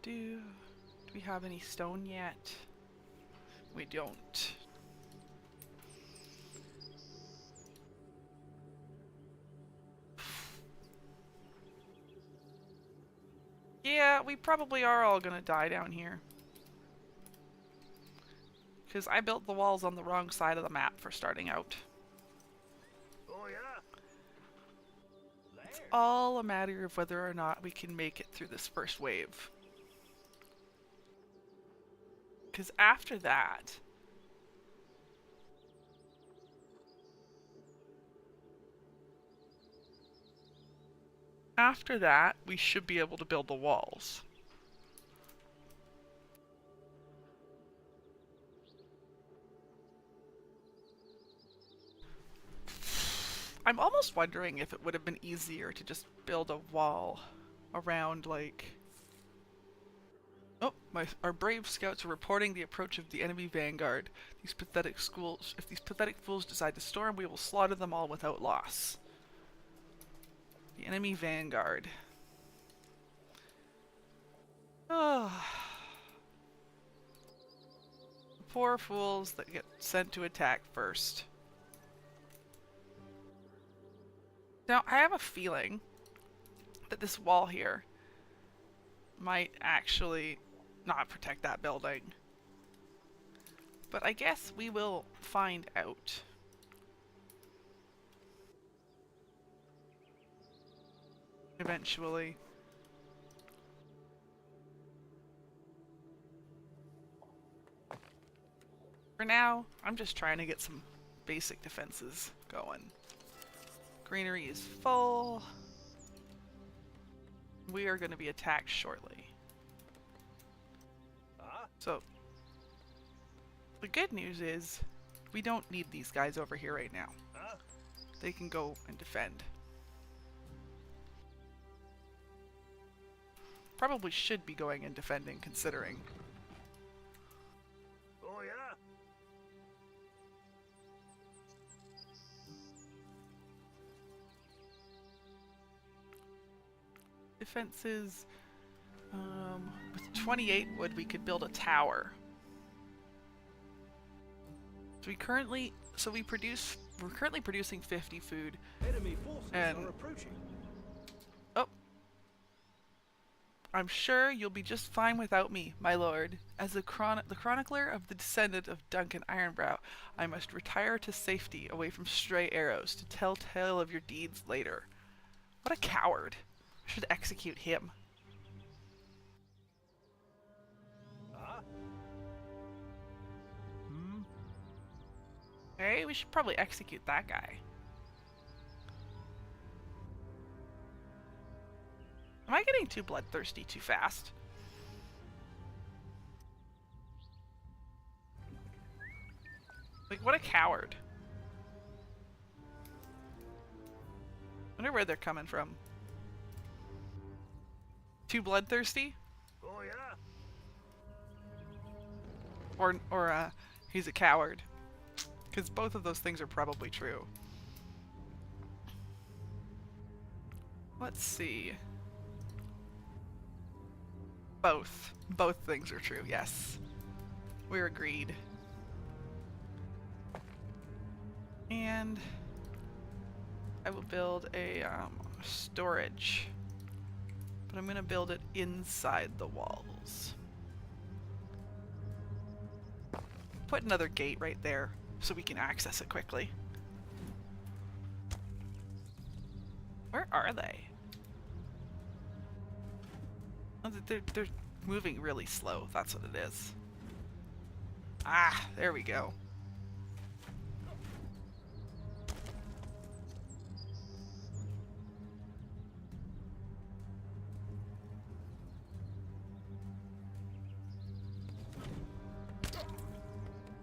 Do we have any stone yet? We don't. Yeah, we probably are all gonna die down here. Because I built the walls on the wrong side of the map for starting out. Oh yeah. It's all a matter of whether or not we can make it through this first wave. Because after that... After that, we should be able to build the walls. I'm almost wondering if it would have been easier to just build a wall around, like... Oh, Our brave scouts are reporting the approach of the enemy vanguard. If these pathetic fools decide to storm, we will slaughter them all without loss. The enemy vanguard. Oh. The poor fools that get sent to attack first. Now, I have a feeling that this wall here might actually not protect that building. But I guess we will find out. Eventually. For now, I'm just trying to get some basic defenses going. Greenery is full. We are going to be attacked shortly. So, the good news is, we don't need these guys over here right now. They can go and defend. Probably should be going and defending, considering. Oh yeah. Defenses. With 28 wood, we could build a tower. So we're currently producing 50 food. Enemy forces And- are approaching. Oh. I'm sure you'll be just fine without me, my lord. As the chronicler of the descendant of Duncan Ironbrow, I must retire to safety away from stray arrows to tell tale of your deeds later. What a coward. I should execute him. Hey, we should probably execute that guy. Am I getting too bloodthirsty too fast? Like, what a coward. Wonder where they're coming from. Too bloodthirsty? Oh yeah. Or he's a coward. Because both of those things are probably true. Let's see. Both. Both things are true, yes. We're agreed. And I will build a storage. But I'm going to build it inside the walls. Put another gate right there so we can access it quickly. Where are they? Oh, they're moving really slow. That's what it is. Ah, there we go.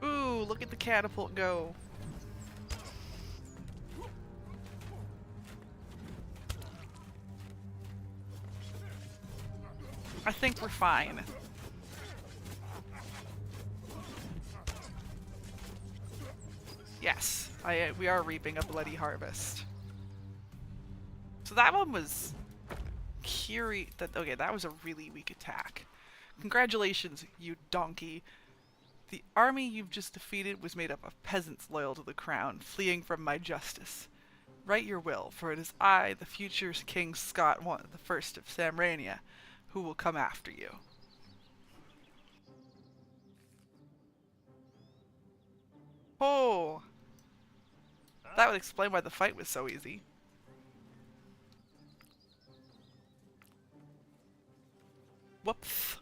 Ooh, look at the catapult go. I think we're fine. Yes, we are reaping a bloody harvest. So that one was okay, that was a really weak attack. Congratulations, you donkey. The army you've just defeated was made up of peasants loyal to the crown, fleeing from my justice. Write your will, for it is I, the future King Scott I, the first of Samrania, who will come after you. Oh! That would explain why the fight was so easy. Whoops.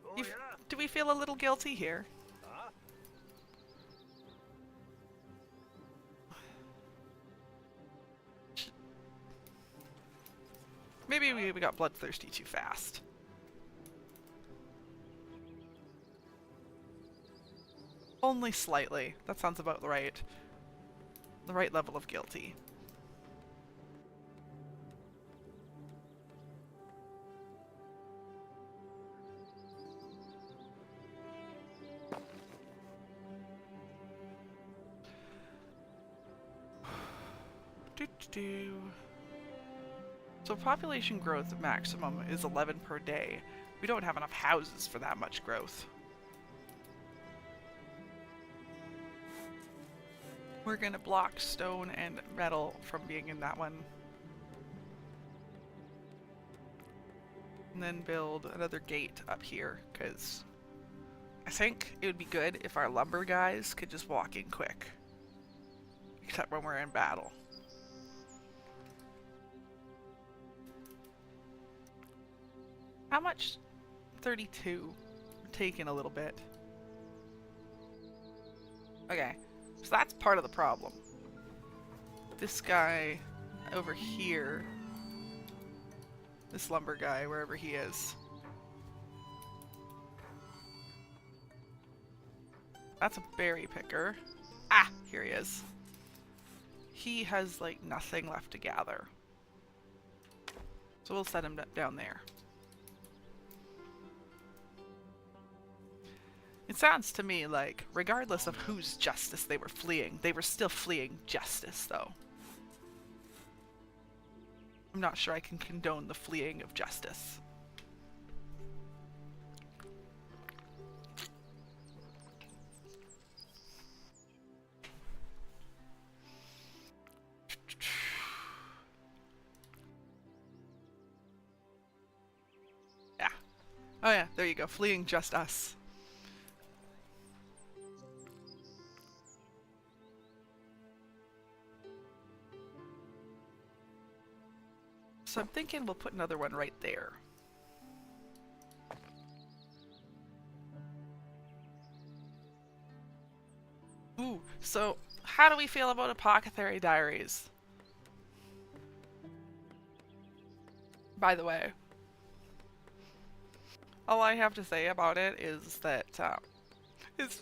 Oh You yeah. Do we feel a little guilty here? Maybe we got bloodthirsty too fast. Only slightly. That sounds about right. The right level of guilty. Do-do-do. So population growth maximum is 11 per day. We don't have enough houses for that much growth. We're gonna block stone and metal from being in that one. And then build another gate up here, because I think it would be good if our lumber guys could just walk in quick. Except when we're in battle. How much? 32. Taking a little bit. Okay, so that's part of the problem. This guy over here, this lumber guy, wherever he is. That's a berry picker. Ah, here he is. He has like nothing left to gather. So we'll set him down there. It sounds to me like, regardless of whose justice they were still fleeing justice, though. I'm not sure I can condone the fleeing of justice. Yeah. Oh yeah, there you go. Fleeing just us. So I'm thinking we'll put another one right there. Ooh, so how do we feel about Apothecary Diaries? By the way, all I have to say about it is that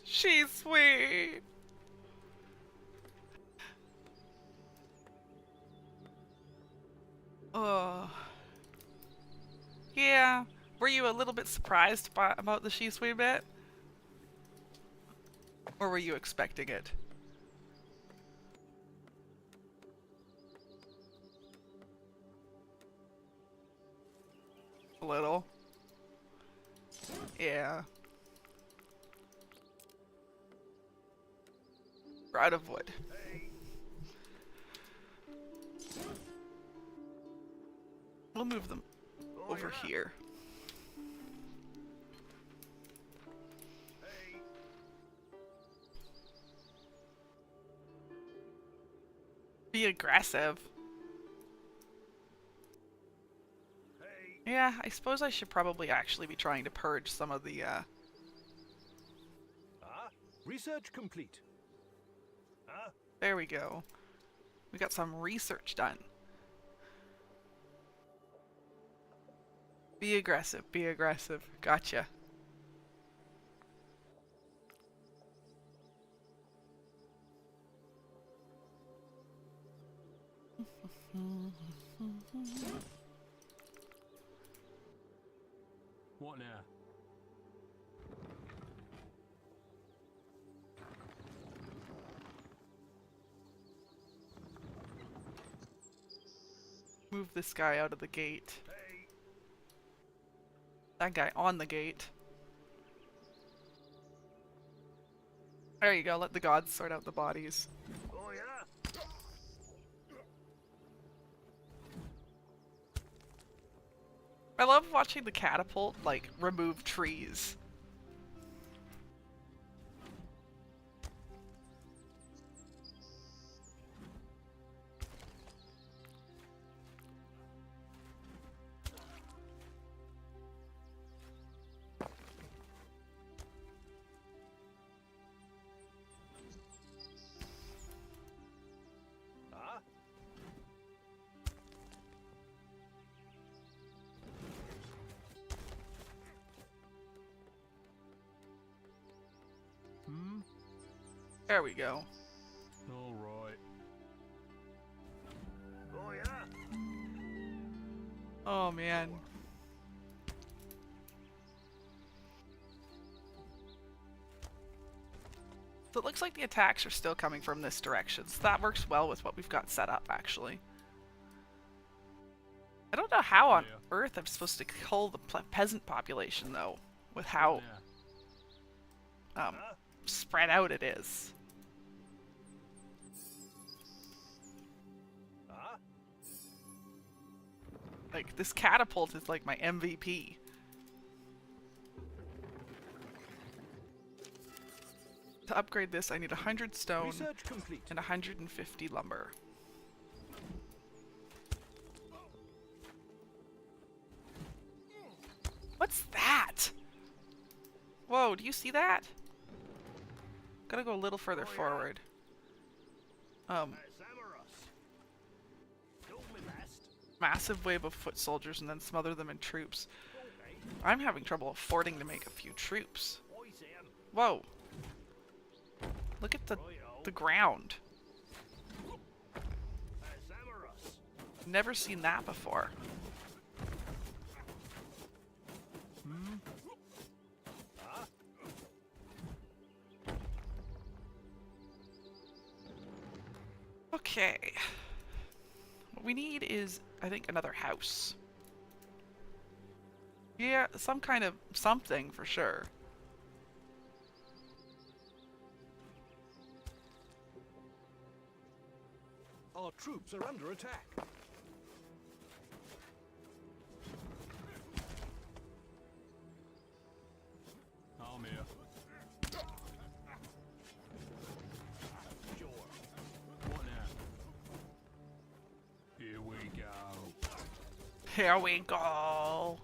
she's sweet. Oh. Yeah. Were you a little bit surprised about the Shisui bit? Or were you expecting it? A little. Yeah. We're out of wood. We'll move them over here. Be aggressive. Yeah, I suppose I should probably actually be trying to purge some of the, Research complete. There we go. We got some research done. Be aggressive, be aggressive. Gotcha. What now? Move this guy out of the gate. That guy on the gate. There you go, let the gods sort out the bodies. Oh yeah. I love watching the catapult, like, remove trees. There we go. All right. Oh yeah. Oh man. So it looks like the attacks are still coming from this direction, so that works well with what we've got set up, actually. I don't know how on Yeah. earth I'm supposed to cull the peasant population, though, with how Yeah. spread out it is. Huh? Like, this catapult is like my MVP. To upgrade this, I need 100 stone Research complete. and 150 lumber. What's that? Whoa, do you see that? Gotta go a little further forward. Samaras. Do me best. Massive wave of foot soldiers and then smother them in troops. Okay. I'm having trouble affording to make a few troops. I see 'em. Whoa. Look at the ground. Samaras. Never seen that before. Okay. What we need is, I think, another house. Yeah, some kind of something for sure. Our troops are under attack. I'm here. Sure. What now? Here we go. Here we go.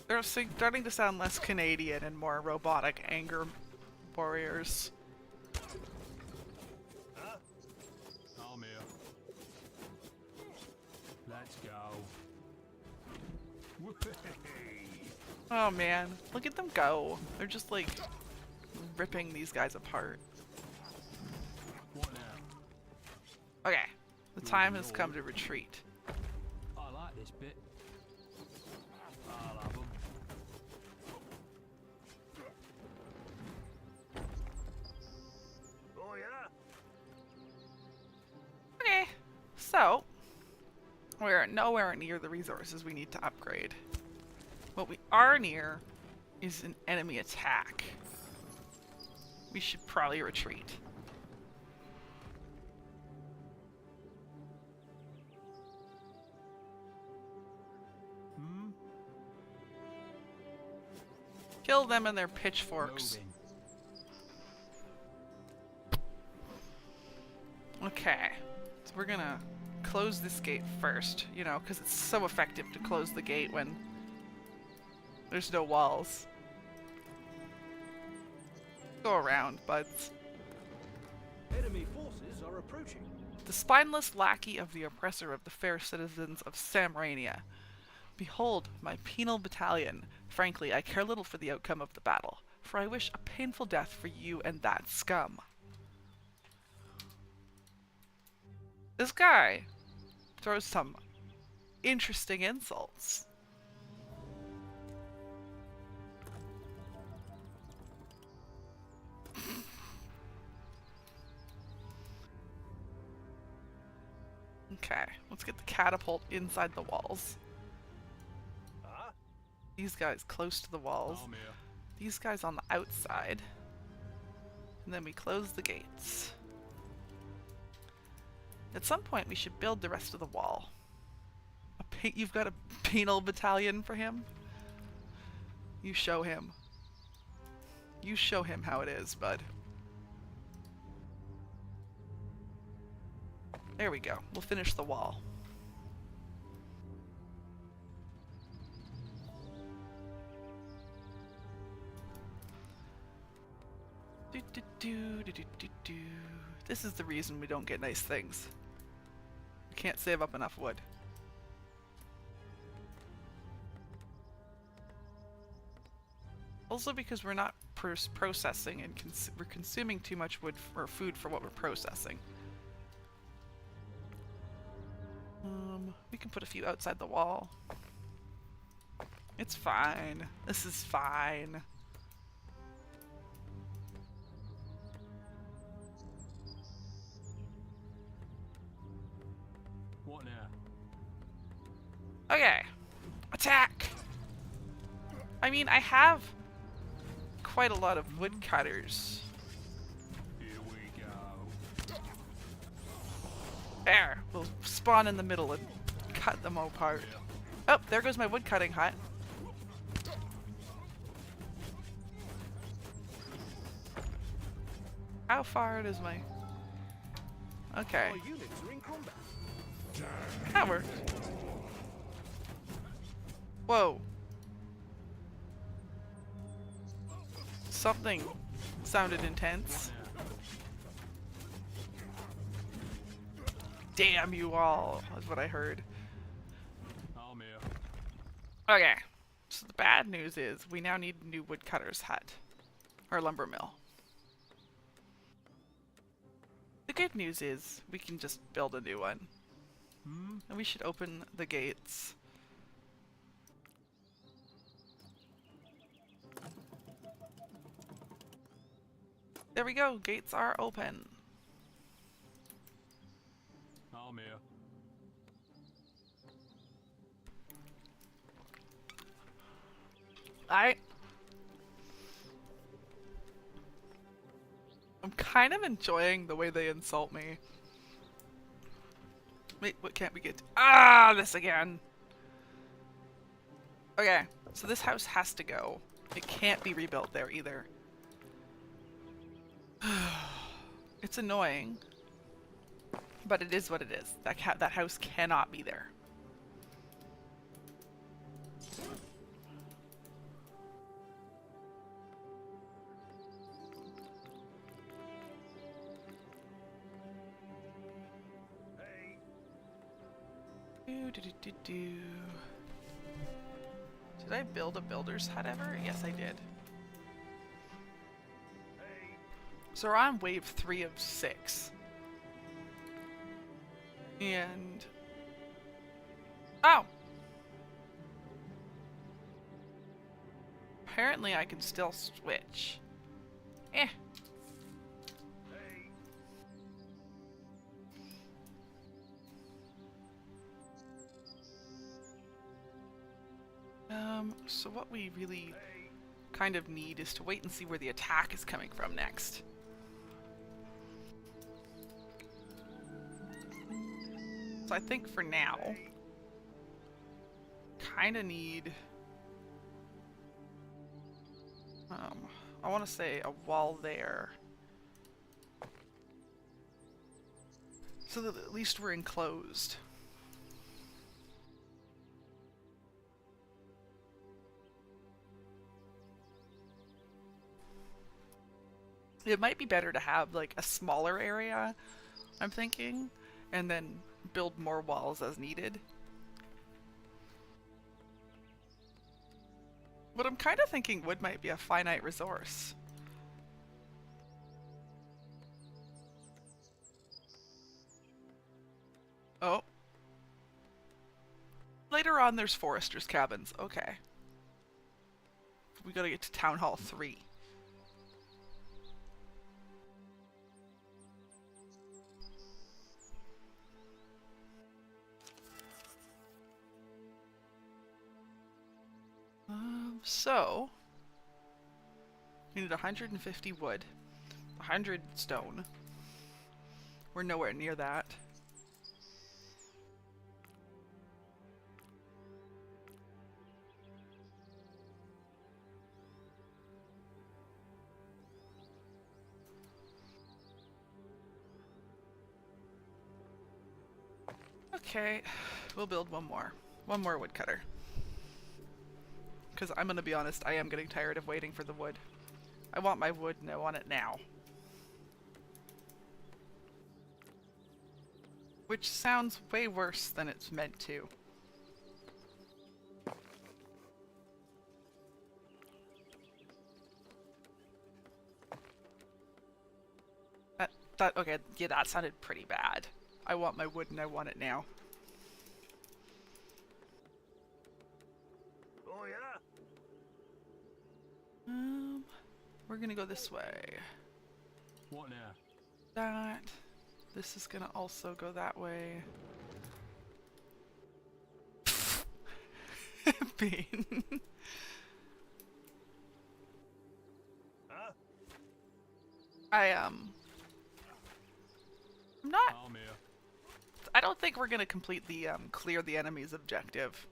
They're starting to sound less Canadian and more robotic anger warriors. I'm here. Let's go. Whee! Oh man, look at them go. They're just like ripping these guys apart. What now? Okay, the time has come to retreat. I like this bit. I love 'em. Oh yeah. Okay, so we're nowhere near the resources we need to upgrade. What we are near is an enemy attack. We should probably retreat. Kill them and their pitchforks. Moving. Okay, so we're gonna close this gate first, you know, because it's so effective to close the gate when there's no walls. Go around, buds. Enemy forces are approaching. The spineless lackey of the oppressor of the fair citizens of Samrania. Behold, my penal battalion. Frankly, I care little for the outcome of the battle, for I wish a painful death for you and that scum. This guy throws some interesting insults. Okay, let's get the catapult inside the walls. Huh? These guys close to the walls. I'm here. These guys on the outside. And then we close the gates. At some point we should build the rest of the wall. You've got a penal battalion for him? You show him. You show him how it is, bud. There we go. We'll finish the wall. Do, do, do, do, do, do, do. This is the reason we don't get nice things. We can't save up enough wood. Also because we're not processing and we're consuming too much wood or food for what we're processing. We can put a few outside the wall. It's fine. This is fine. Okay. Attack! I mean, I have quite a lot of woodcutters. Here we go. There! We'll spawn in the middle and cut them all apart. Oh, there goes my woodcutting hut. How far is my... Okay, Our units are in combat. that worked. Whoa. Something sounded intense. Damn you all, is what I heard. I'm here. Okay, so the bad news is we now need a new woodcutter's hut. Or lumber mill. The good news is we can just build a new one. And we should open the gates. There we go, gates are open. I'm here. I'm kind of enjoying the way they insult me. Wait, what can't we get? Ah, this again. Okay, so this house has to go. It can't be rebuilt there either. It's annoying, but it is what it is. That house cannot be there. Hey, Do. Did I build a builder's hut ever? Yes, I did. hey. So we're on wave 3 of 6. And... oh! Apparently I can still switch. Eh. Hey, So what we really kind of need is to wait and see where the attack is coming from next. So I think for now, kind of need, I want to say a wall there. So that at least we're enclosed. It might be better to have like a smaller area, I'm thinking, and then build more walls as needed. But I'm kind of thinking wood might be a finite resource. Oh. Later on there's foresters' cabins. Okay. We gotta get to Town Hall 3. So we need 150 wood, 100 stone. We're nowhere near that. Okay, we'll build one more woodcutter. Because I'm gonna be honest, I am getting tired of waiting for the wood. I want my wood and I want it now. Which sounds way worse than it's meant to. Okay, yeah, that sounded pretty bad. I want my wood and I want it now. oh yeah. We're gonna go this way. What now? That. This is gonna also go that way. Bean. Huh? I'm not. I'm here. I don't think we're gonna complete the clear the enemy's objective.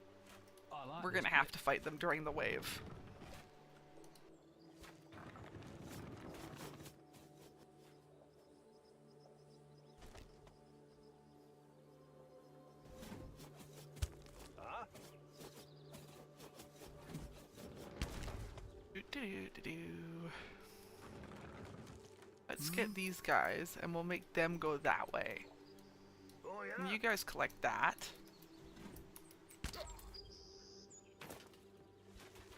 I like We're this gonna have bit. to fight them during the wave. Huh? Do-do-do-do-do. Let's get these guys, and we'll make them go that way. Oh And yeah. you guys collect that.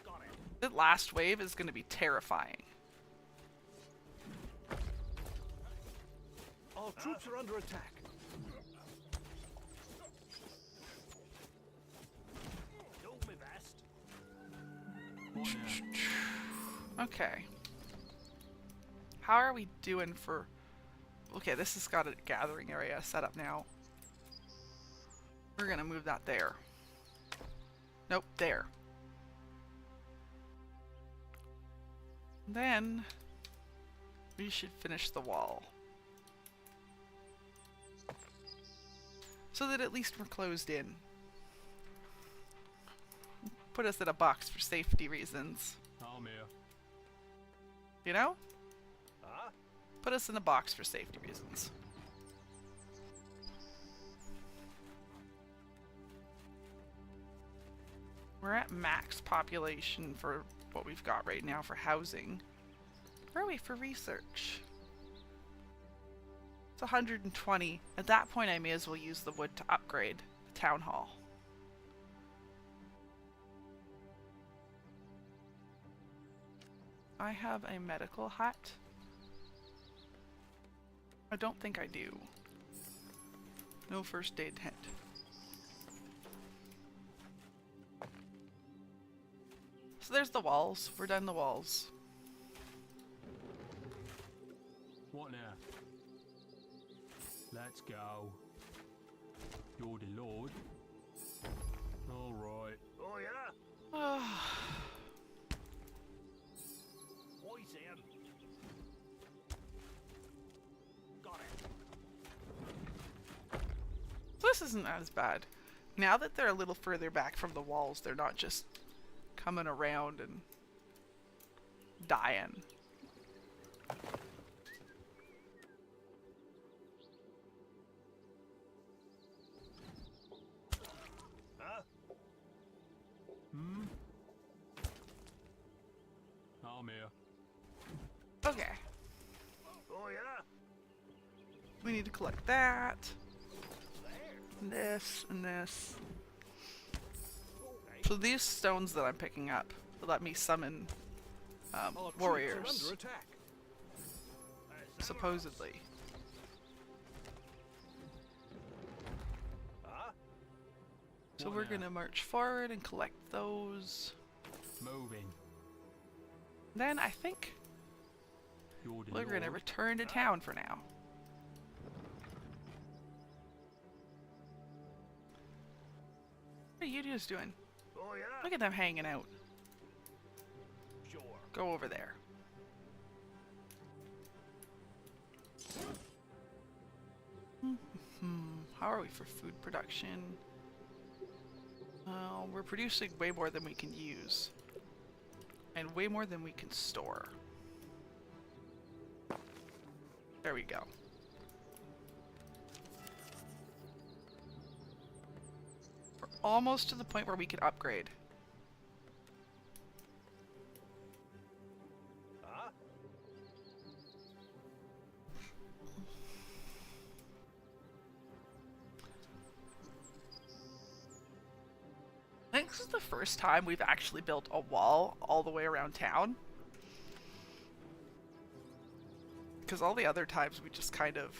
Got it. The last wave is going to be terrifying. Our troops are under attack. Do me best. What now? Okay. How are we doing for... Okay, this has got a gathering area set up now. We're gonna move that there. Nope, there. Then we should finish the wall. So that at least we're closed in. Put us in a box for safety reasons. I'm here. You know? Huh? Put us in a box for safety reasons. We're at max population for what we've got right now for housing. Where are we for research? It's 120. At that point, I may as well use the wood to upgrade the town hall. I have a medical hut. I don't think I do. No first aid tent. So there's the walls. We're done the walls. What now? Let's go. You're the Lord. Alright. Oh yeah. Wise him. Got it. So this isn't as bad. Now that they're a little further back from the walls, they're not just coming around and dying. Huh? Hmm? I'm here. Okay. Oh yeah. We need to collect that. There. And this and this. Okay. So these stones that I'm picking up will let me summon Our troops are warriors, under attack. supposedly. Huh? So What we're now? gonna march forward and collect those. Moving. Then I think You're the we're gonna Lord. return to town for now. What are you guys doing? Oh yeah. Look at them hanging out. Sure. Go over there. How are we for food production? We're producing way more than we can use. And way more than we can store. There we go. We're almost to the point where we can upgrade. Huh? I think this is the first time we've actually built a wall all the way around town. Because all the other times we just kind of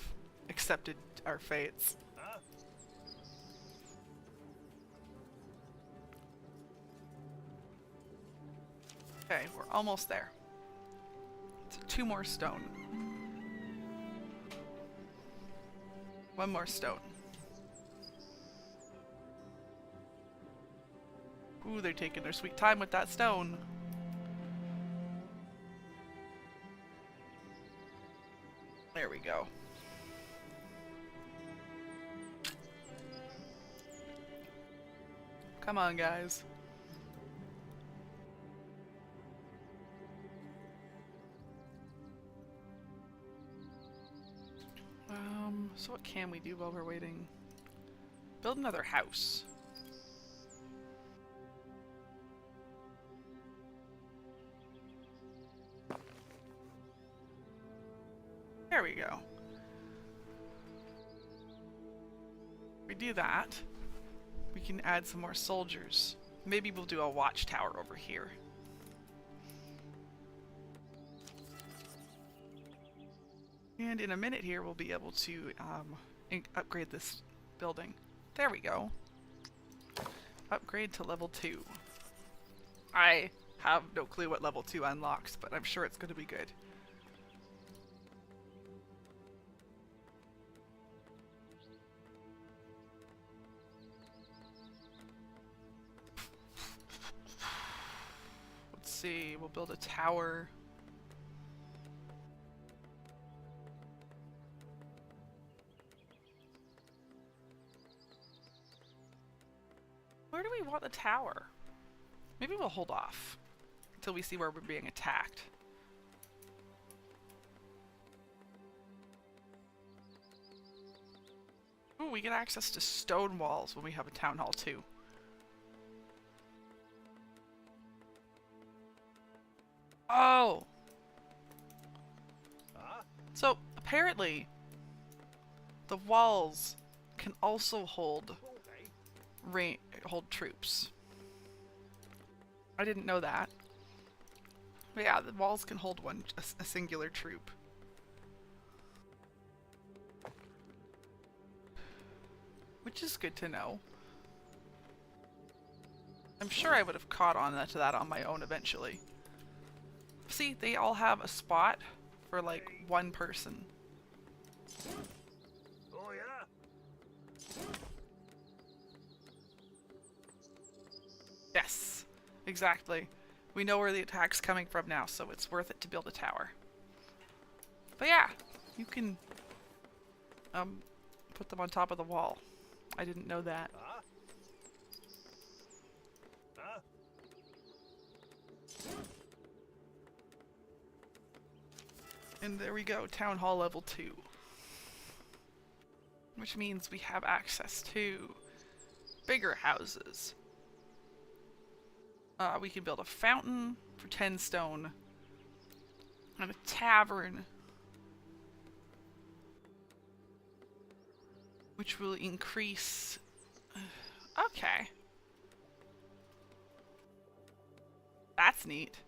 accepted our fates. Huh? Okay, we're almost there. So 2 more stone. 1 more stone. Ooh, they're taking their sweet time with that stone. There we go. Come on, guys. So what can we do while we're waiting? Build another house. There we go. If we do that, we can add some more soldiers. Maybe we'll do a watchtower over here. And in a minute here, we'll be able to upgrade this building. There we go. Upgrade to level 2. I have no clue what level 2 unlocks, but I'm sure it's going to be good. Let's see, we'll build a tower. Where do we want the tower? Maybe we'll hold off until we see where we're being attacked. Ooh, we get access to stone walls when we have a town hall too. Oh! So, apparently, the walls can also hold troops. I didn't know that. But yeah, the walls can hold a singular troop. Which is good to know. I'm sure I would have caught on to that on my own eventually. See, they all have a spot for like one person. Oh yeah. Yes, exactly. We know where the attack's coming from now, so it's worth it to build a tower. But yeah, you can put them on top of the wall. I didn't know that. And there we go, Town Hall level 2. Which means we have access to bigger houses. We can build a fountain for 10 stone. And a tavern. Which will increase... Okay. That's neat.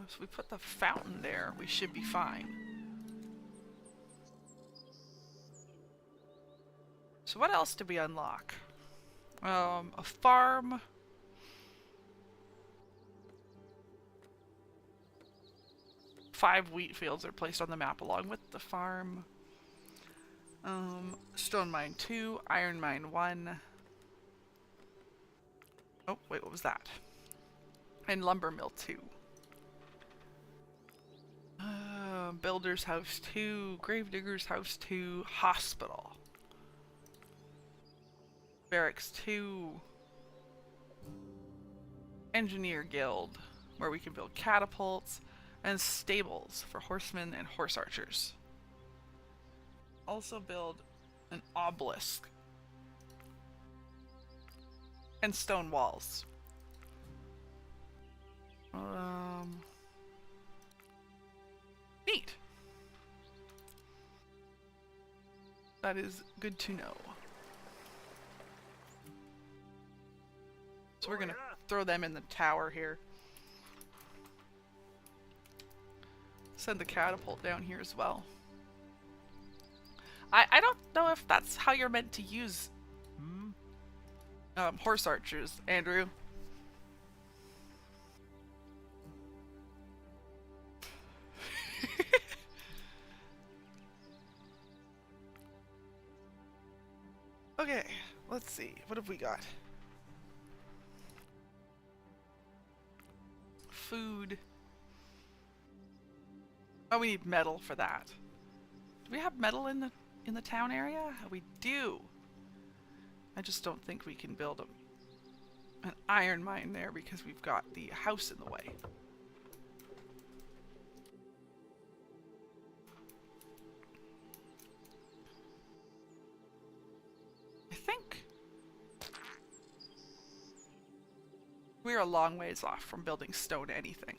So we put the fountain there, we should be fine. So what else did we unlock? A farm. 5 wheat fields are placed on the map along with the farm. Stone mine 2, iron mine 1. Oh, wait, what was that? And lumber mill 2. Builder's house 2, gravedigger's house 2, hospital. Barracks 2. Engineer guild, where we can build catapults. And stables for horsemen and horse archers. Also build an obelisk. And stone walls. Neat. That is good to know. So we're gonna throw them in the tower here. Send the catapult down here as well. I don't know if that's how you're meant to use horse archers, Andrew. Okay, let's see. What have we got? Food. Oh, we need metal for that. Do we have metal in the town area? We do. I just don't think we can build an iron mine there because we've got the house in the way. I think we're a long ways off from building stone anything.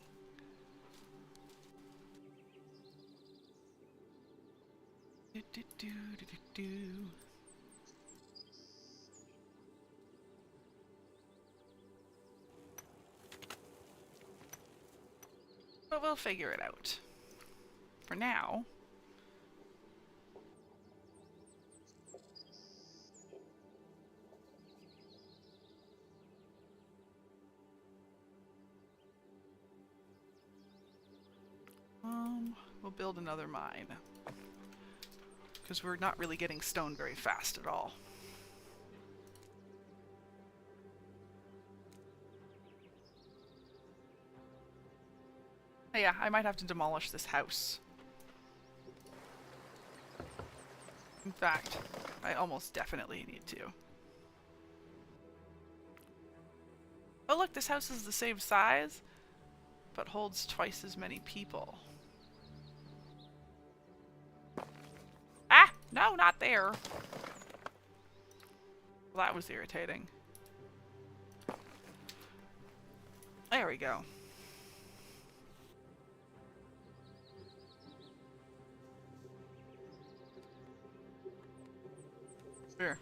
But we'll figure it out. For now. We'll build another mine. Because we're not really getting stone very fast at all. Yeah, I might have to demolish this house. In fact, I almost definitely need to. Oh look, this house is the same size, but holds twice as many people. Ah! No, not there! Well, that was irritating. There we go. We're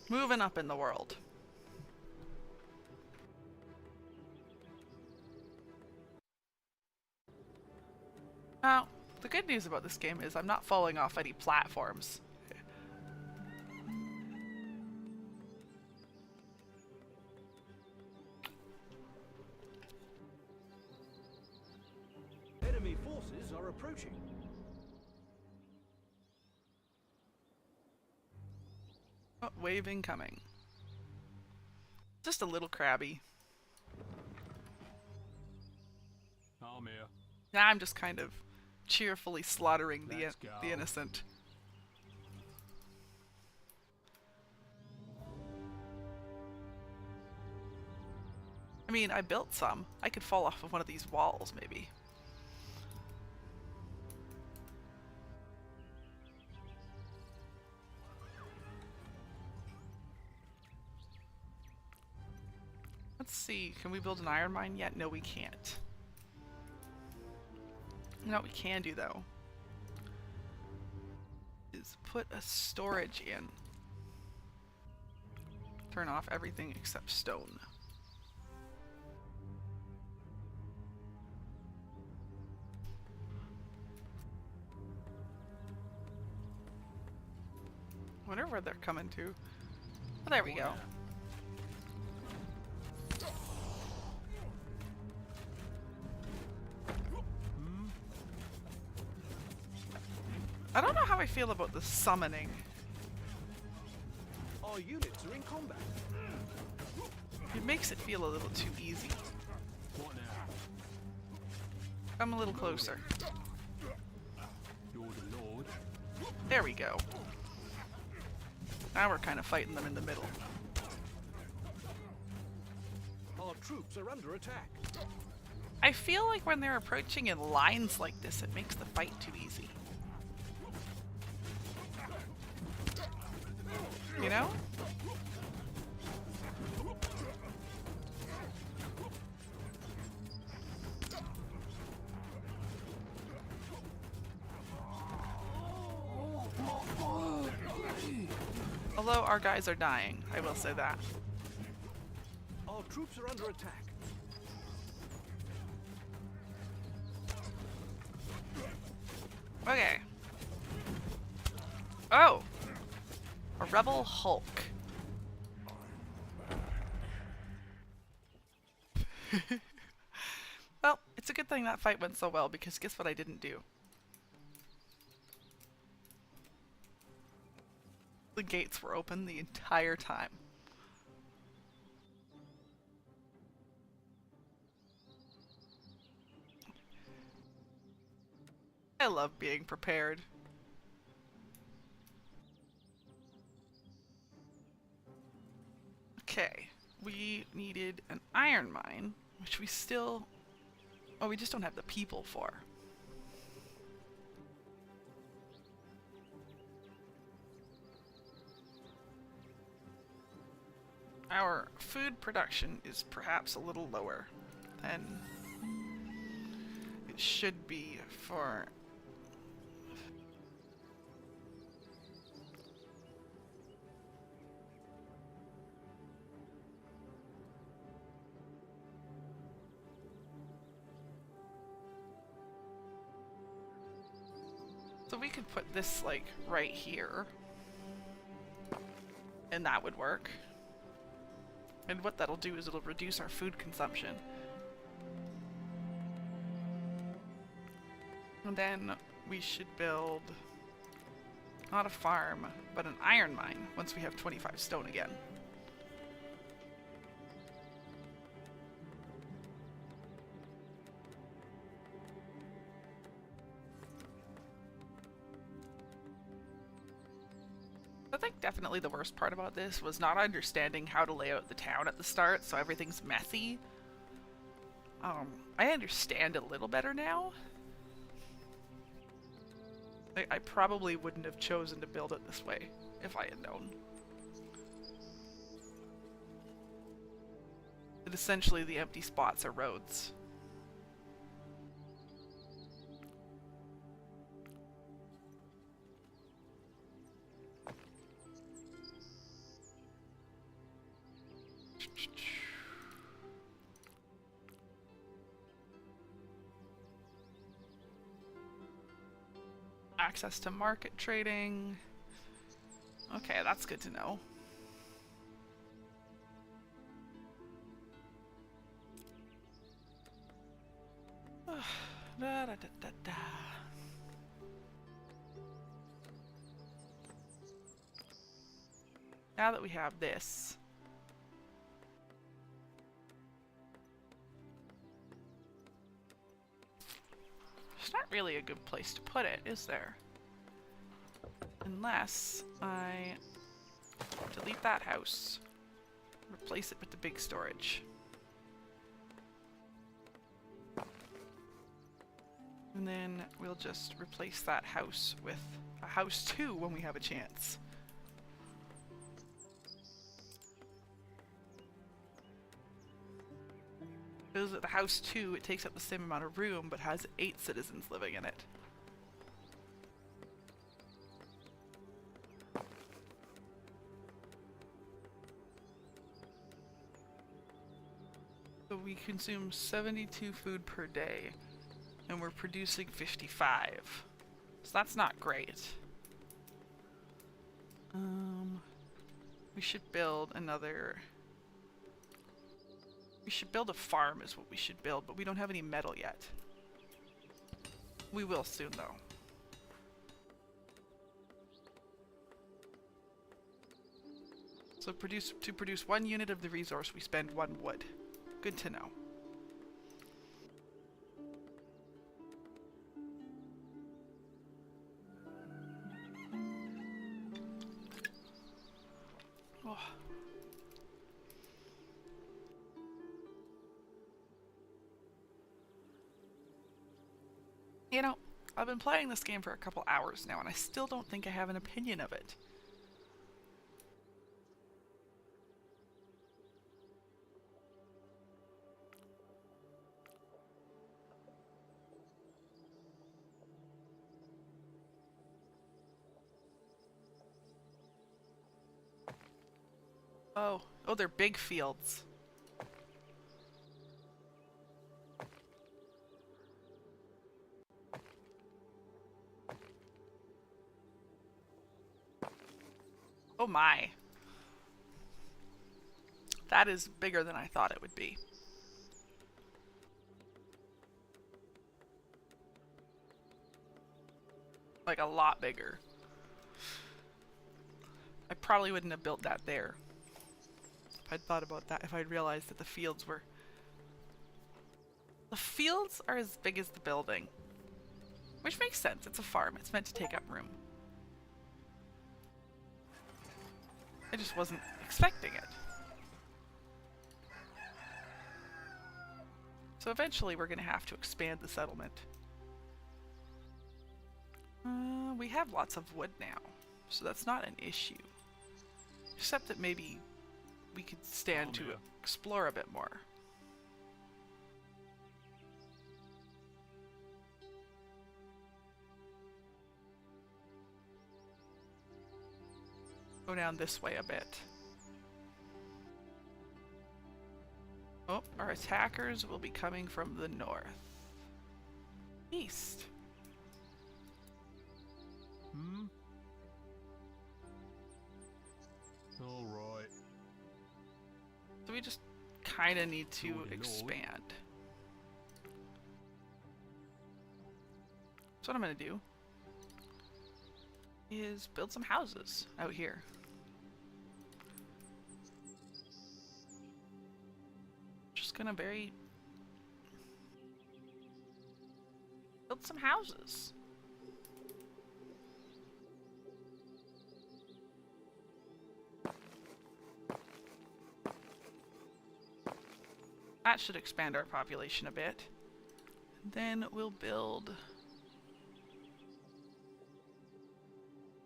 moving up in the world. Now, the good news about this game is I'm not falling off any platforms. Enemy forces are approaching. Oh, wave incoming. Just a little crabby. I'm here. Now I'm just kind of cheerfully slaughtering Let's the go. innocent. I mean, I built some. I could fall off of one of these walls, maybe. Let's see, can we build an iron mine yet? No, we can't. You know what we can do, though, is put a storage in. Turn off everything except stone. Wonder where they're coming to. Oh, there we go. I don't know how I feel about the summoning. Our units are in combat. It makes it feel a little too easy. What now? Come a little closer. You're the Lord. There we go. Now we're kind of fighting them in the middle. Our troops are under attack. I feel like when they're approaching in lines like this, it makes the fight too easy. You know? Although our guys are dying, I will say that. Our troops are under attack. Okay. Oh! A rebel Hulk. Well, it's a good thing that fight went so well, because guess what I didn't do? The gates were open the entire time. I love being prepared. Okay, we needed an iron mine, which we still... Oh, we just don't have the people for. Our food production is perhaps a little lower than it should be for... So we could put this, like, right here. And that would work. And what that'll do is it'll reduce our food consumption. And then we should build not a farm, but an iron mine once we have 25 stone again. I think definitely the worst part about this was not understanding how to lay out the town at the start, so everything's messy. I understand a little better now. I probably wouldn't have chosen to build it this way if I had known. But essentially the empty spots are roads. Access to market trading. Okay, that's good to know. Da, da, da, da, da. Now that we have this, it's not really a good place to put it, is there? Unless I delete that house, replace it with the big storage. And then we'll just replace that house with a house 2 when we have a chance. Because at the house 2, it takes up the same amount of room, but has 8 citizens living in it. So we consume 72 food per day, and we're producing 55. So that's not great. We should build another... We should build a farm is what we should build, but we don't have any metal yet. We will soon, though. So to produce 1 unit of the resource, we spend 1 wood. Good to know. Oh. You know, I've been playing this game for a couple hours now, and I still don't think I have an opinion of it. Oh, they're big fields. Oh my. That is bigger than I thought it would be. Like a lot bigger. I probably wouldn't have built that there. If I'd thought about that, if I'd realized that the fields were... The fields are as big as the building. Which makes sense. It's a farm. It's meant to take up room. I just wasn't expecting it. So eventually we're going to have to expand the settlement. We have lots of wood now, so that's not an issue. Except that maybe we could stand to explore a bit more. Go down this way a bit. Oh, our attackers will be coming from the north. East. Hmm? Alright. So we just kind of need to Lordy Lord. expand. So what I'm going to do is build some houses out here. Just gonna build some houses. That should expand our population a bit. Then we'll build...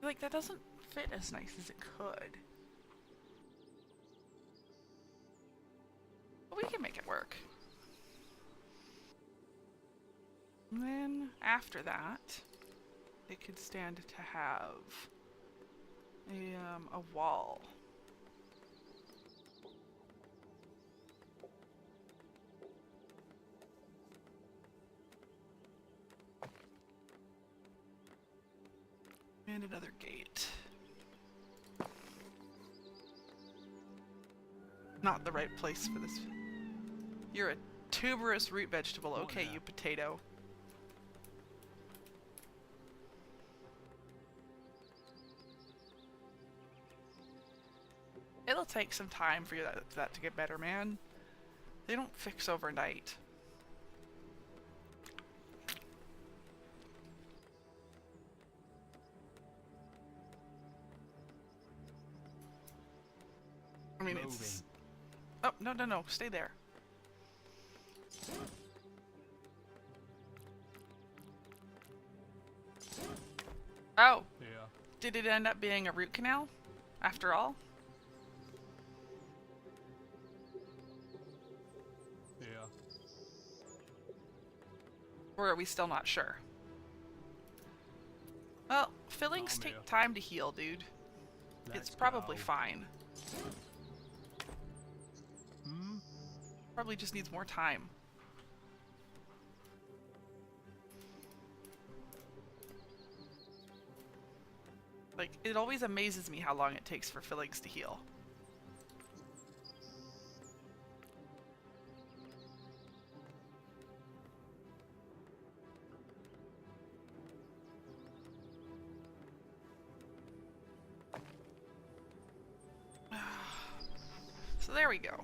Like, that doesn't fit as nice as it could. But we can make it work. And then, after that, it could stand to have a wall. And another gate. Not the right place for this. You're a tuberous root vegetable. Okay, you potato. It'll take some time for that to get better, man. They don't fix overnight. I mean, it's... Oh, no, stay there. Oh! Yeah. Did it end up being a root canal? After all? Yeah. Or are we still not sure? Well, fillings Oh, take yeah. time to heal, dude. Let's It's probably go. fine. Hmm? Probably just needs more time. Like, it always amazes me how long it takes for fillings to heal. So there we go.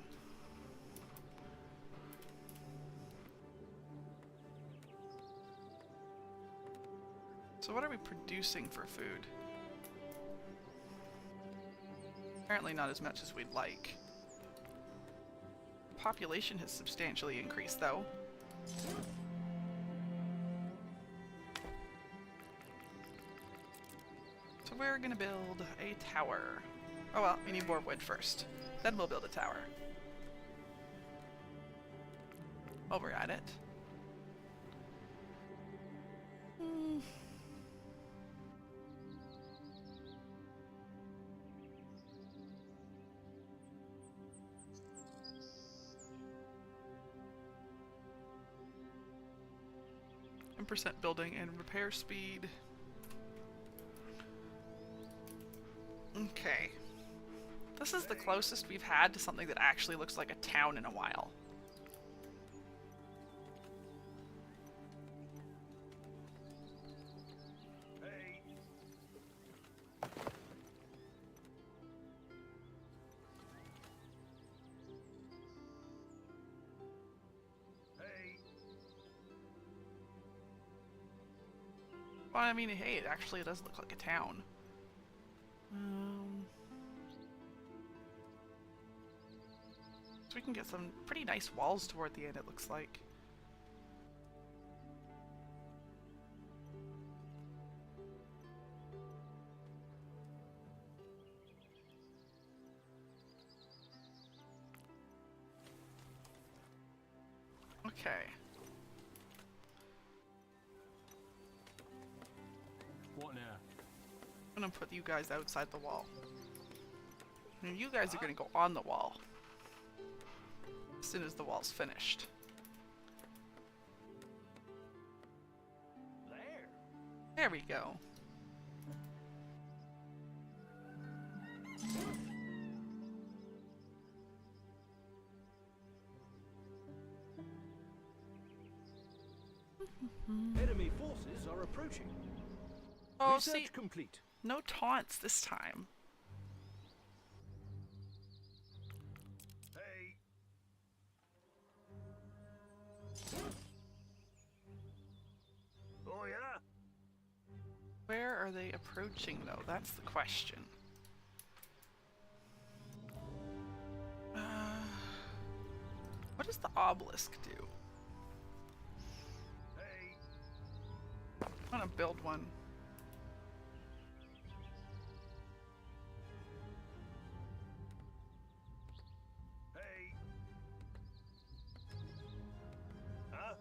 So what are we producing for food? Apparently not as much as we'd like. Population has substantially increased, though. So we're gonna build a tower. Oh well, we need more wood first. Then we'll build a tower. While we're at it. Percent building and repair speed. Okay. This is the closest we've had to something that actually looks like a town in a while. Hey, Well, I mean, hey, it does look like a town. So we can get some pretty nice walls toward the end, it looks like. Okay. What now? I'm gonna put you guys outside the wall. And you guys are gonna go on the wall as soon as the wall's finished. There. There we go. Enemy forces are approaching. Oh, Research see, complete. no taunts this time. Hey. Oh yeah. Where are they approaching, though? That's the question. What does the obelisk do? Hey. I'm gonna build one. Hey. Huh?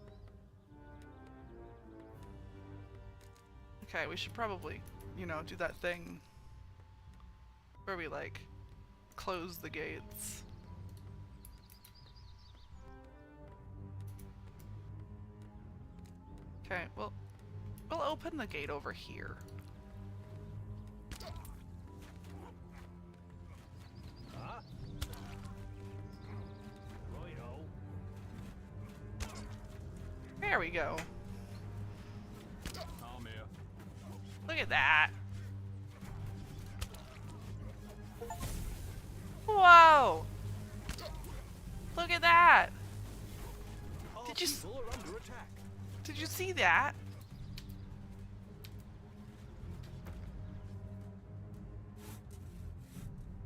Okay, we should probably, you know, do that thing where we, like, close the gates. Okay, well, we'll open the gate over here. Huh? Righto. There we go. I'm here. Look at that. Whoa! Look at that! Our Did you s- people are under attack. Did you see that?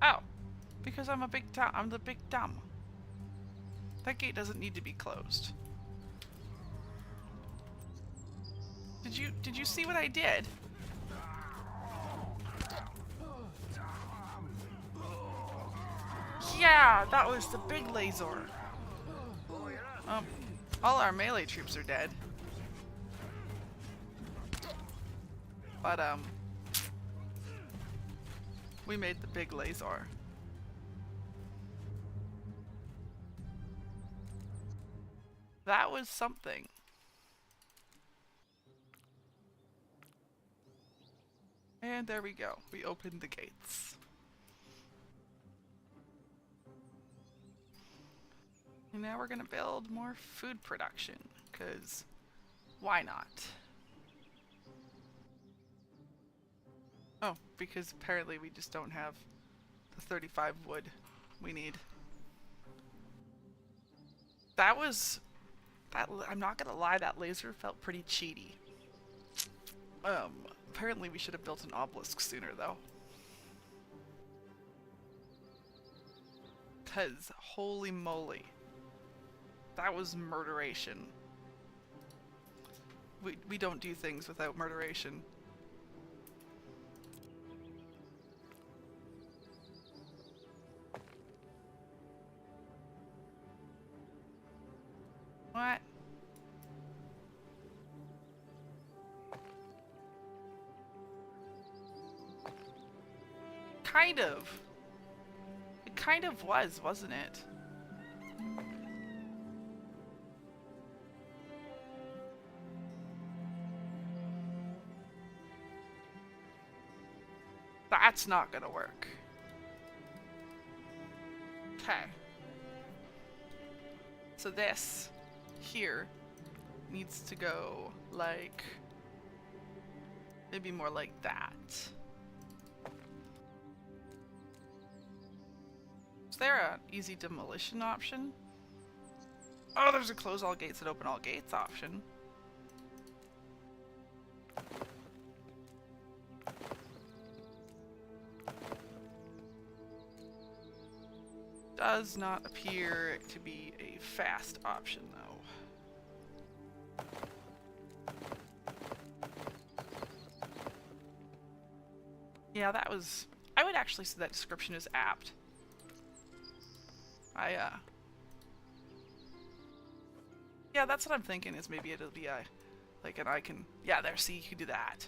Oh, because I'm a big dumb. I'm the big dumb. That gate doesn't need to be closed. Did you see what I did? Yeah, that was the big laser. Oh yeah. All our melee troops are dead. But, we made the big laser. That was something. And there we go. We opened the gates. And now we're gonna build more food production, because why not? Oh, because apparently we just don't have the 35 wood we need. That was... I'm not gonna lie, that laser felt pretty cheaty. Apparently we should have built an obelisk sooner, though. 'Cause, holy moly. That was murderation. We don't do things without murderation. What? Kind of. It kind of was, wasn't it? That's not gonna work. Okay. So this here needs to go like maybe more like that. Is there an easy demolition option? Oh, there's a close all gates and open all gates option. Does not appear to be a fast option, though. Yeah, that was... I would actually say that description is apt. Yeah, that's what I'm thinking, is maybe it'll be a... like an icon. Yeah, there, see, you can do that.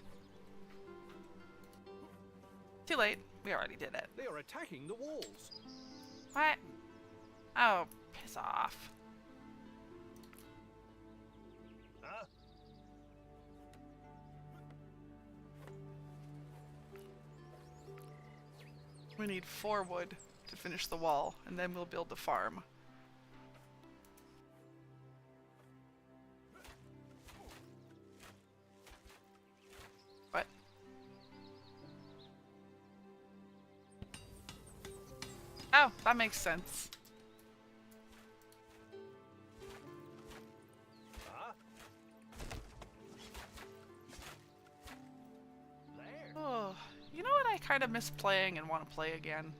Too late. We already did it. They are attacking the walls. What? Oh, piss off. Huh? We need 4 wood to finish the wall, and then we'll build the farm. What? Oh, that makes sense. Huh? There. Oh, you know what I kind of miss playing and want to play again?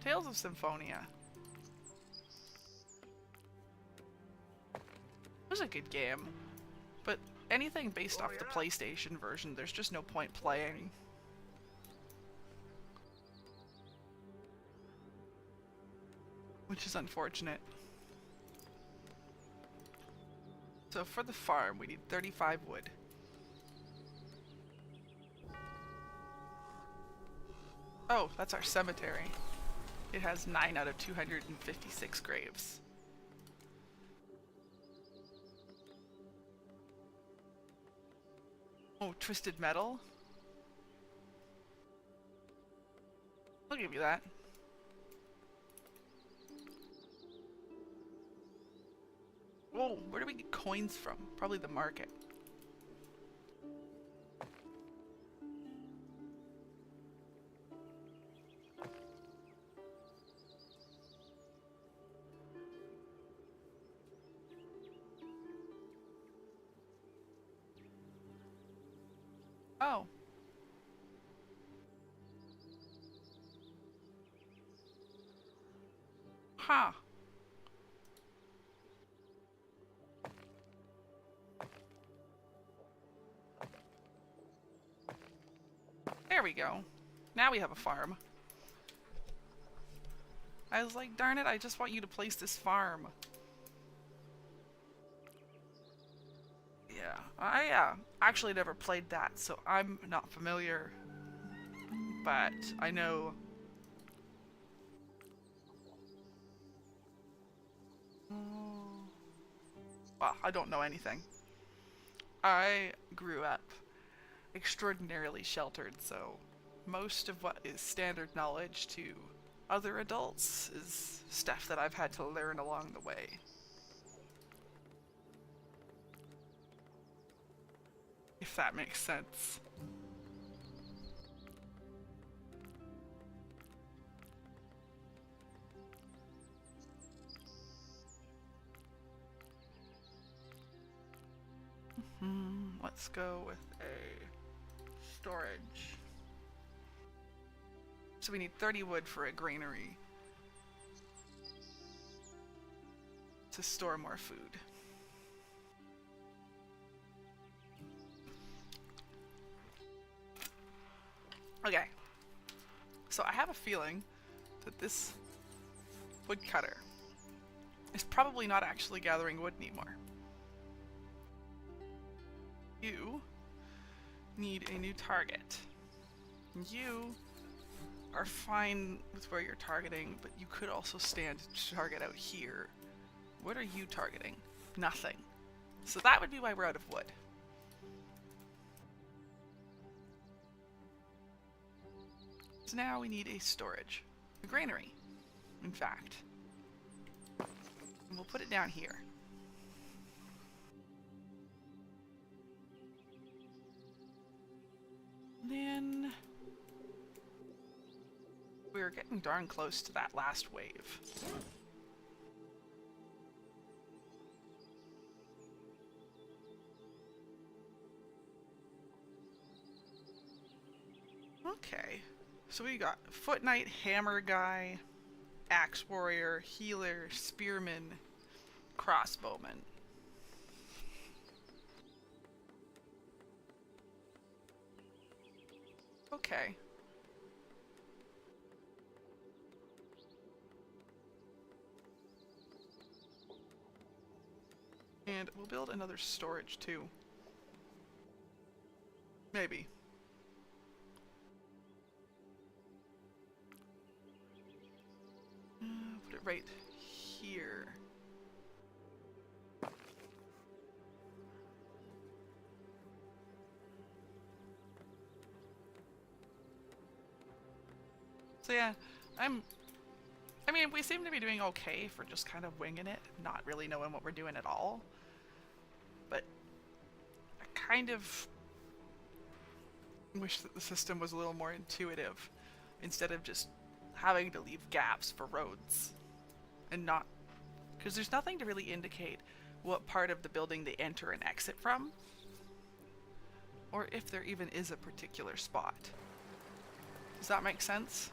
Tales of Symphonia. It was a good game, but anything based off the PlayStation version, there's just no point playing. Which is unfortunate. So for the farm, we need 35 wood. Oh, that's our cemetery. It has 9 out of 256 graves. Oh, twisted metal? I'll give you that. Whoa, where do we get coins from? Probably the market. Oh. Huh. There we go. Now we have a farm. I was like, darn it, I just want you to place this farm. Yeah, I actually never played that, so I'm not familiar. But I know... Well, I don't know anything. I grew up extraordinarily sheltered, so most of what is standard knowledge to other adults is stuff that I've had to learn along the way. If that makes sense. Let's go with a storage. So we need 30 wood for a granary to store more food. Okay, so I have a feeling that this woodcutter is probably not actually gathering wood anymore. You need a new target. You are fine with where you're targeting, but you could also stand to target out here. What are you targeting? Nothing. So that would be why we're out of wood. So now we need a storage. A granary, in fact. And we'll put it down here. Then we're getting darn close to that last wave. Okay, so we got Foot Knight, Hammer Guy, axe warrior, healer, spearman, crossbowman. Okay. And we'll build another storage too. Maybe. Put it right here. So yeah, I mean, we seem to be doing okay for just kind of winging it, not really knowing what we're doing at all. But I kind of wish that the system was a little more intuitive instead of just having to leave gaps for roads and not, because there's nothing to really indicate what part of the building they enter and exit from, or if there even is a particular spot. Does that make sense?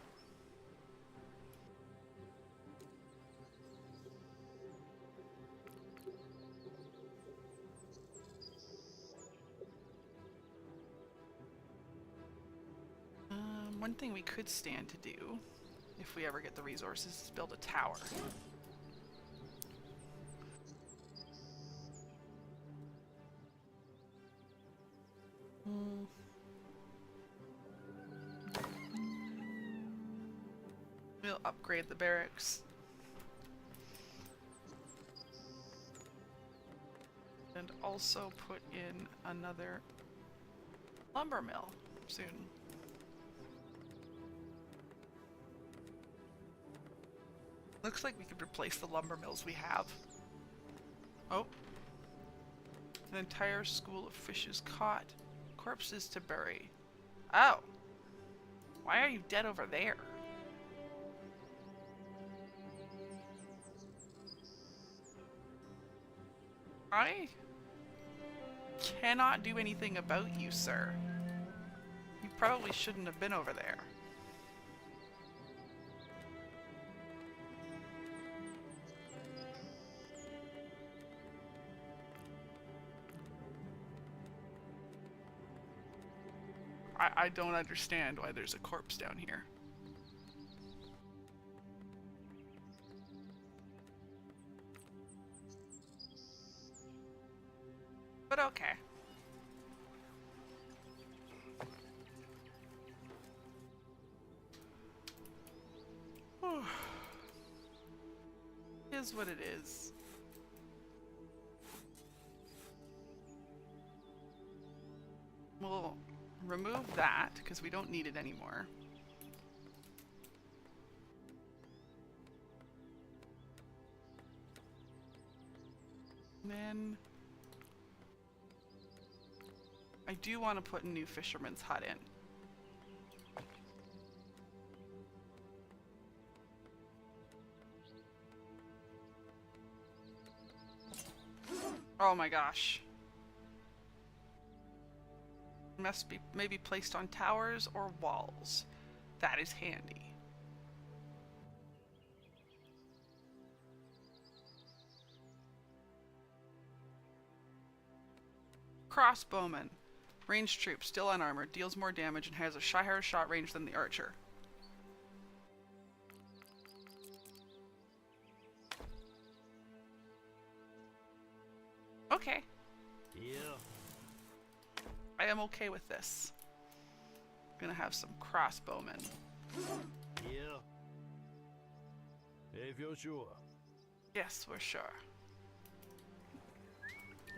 One thing we could stand to do, if we ever get the resources, is build a tower. We'll upgrade the barracks. And also put in another lumber mill soon. Looks like we could replace the lumber mills we have. Oh. An entire school of fishes caught. Corpses to bury. Oh. Why are you dead over there? I cannot do anything about you, sir. You probably shouldn't have been over there. I don't understand why there's a corpse down here. But okay. Is what it is. We'll remove that because we don't need it anymore. And then I do want to put a new fisherman's hut in. Oh my gosh. Must be maybe placed on towers or walls. That is handy. Crossbowman. Ranged troop, still unarmored, deals more damage and has a higher shot range than the archer. Okay. Yeah. I am okay with this. I'm gonna have some crossbowmen. Yeah. If you're sure. Yes, we're sure.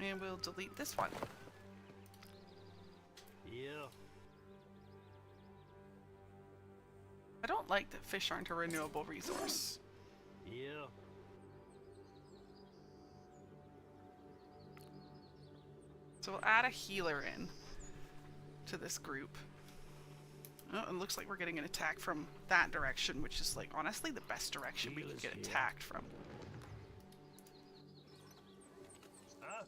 And we'll delete this one. Yeah. I don't like that fish aren't a renewable resource. Yeah. So we'll add a healer in to this group. Oh, it looks like we're getting an attack from that direction, which is like honestly the best direction we could get Healer's here. attacked from. Huh?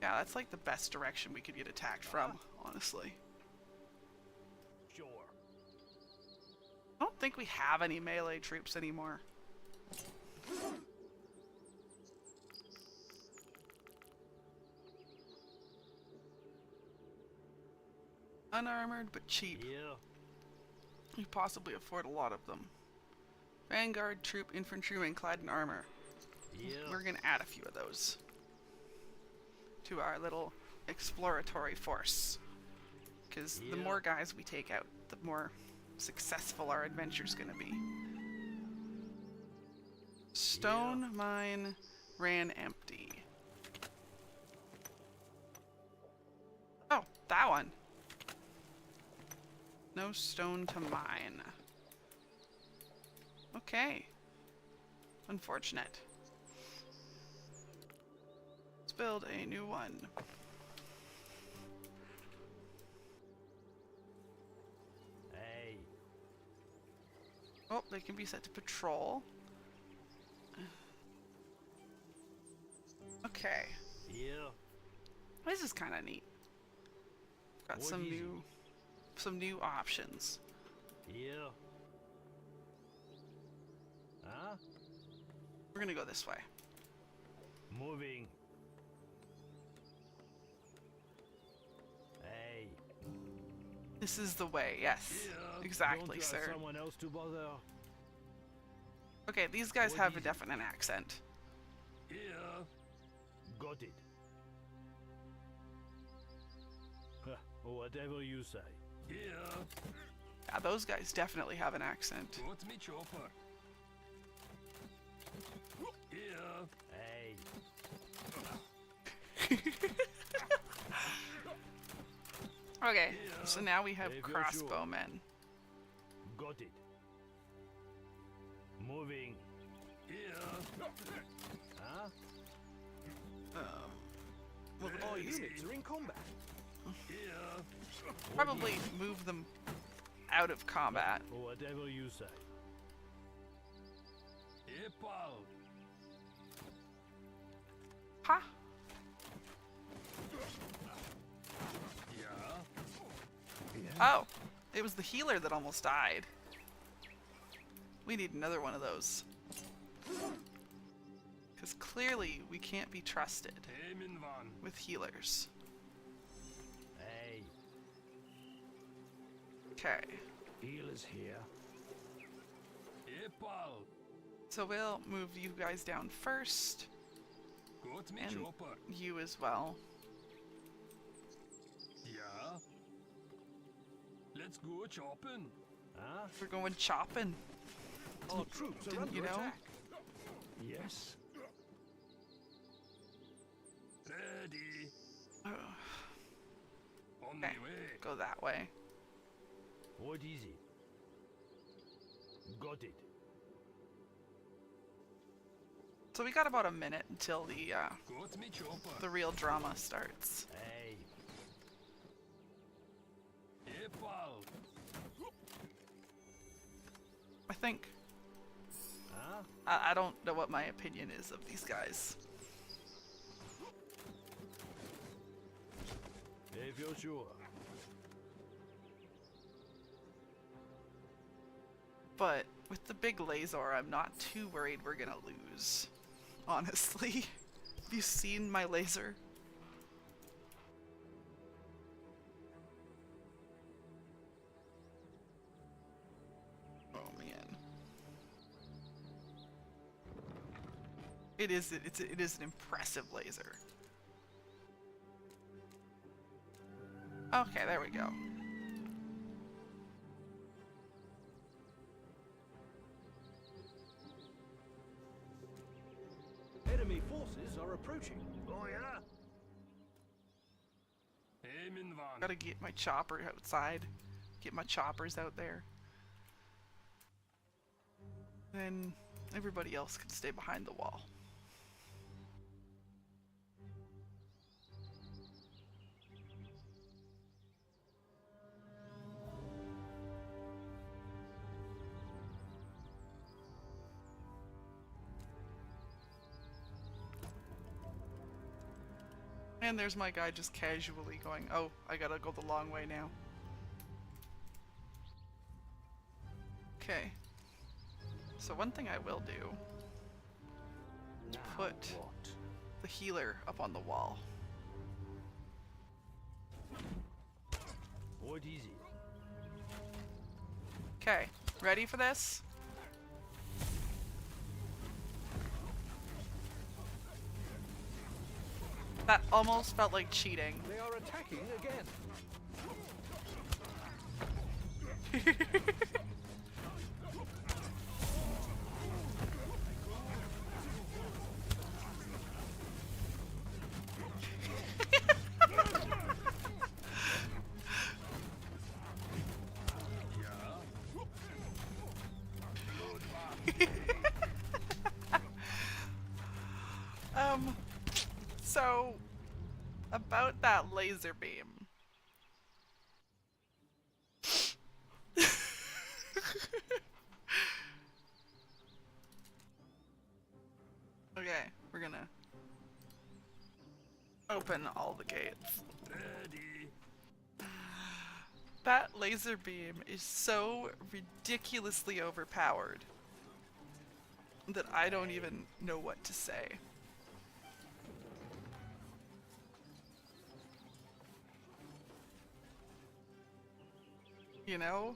Yeah, that's like the best direction we could get attacked from, honestly. Sure. I don't think we have any melee troops anymore. Unarmored but cheap. Yeah. We possibly afford a lot of them. Vanguard, troop, infantryman clad in armor. Yeah. We're gonna add a few of those to our little exploratory force. Because the Yeah. more guys we take out, the more successful our adventure's gonna be. Stone mine ran empty. Oh, that one. No stone to mine. Okay. Unfortunate. Let's build a new one. Hey. Oh, they can be set to patrol. Okay. Yeah. This is kind of neat. Got What some is it? some new options. Yeah. Huh? We're gonna go this way. Moving. Hey. This is the way, yes. Yeah. Exactly, Don't you sir. have someone else to bother? Okay, these guys What have a is it? definite accent. Yeah. Got it. Huh, whatever you say. Yeah. Yeah, those guys definitely have an accent. Got me chopper. Yeah. Hey. Okay, Yeah. so now we have If you're sure. crossbowmen. Got it. Moving. Yeah. Huh? Well, our units are in combat. Yeah. Probably move them out of combat. Whatever you say. Hey, pal. Ha! Yeah. Oh, it was the healer that almost died. We need another one of those. Because clearly we can't be trusted Hey, Minvan. with healers. Hey. Okay, Healers here. Hey, pal. so we'll move you guys down first. Got me And chopper. you as well. Yeah. Let's go chopping. Huh? We're going chopping. Our troops are Didn't under you know? attack. Yes. Ready. Oh, On Okay. my way. go that way. What is it? Got it. So we got about a minute until the Got me chopper. the real drama starts. Hey. Hey, pal. I think. Huh? I don't know what my opinion is of these guys. If you're sure. But with the big laser, I'm not too worried we're gonna lose. Honestly. Have you seen my laser? Oh man. It is an impressive laser. Okay, there we go. Enemy forces are approaching. Oh, yeah? Hey, Minvan. Gotta get my chopper outside. Get my choppers out there. Then everybody else can stay behind the wall. And there's my guy just casually going, oh, I gotta go the long way now. Okay. So one thing I will do, Now Put. what? the healer up on the wall. What is it? Okay, ready for this? That almost felt like cheating. They are attacking again. So about that laser beam. Okay, we're gonna open all the gates. Ready. That laser beam is so ridiculously overpowered that I don't even know what to say. You know?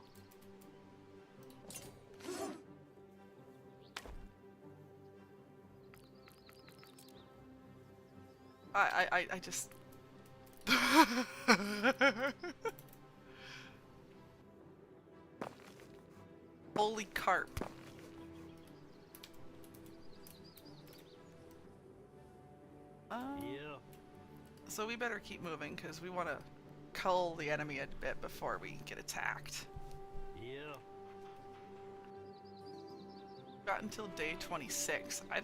I just... Holy carp. Yeah. So we better keep moving because we want to cull the enemy a bit before we get attacked. Yeah. Got until day 26. I'm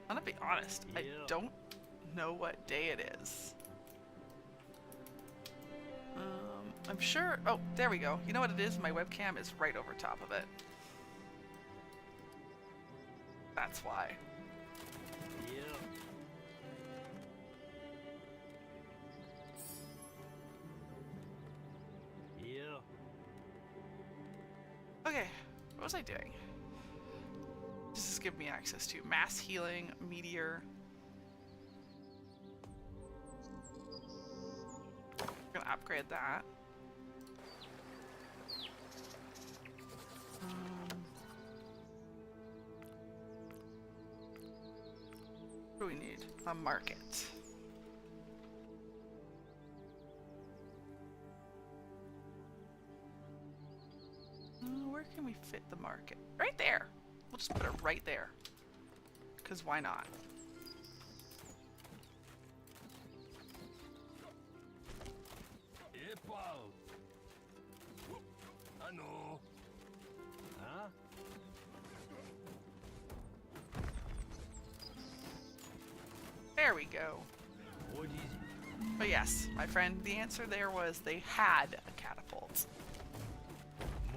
gonna be honest, I Yeah. don't know what day it is. I'm sure, oh, there we go. You know what it is? My webcam is right over top of it. That's why. Yeah. Yeah. Okay, what was I doing? This is giving me access to mass healing, meteor. I'm gonna upgrade that. What do we need? A market. Where can we fit the market? Right there! We'll just put it right there. Because why not? Epal. I know. Huh? There we go. What is it? But yes, my friend, the answer there was they had a catapult.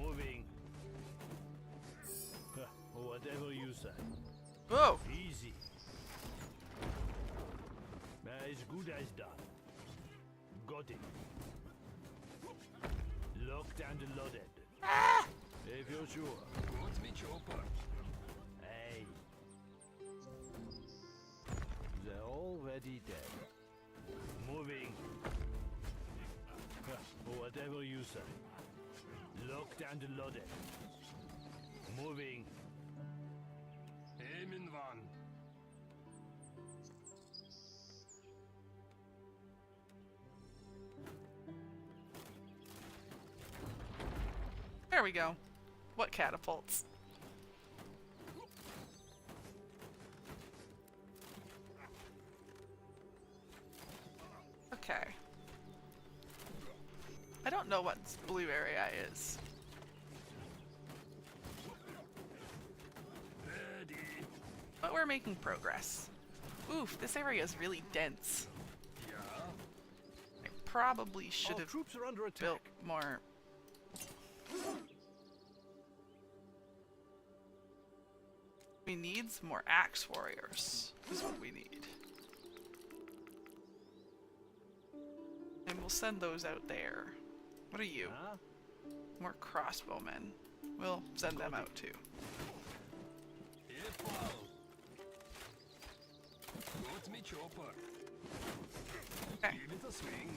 Moving. Whatever you say. Whoa! Easy. As good as done. Got it. Locked and loaded. Ah! If you're sure. What's me chopper? Hey. They're already dead. Moving. Whatever you say. Locked and loaded. Moving. Aim in van. There we go. What catapults? Okay. I don't know what this blue area is. Ready. But we're making progress. Oof, this area is really dense. Yeah. I probably should Our have troops are under built attack. more. We need some more axe warriors, is what we need. And we'll send those out there. What are you? Huh? More crossbowmen. We'll send them out too. Careful! Got me chopper. Okay. Give it a swing.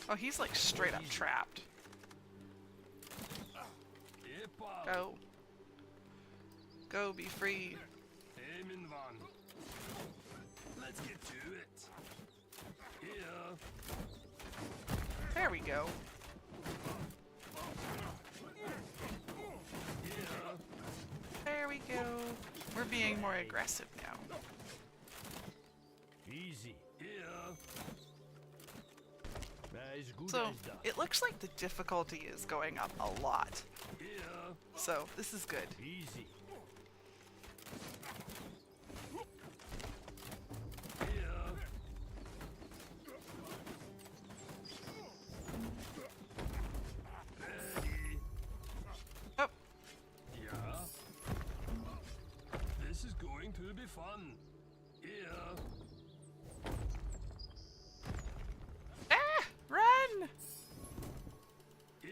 Oh, he's like straight up trapped. Epa! Go. Go, be free. Hey, min van. Let's get to it. Here. There we go. Here. There we go. We're being more aggressive now. Easy. Here. As good So, as done. it looks like the difficulty is going up a lot. Here. So, this is good. Easy. Here. Ready. Oh, Yeah. This is going to be fun. Here. ah! Run! Here.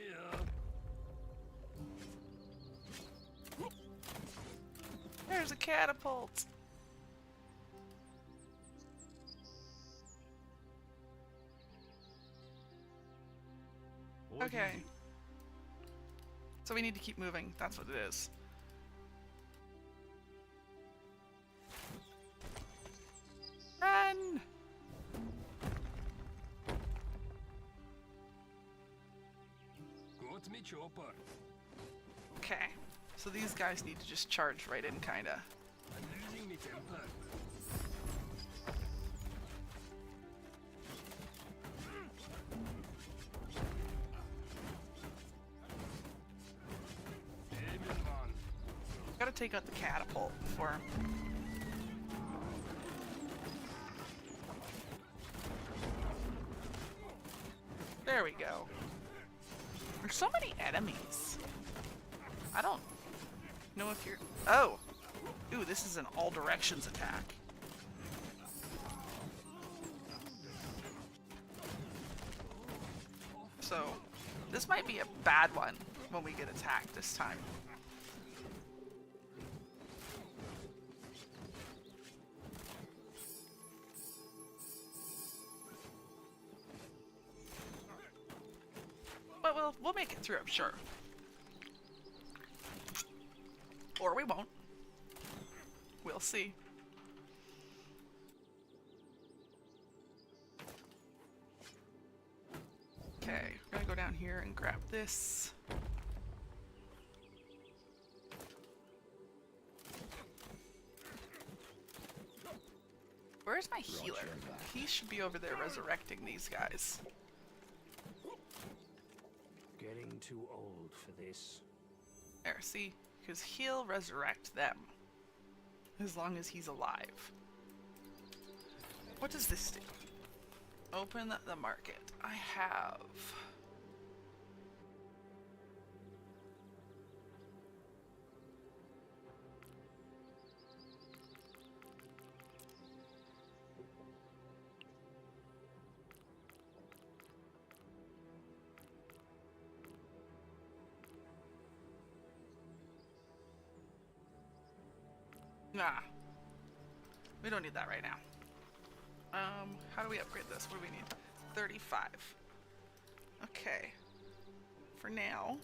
There's a catapult. All Okay. easy. So we need to keep moving. That's what it is. Run! Got me chopper. Okay. So these guys need to just charge right in, kinda. I'm losing me temper. Hey, min van. Gotta take out the catapult before. There we go. There's so many enemies. I don't know if you're. Oh! Ooh, this is an all directions attack. So, this might be a bad one when we get attacked this time. But we'll make it through, I'm sure. Or we won't. We'll see. Okay, we're gonna go down here and grab this. Where's my healer? He should be over there resurrecting these guys. Getting too old for this. There, see? Because he'll resurrect them. As long as he's alive. What does this do? Open the market. I have... Nah. We don't need that right now. How do we upgrade this? What do we need? 35. Okay. For now,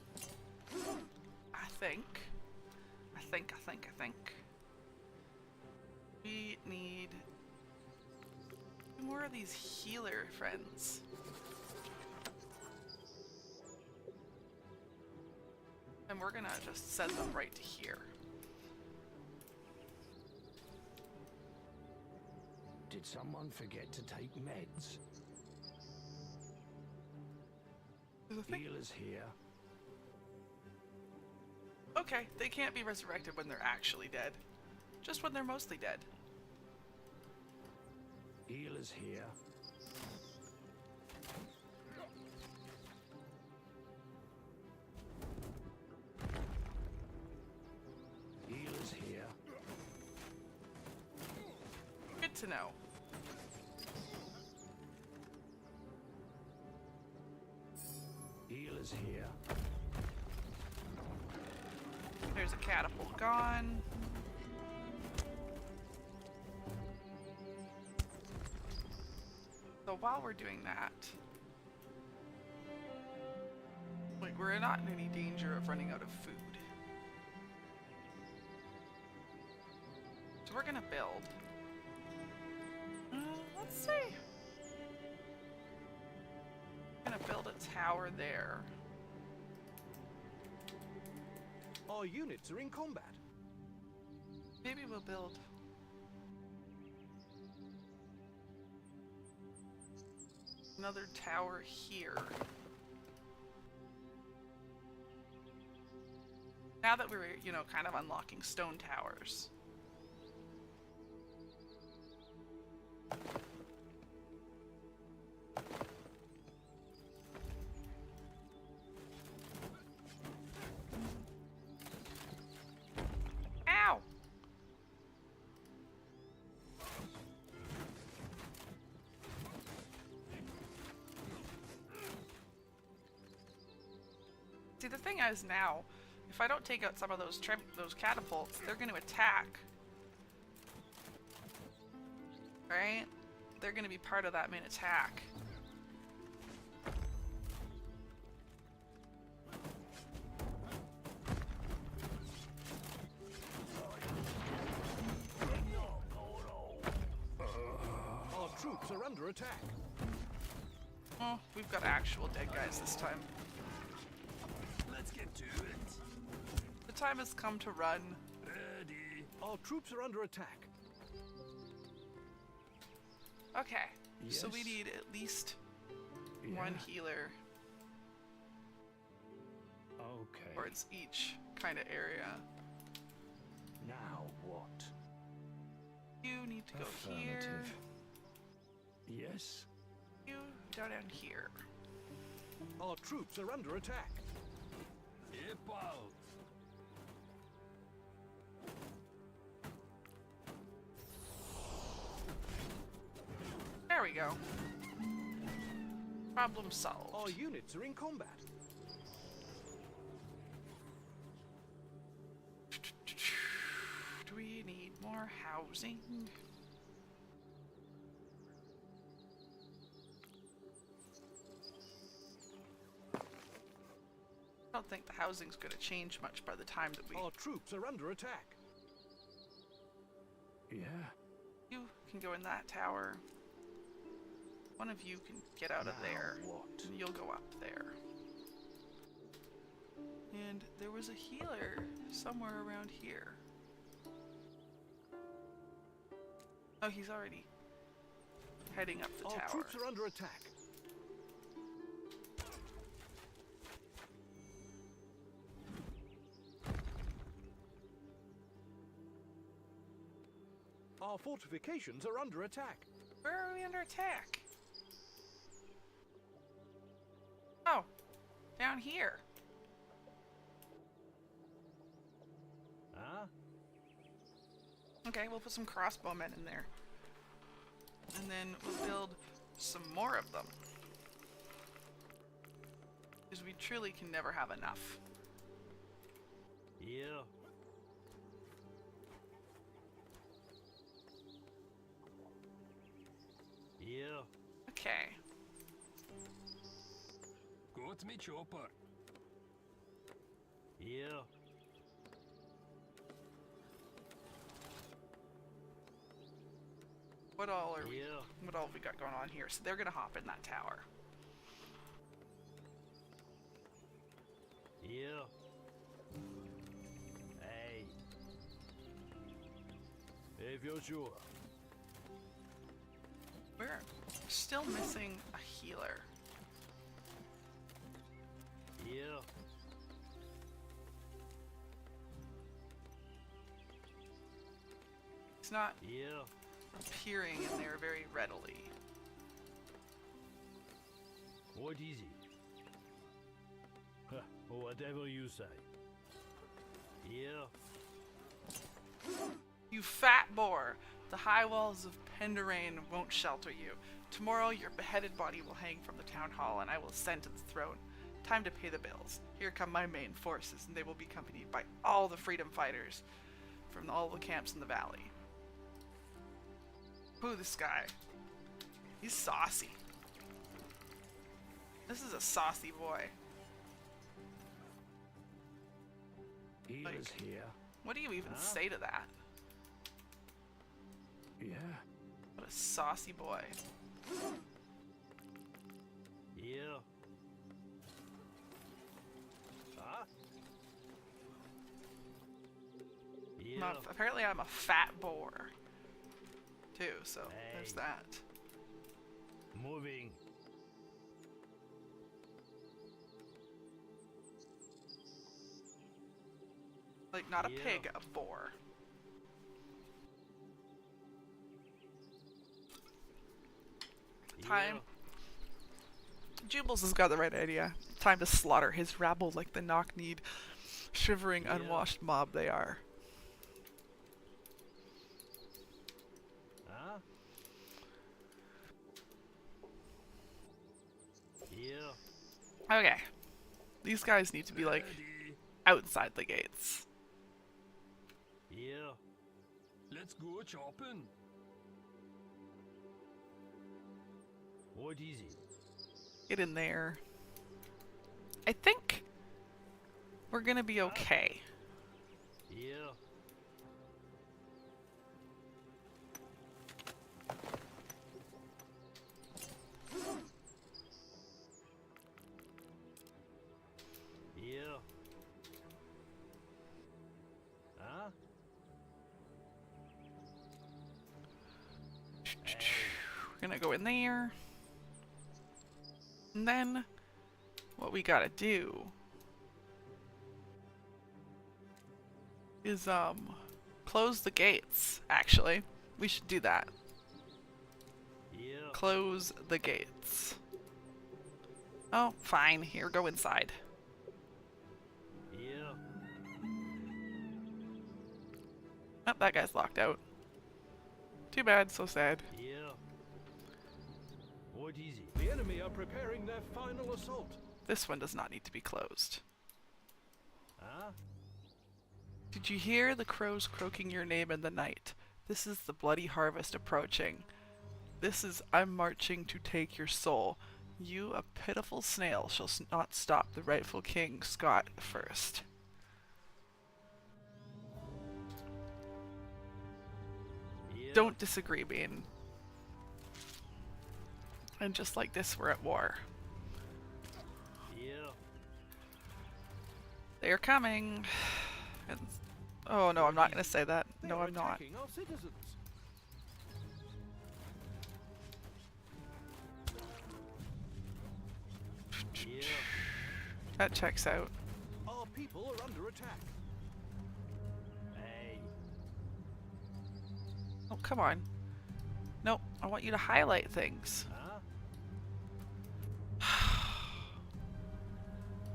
I think we need more of these healer friends. And we're gonna just send them right to here. Did someone forget to take meds? There's a thing. Healer's here. Okay, they can't be resurrected when they're actually dead. Just when they're mostly dead. Healer's here. Healer's here. Good to know. Healer's here. There's a catapult gone. So while we're doing that, like, we're not in any danger of running out of food. So we're gonna build. Let's see. I'm gonna build a tower there. Our units are in combat. Maybe we'll build another tower here. Now that we're, you know, kind of unlocking stone towers. Ow! See, the thing is now, if I don't take out some of those catapults, they're going to attack. Right? They're going to be part of that main attack. Our troops are under attack. Oh, we've got actual dead guys this time. Let's get to it. The time has come to run. Ready. Our troops are under attack. Okay, so we Yes. need at least Yeah. one healer Okay. towards each kind of area. Now what? You need to go here. Affirmative. Yes. You go down here. Our troops are under attack. Hip out. There we go. Problem solved. Our units are in combat. Do we need more housing? I don't think the housing's going to change much by the time that we... Our troops are under attack. Yeah. You can go in that tower. One of you can get out of Now there. what? And you'll go up there. And there was a healer somewhere around here. Oh, he's already heading up the Our tower. troops are under attack. Our fortifications are under attack. Where are we under attack? Oh, down here. Huh? Okay, we'll put some crossbowmen in there. And then we'll build some more of them. Because we truly can never have enough. Yeah. Yeah. Okay. Got me chopper. Yeah. What all are we? Yeah. What all have we got going on here? So they're gonna hop in that tower. Yeah. Hey. If you're sure. We're still missing a healer. Yeah. He's not Yeah. appearing in there very readily. What is it? Huh, whatever you say. Yeah. You fat boar! The high walls of Penderain won't shelter you. Tomorrow your beheaded body will hang from the town hall and I will ascend to the throne. Time to pay the bills. Here come my main forces and they will be accompanied by all the freedom fighters from all the camps in the valley. Who this guy? He's saucy. This is a saucy boy. He Like- is here. What do you even Huh? say to that? Yeah. What a saucy boy. Yeah. Huh? Yeah. Apparently I'm a fat boar. Too, so there's Hey. that. Moving. Like, not a Yeah. pig, a boar. Time. Jubles has got the right idea. Time to slaughter his rabble like the knock-kneed, shivering, Yeah. unwashed mob they are. Huh? Yeah. Okay. These guys need to be, like, Ready. outside the gates. Yeah. Let's go chopping. What is it? Get in there. I think we're gonna be okay. Yeah. Yeah. Huh? We're gonna go in there. And then, what we gotta do is, close the gates, actually. We should do that. Yeah. Close the gates. Oh, fine. Here, go inside. Yeah. Oh, that guy's locked out. Too bad, so sad. Yeah. What is it? The enemy are preparing their final assault. This one does not need to be closed. Huh? Did you hear the crows croaking your name in the night? This is the bloody harvest approaching. This is I'm marching to take your soul. You, a pitiful snail, shall not stop the rightful king, Scott first. Yeah. Don't disagree, Bean. And just like this, we're at war. Yeah. They're coming. And, oh no, I'm not gonna say that. They No, are I'm not. attacking our citizens. Yeah. That checks out. Our people are under attack. Hey. Oh, come on. No, I want you to highlight things. Huh?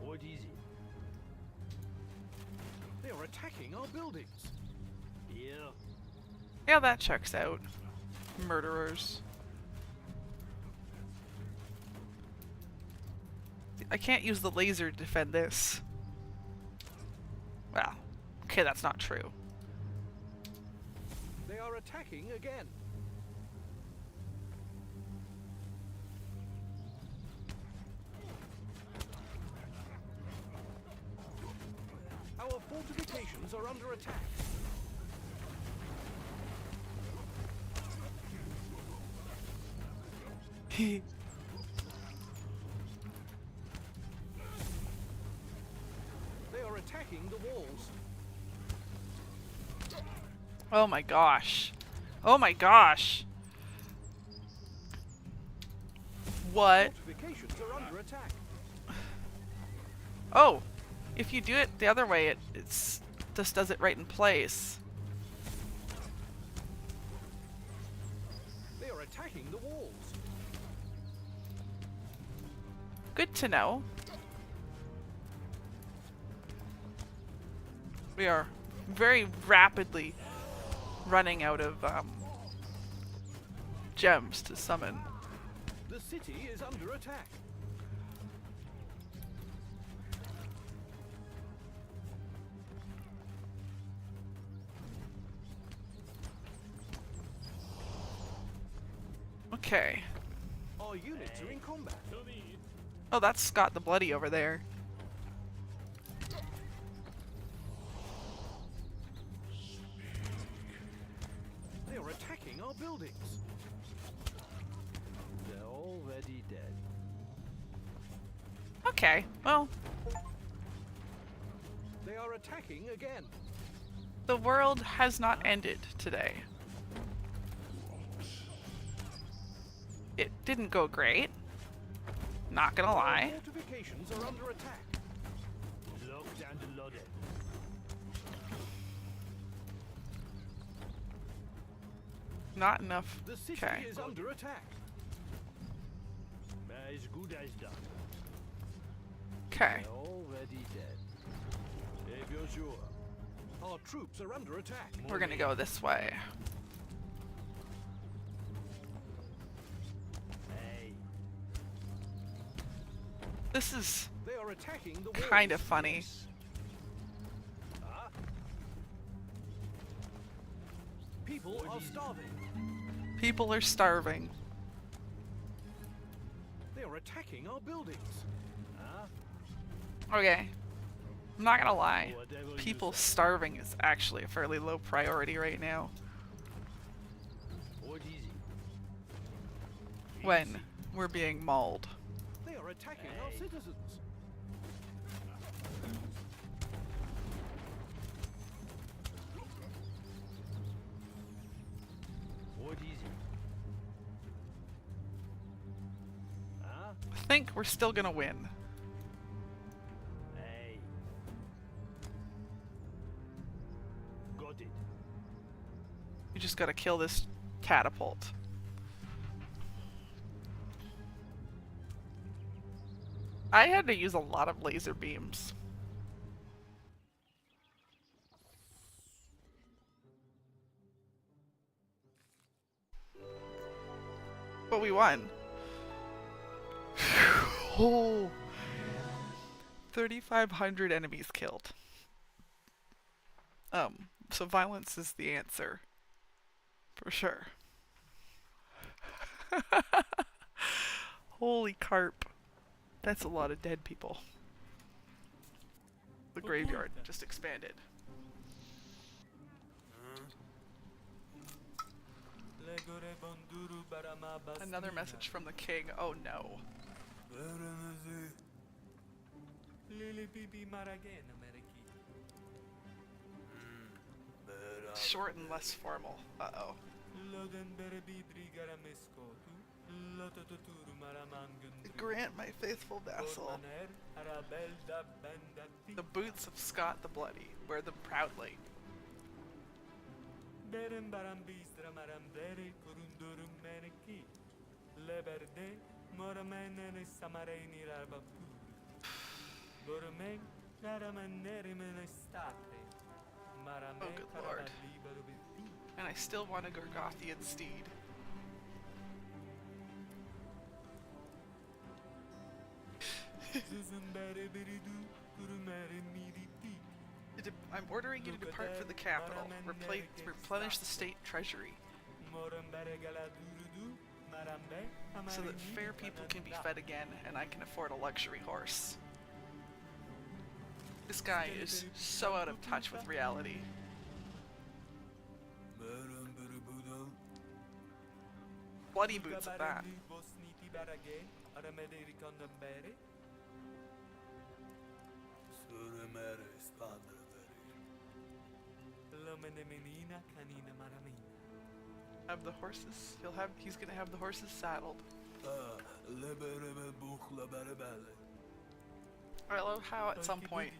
What is it? They are attacking our buildings. Yeah. Yeah, that checks out. Murderers. I can't use the laser to defend this. Well, okay, that's not true. They are attacking again. Our fortifications are under attack. They are attacking the walls. Oh my gosh. Oh my gosh. What? Fortifications are under attack. Oh, if you do it the other way, it's just does it right in place. They are attacking the walls. Good to know. We are very rapidly running out of gems to summon. The city is under attack. Okay. Our units are in combat. Oh, that's Scott the Bloody over there. They are attacking our buildings. They're already dead. Okay, well, They are attacking again. the world has not ended today. It didn't go great. Not gonna Our lie. fortifications are under attack. Locked and loaded. Not enough. The city Okay. is under attack. As good as done. Okay. They're already dead. Eh bien sûr. Our troops are under attack. We're gonna go this way. Hey. This is They are attacking the kind walls. of funny. Ah. People are starving. People are starving. They are attacking our buildings. Okay. I'm not gonna lie. Whatever you People say. starving is actually a fairly low priority right now. What is it? When we're being mauled. They are attacking our Hey. citizens. What is it? I think we're still gonna win. Hey. Got it. You just gotta kill this catapult. I had to use a lot of laser beams. But we won. Oh, 3,500 enemies killed. So violence is the answer. For sure. Holy carp. That's a lot of dead people. The graveyard just expanded. Legore bonduru barama Another bastina. message from the king. Oh no. Lili bibi maragena mereki. Short and less formal. Uh-oh. Loden berebidri garameskotu. Lotototuru maramangundru. Grant my faithful vassal Ormaner arabelda bendati. the boots of Scott the Bloody. Wear them proudly. Berem barambistra marambere kurundurum mereki. Leberde moramenene samareni rabapur. Bormen naramaneri menestate. Marame Oh, good lord. karabalibarubiti. And I still want a Gorgothian steed. Zuzumbere biridu kurumere miriti. I'm ordering you to depart for the capital. Replenish the state treasury. Morambere galadurudu. Marambe So that fair people can be fed again and I can afford a luxury horse. This guy is so out of touch with reality. Bloody boots at that. Bosniti barage. Aramederi condambere. Lomene menina canina maramina. Have the horses. He's gonna have the horses saddled. I love how at some point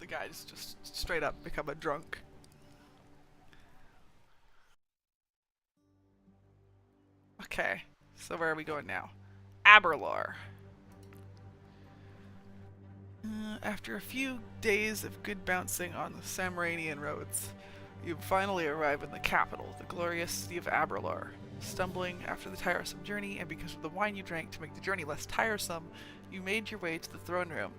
the guys just straight up become a drunk. Okay, so where are we going now? Aberlour. After a few days of good bouncing on the Samranian roads, you finally arrive in the capital, the glorious city of Aberlour. Stumbling after the tiresome journey, and because of the wine you drank to make the journey less tiresome, you made your way to the throne room.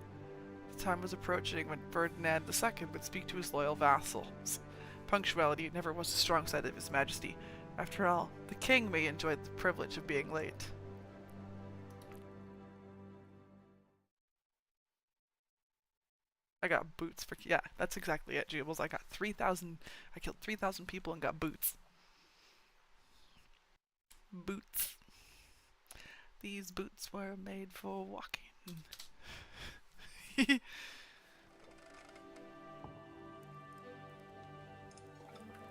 The time was approaching when Ferdinand II would speak to his loyal vassals. Punctuality never was a strong side of His Majesty. After all, the king may enjoy the privilege of being late. I got boots for yeah. That's exactly it, Jubles. I got 3,000. I killed 3,000 people and got boots. Boots. These boots were made for walking.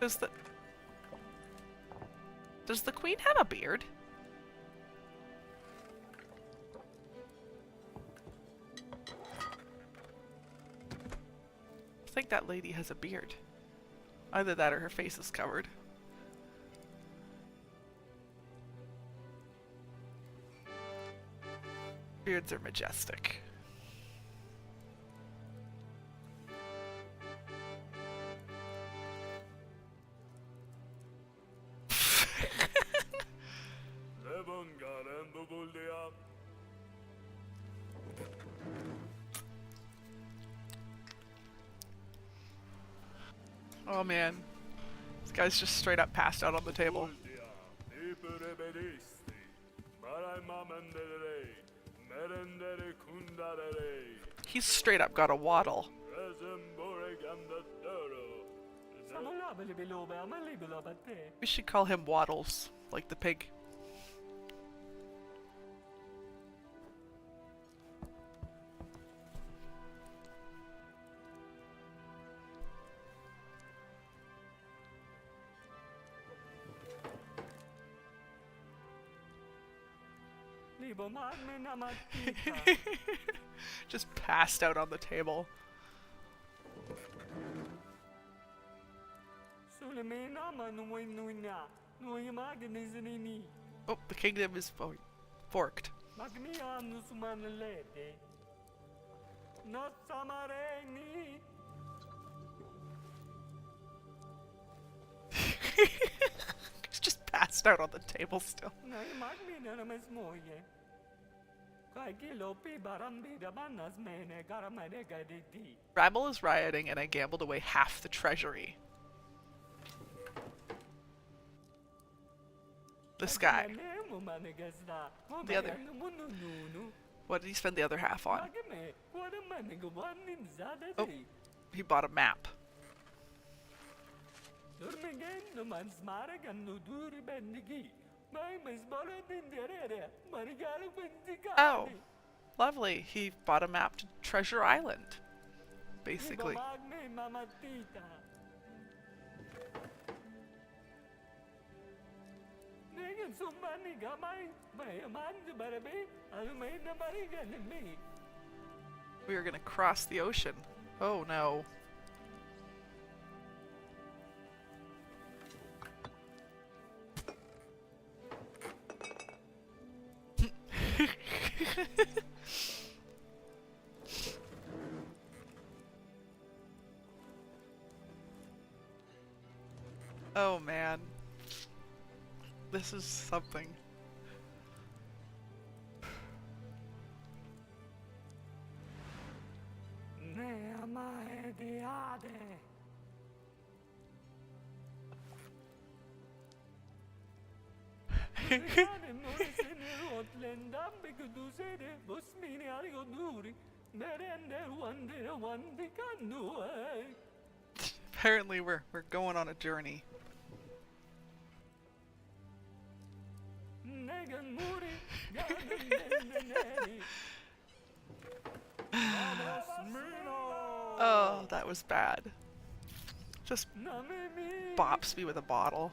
Does the queen have a beard? I think that lady has a beard. Either that or her face is covered. Beards are majestic. Oh man, this guy's just straight up passed out on the table. He's straight up got a waddle. We should call him Waddles, like the pig. Just passed out on the table. Oh, the kingdom is forked. He's just passed out on the table still. Rabble is rioting and I gambled away half the treasury. This guy. The other. What did he spend the other half on? Oh, he bought a map. Oh, lovely. He bought a map to Treasure Island, basically. We are gonna cross the ocean. Oh no. Oh man. This is something. Apparently we're going on a journey. Oh, that was bad. Just bops me with a bottle.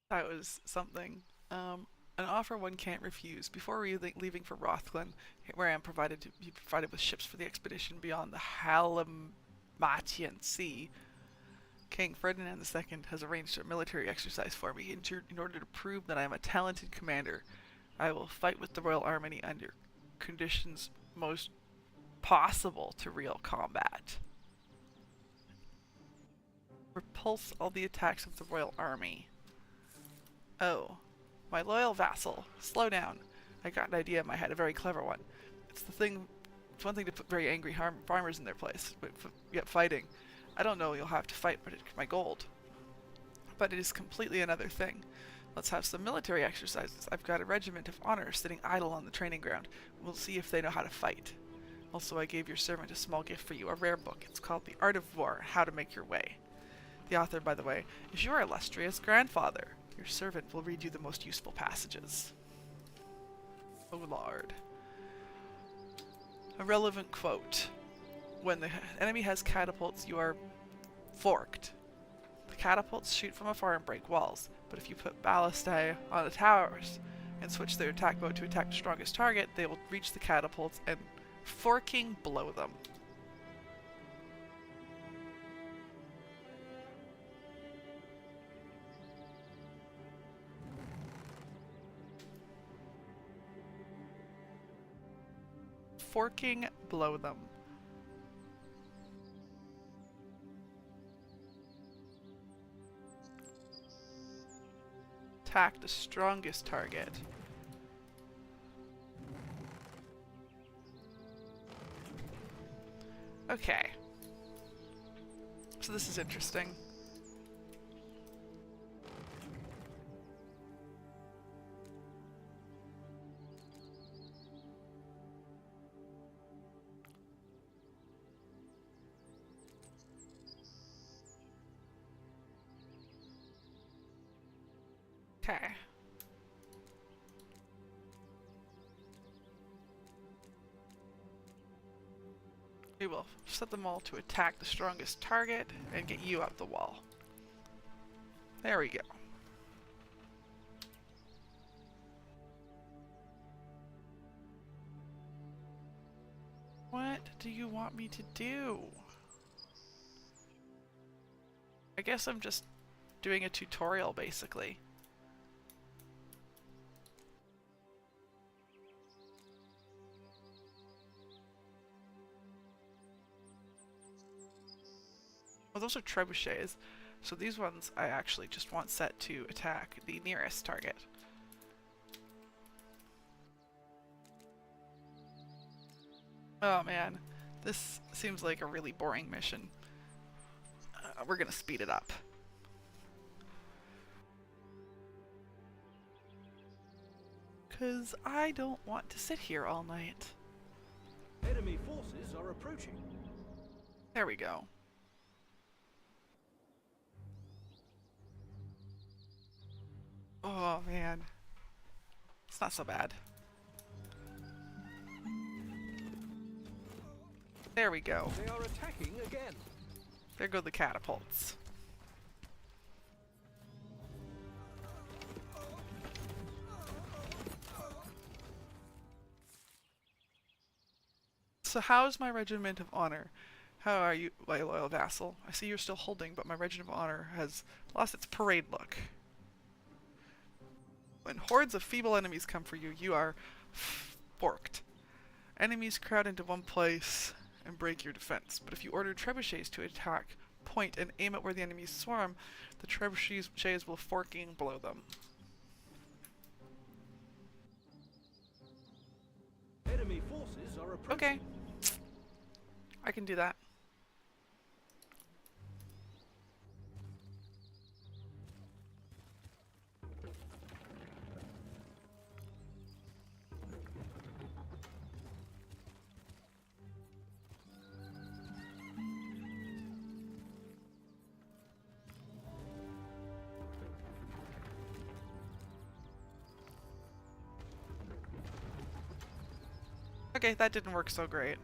That was something. An offer one can't refuse. Before leaving for Rothglen, where I am provided with ships for the expedition beyond the Halimatian Sea, King Ferdinand II has arranged a military exercise for me in order to prove that I am a talented commander. I will fight with the Royal Army under conditions most possible to real combat. Repulse all the attacks of the Royal Army. Oh, my loyal vassal, slow down. I got an idea in my head, a very clever one. It's one thing to put very angry farmers in their place, but yet fighting. I don't know you'll have to fight, but it's my gold. But it is completely another thing Let's have some military exercises. I've got a regiment of honor sitting idle on the training ground. We'll see if they know how to fight. Also, I gave your servant a small gift for you, a rare book. It's called The Art of War, How to Make Your Way. The author, by the way, is your illustrious grandfather. Your servant will read you the most useful passages. Oh lord. A relevant quote. When the enemy has catapults, you are forked. The catapults shoot from afar and break walls, but if you put ballistae on the towers and switch their attack mode to attack the strongest target, they will reach the catapults and forking blow them. Forking blow them. Attack the strongest target. Okay. So this is interesting. Okay. We will set them all to attack the strongest target and get you up the wall. There we go. What do you want me to do? I guess I'm just doing a tutorial, basically. Well, those are trebuchets, so these ones I actually just want set to attack the nearest target. Oh man, this seems like a really boring mission. We're gonna speed it up. Cause I don't want to sit here all night. Enemy forces are approaching. There we go. Oh man, it's not so bad. There we go. They are attacking again. There go the catapults. So how's my regiment of honor? How are you, my loyal vassal? I see you're still holding, but my regiment of honor has lost its parade look. When hordes of feeble enemies come for you, you are forked. Enemies crowd into one place and break your defense, but if you order trebuchets to attack, point, and aim at where the enemies swarm, the trebuchets will forking blow them. Enemy forces are approaching. Okay. I can do that. Okay, that didn't work so great.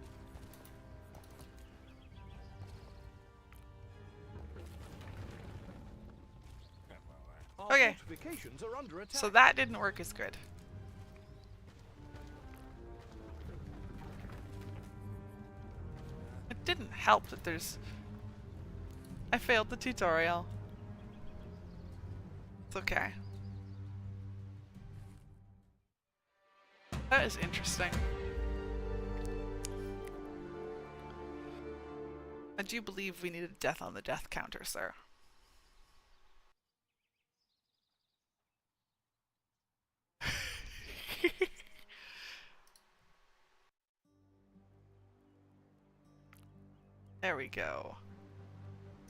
Our Okay. fortifications are under attack. So that didn't work as good. It didn't help that there's... I failed the tutorial. It's okay. That is interesting. I do believe we needed death on the death counter, sir. There we go.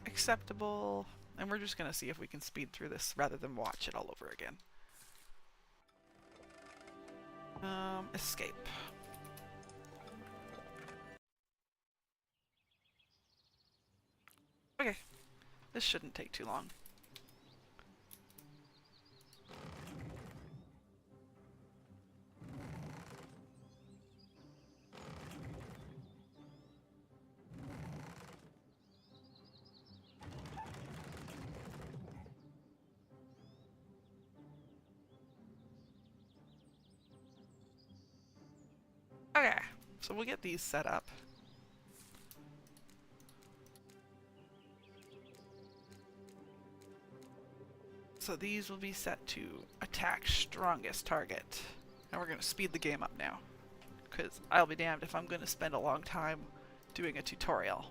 Acceptable. And we're just gonna see if we can speed through this rather than watch it all over again. Escape. Okay. This shouldn't take too long. Okay, so we'll get these set up. So these will be set to attack strongest target. And we're going to speed the game up now. Because I'll be damned if I'm going to spend a long time doing a tutorial.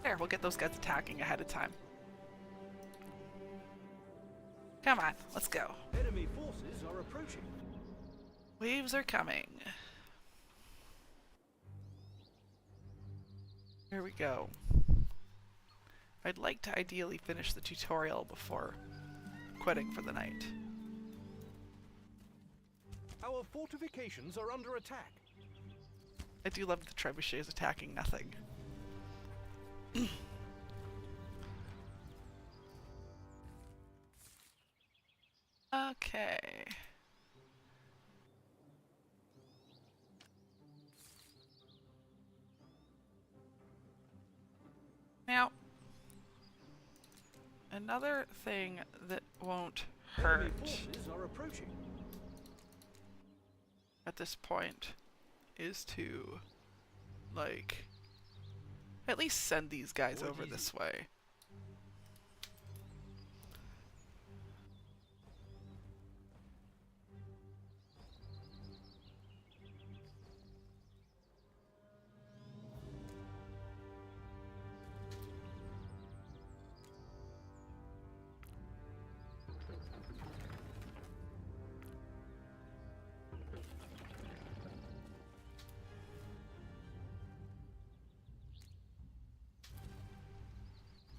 There, we'll get those guys attacking ahead of time. Come on, let's go. Enemy forces are approaching. Waves are coming. Here we go. I'd like to ideally finish the tutorial before quitting for the night. Our fortifications are under attack. I do love the trebuchets attacking nothing. Okay. Now, another thing that won't hurt Enemy forces are approaching. at this point is to, like, at least send these guys More over easy. this way.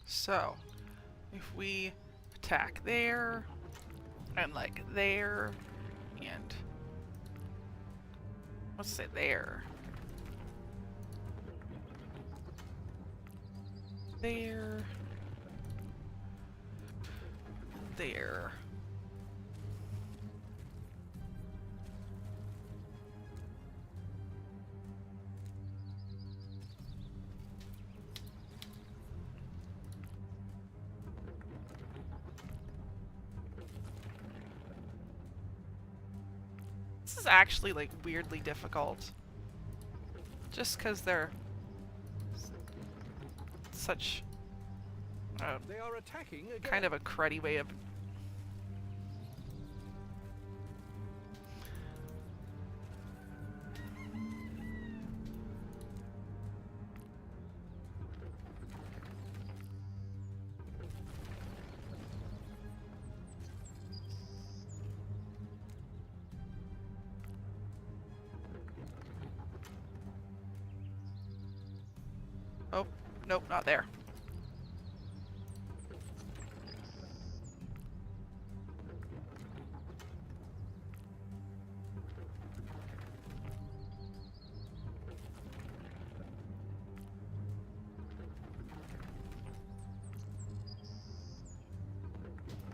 So, if we attack there, and like there, and let's say there, there, there. This is actually like weirdly difficult. Just because they're such They are attacking again. kind of a cruddy way of oh, nope, not there.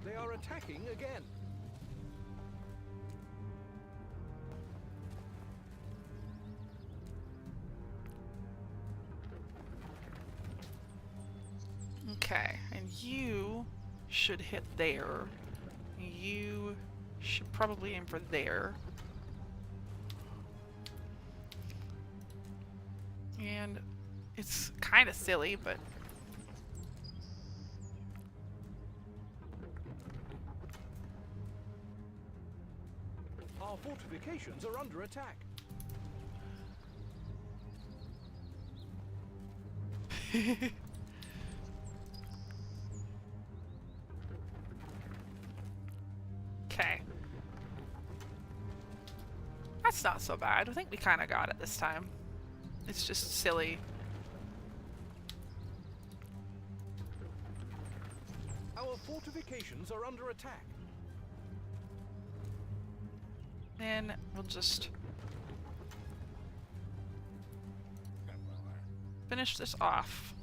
They are attacking again. Okay, and you should hit there. You should probably aim for there. And it's kind of silly, but Our fortifications are under attack. Okay. That's not so bad. I think we kind of got it this time. It's just silly. Our fortifications are under attack. And we'll just finish this off.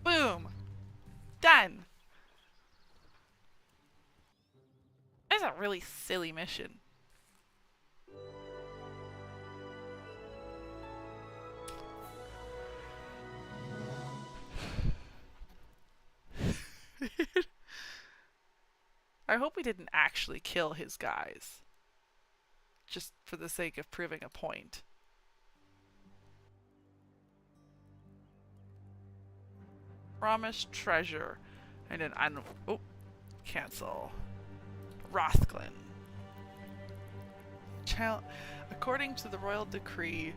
Boom! Done! That's a really silly mission. I hope we didn't actually kill his guys. Just for the sake of proving a point. Promised treasure. And then oh, cancel. Rothglen. According to the royal decree,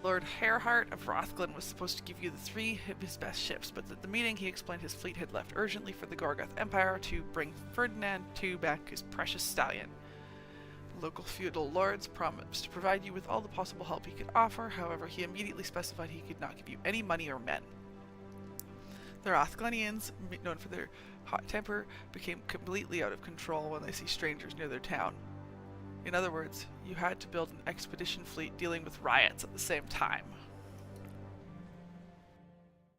Lord Herhart of Rothglen was supposed to give you the 3 of his best ships, but at the meeting he explained his fleet had left urgently for the Gorgoth Empire to bring Ferdinand II back his precious stallion. The local feudal lords promised to provide you with all the possible help he could offer, however he immediately specified he could not give you any money or men. The Rothglenians, known for their hot temper, became completely out of control when they see strangers near their town. In other words, you had to build an expedition fleet dealing with riots at the same time.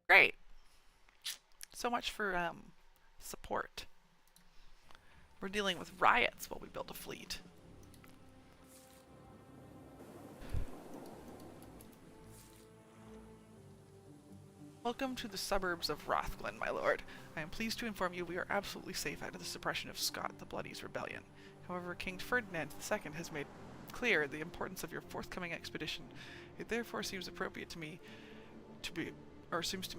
Great. So much for support. We're dealing with riots while we build a fleet. Welcome to the suburbs of Rothglen, my lord. I am pleased to inform you we are absolutely safe out of the suppression of Scott the Bloody's rebellion. However, King Ferdinand II has made clear the importance of your forthcoming expedition. It therefore seems appropriate to me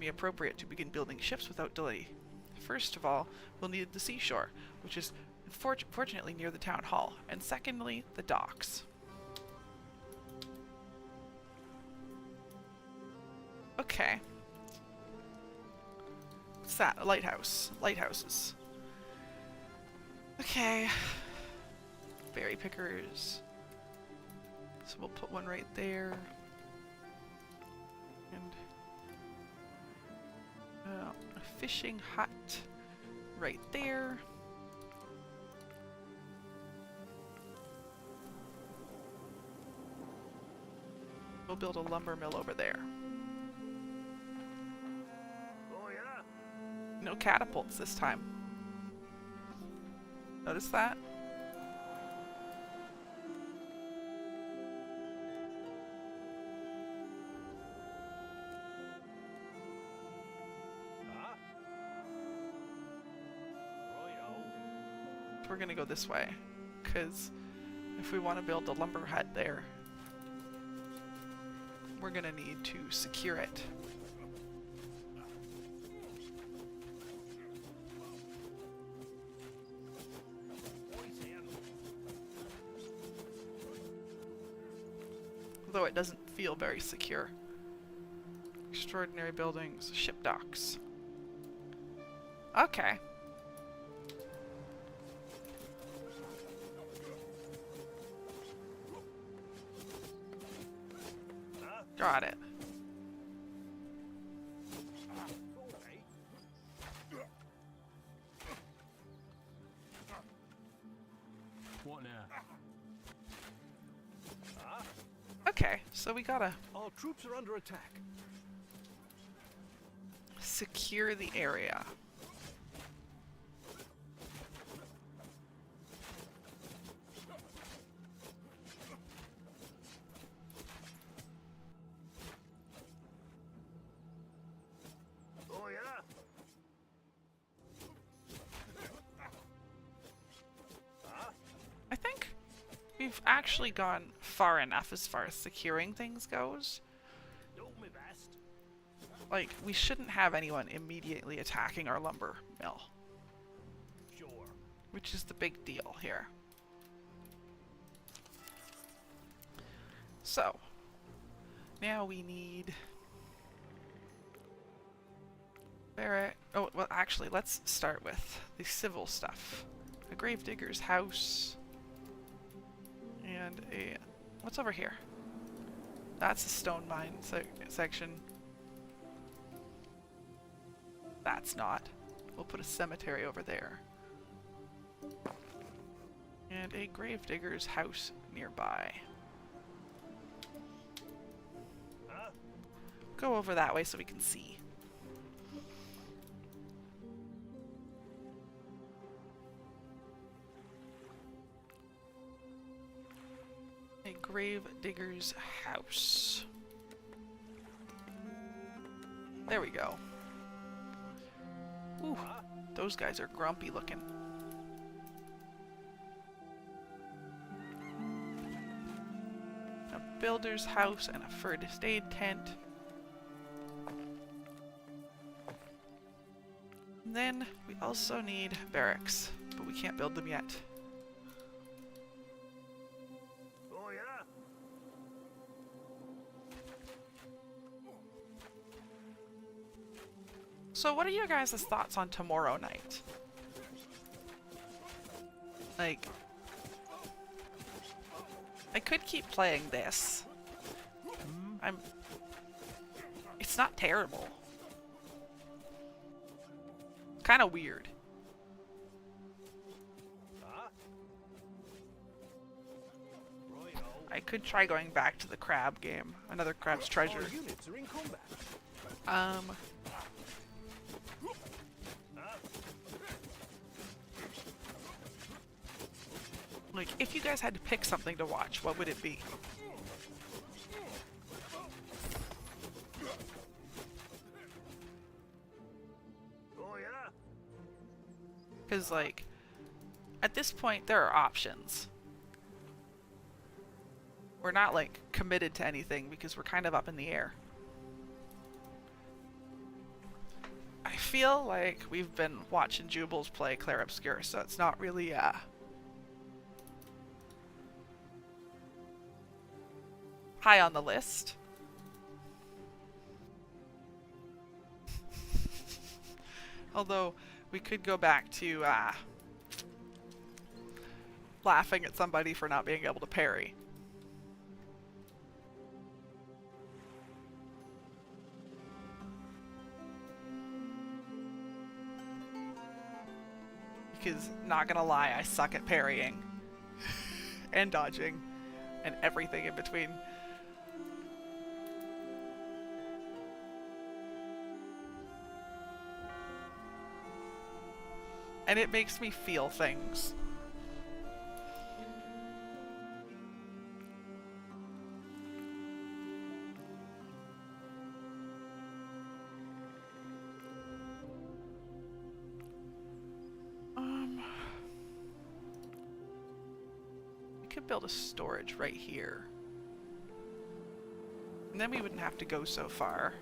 appropriate to begin building ships without delay. First of all, we'll need the seashore, which is fortunately near the town hall, and secondly, the docks. Okay. What's that? A lighthouse. Lighthouses. Okay. Berry pickers. So we'll put one right there. And a fishing hut right there. We'll build a lumber mill over there. Oh, yeah? No catapults this time. Notice that? We're gonna go this way, because if we want to build a lumber hut there, we're gonna need to secure it. Although it doesn't feel very secure. Extraordinary buildings, ship docks. Okay. Got it. What now? Okay, so we gotta Our troops are under attack. secure the area. Oh, yeah? I think we've actually gone far enough as far as securing things goes. Do me best. Like, we shouldn't have anyone immediately attacking our lumber mill. Sure. which is the big deal here. So, now we need barrack. Oh, well, actually, let's start with the civil stuff. A gravedigger's house. And a... What's over here? That's the stone mine section. That's not. We'll put a cemetery over there. And a gravedigger's house nearby. Go over that way so we can see. A gravedigger's house. There we go. Ooh, those guys are grumpy looking. A builder's house and a first aid tent. And then we also need barracks, but we can't build them yet. Oh, yeah? So what are your guys' thoughts on tomorrow night? Like, I could keep playing this. It's not terrible. Kind of weird. I could try going back to the crab game. Another crab's treasure. Our units are in combat. Like, if you guys had to pick something to watch, what would it be? Oh, yeah? Because, like, at this point, there are options. We're not, like, committed to anything because we're kind of up in the air. I feel like we've been watching Jubal's play Clair Obscur, so it's not really, high on the list. Although, we could go back to, laughing at somebody for not being able to parry. Because, not gonna lie, I suck at parrying. And dodging. And everything in between. And it makes me feel things. We could build a storage right here. And then we wouldn't have to go so far.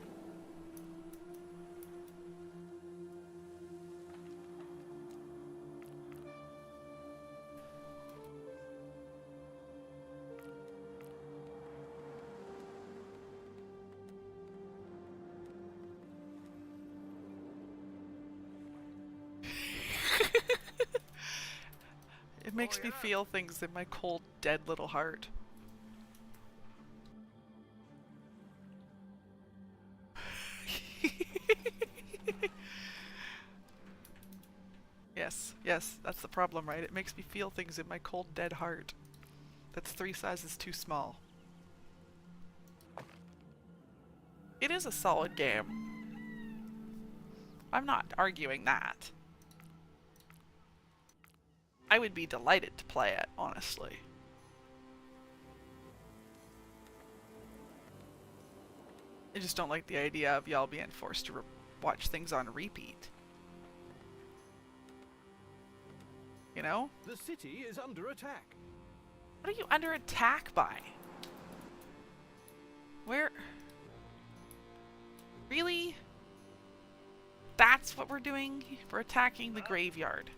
It makes me feel things in my cold, dead little heart. Yes, that's the problem, right? It makes me feel things in my cold, dead heart. That's 3 sizes too small. It is a solid game. I'm not arguing that. I would be delighted to play it, honestly. I just don't like the idea of y'all being forced to watch things on repeat. You know? The city is under attack. What are you under attack by? Where? Really? That's what we're doing? We're attacking the graveyard.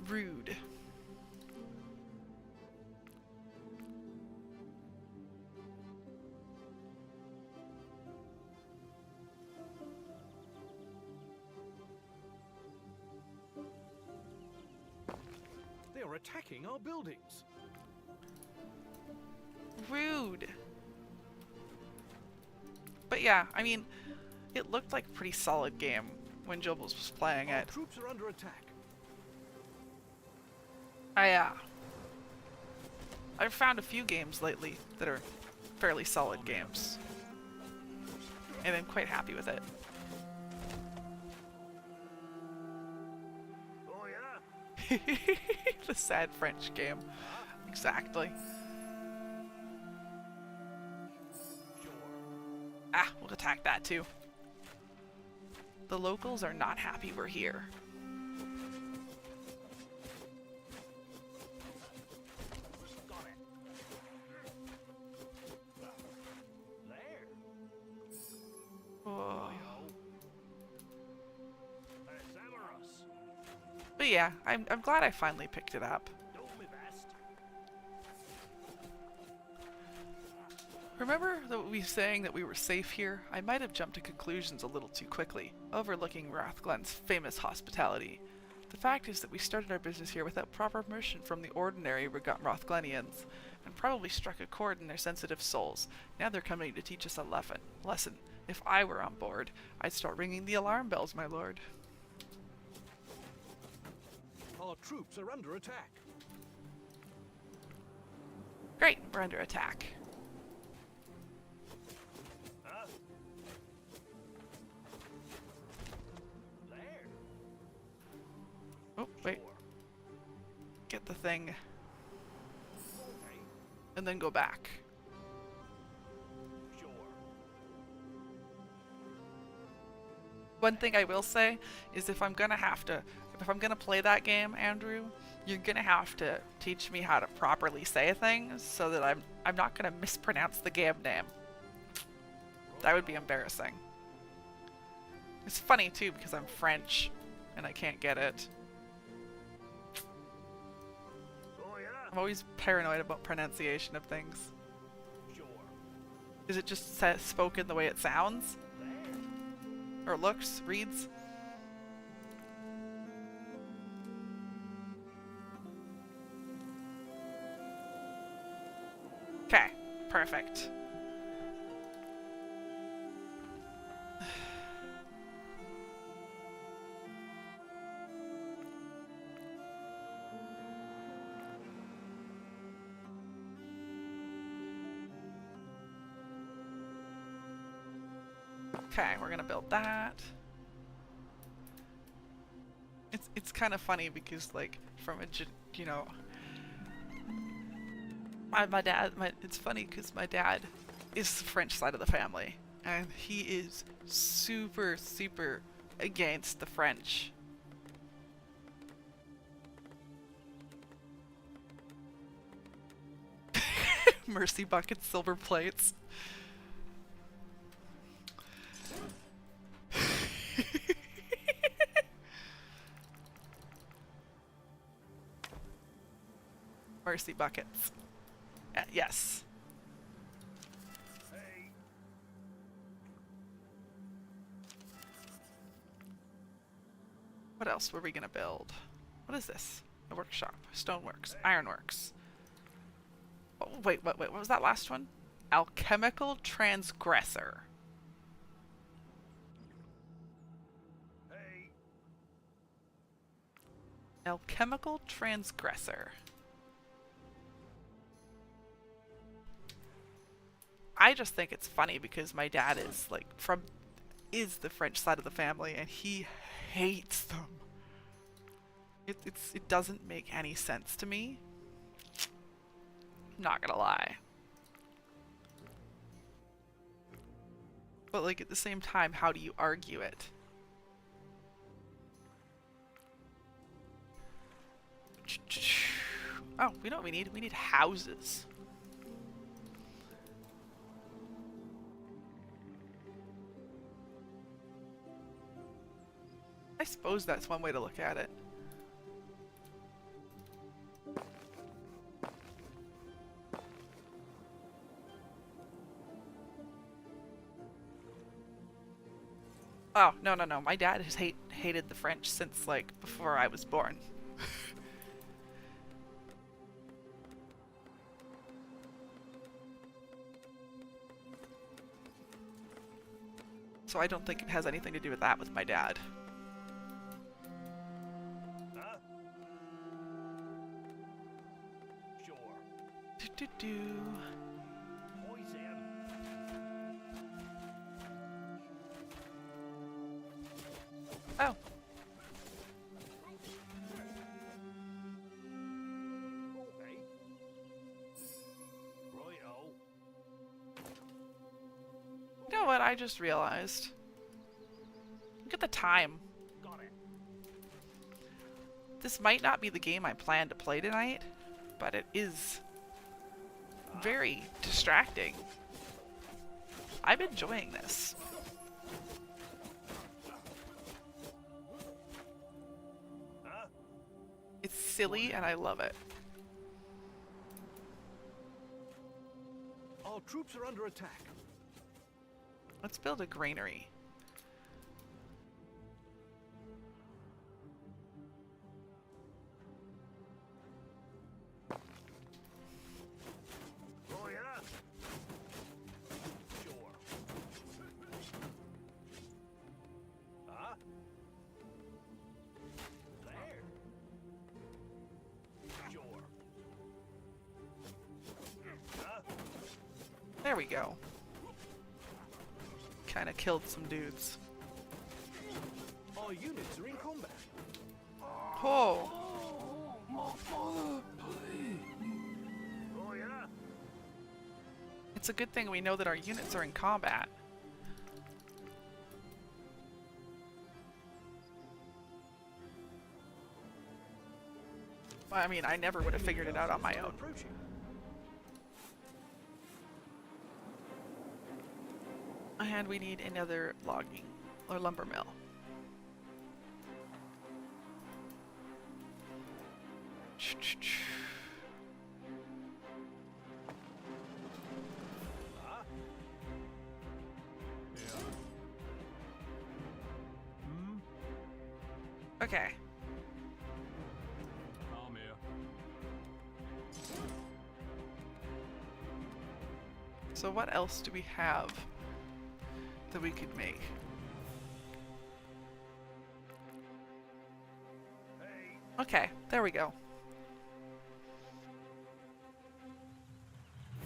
Rude. They are attacking our buildings. Rude. But yeah, I mean, it looked like a pretty solid game when Jobels was playing Our it. troops are under attack. I've found a few games lately that are fairly solid games. And I'm quite happy with it. Oh yeah? The sad French game. Exactly. Ah, we'll attack that too. The locals are not happy we're here. There. Oh. Samaras. But yeah, I'm glad I finally picked it up. Do me best. Remember that we saying that we were safe here? I might have jumped to conclusions a little too quickly, overlooking Rathglen's famous hospitality. The fact is that we started our business here without proper permission from the ordinary Rathglenians, and probably struck a chord in their sensitive souls. Now they're coming to teach us a lesson. If I were on board, I'd start ringing the alarm bells, my lord. Our troops are under attack. Great, we're under attack. Huh? There. Oh, wait. Get the thing. Okay. And then go back. Sure. One thing I will say is if I'm gonna play that game, Andrew, you're gonna have to teach me how to properly say things so that I'm not gonna mispronounce the game name. That would be embarrassing. It's funny too because I'm French and I can't get it. Oh yeah? I'm always paranoid about pronunciation of things. Sure. Is it just spoken the way it sounds? There. Or looks, reads? Okay, perfect. Okay, we're gonna build that. It's kind of funny because like from a you know my dad it's funny because my dad is the French side of the family and he is super against the French. Mercy buckets, silver plates. Mercy buckets. Yes. Hey. What else were we gonna build? What is this? A workshop. Stoneworks. Ironworks. Oh, wait, what was that last one? Alchemical transgressor. Hey. Alchemical transgressor. I just think it's funny because my dad is like is the French side of the family and he hates them. It doesn't make any sense to me. Not gonna lie. But like at the same time, how do you argue it? Oh, we know what we need. We need houses. I suppose that's one way to look at it. Oh, no, no, no. My dad has hated the French since, like, before I was born. So I don't think it has anything to do with that with my dad. Huh? Sure. Do-do-do. Poison. Oh. Okay. Righto. You know what I just realized? Look at the time. Got it. This might not be the game I plan to play tonight, but it is very distracting. I'm enjoying this. Huh? It's silly and I love it. Our troops are under attack. Let's build a granary. Oh yeah. Sure. Huh? There. Sure. Huh? There we go. Kind of killed some dudes. Our units are in combat. Oh, Oh yeah. it's a good thing we know that our units are in combat. I mean, I never would have figured it out on my own. Approaching. And we need another logging or lumber mill. Huh? Okay. I'm here. So what else do we have that we could make? Hey. Okay, there we go.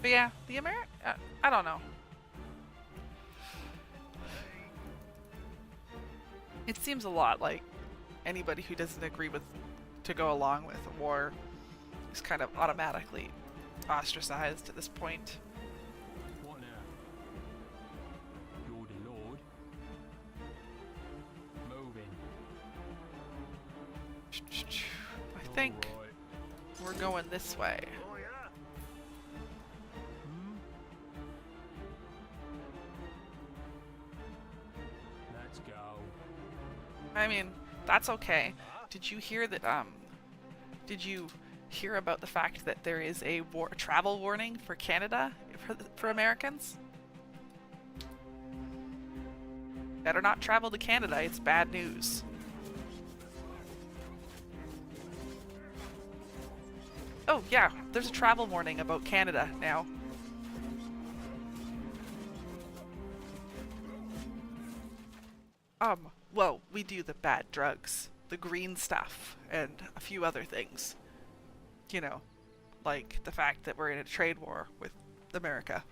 But yeah, the I don't know. It seems a lot like anybody who doesn't agree with to go along with a war is kind of automatically ostracized at this point. What now? You're the Lord. Moving. I think Alright. we're going this way. Oh yeah. Let's go. I mean, that's okay. Did you hear that, did you hear about the fact that there is a travel warning for Canada for Americans? Better not travel to Canada, it's bad news. Oh yeah, there's a travel warning about Canada now. Well, we do the bad drugs, the green stuff, and a few other things. You know, like the fact that we're in a trade war with America.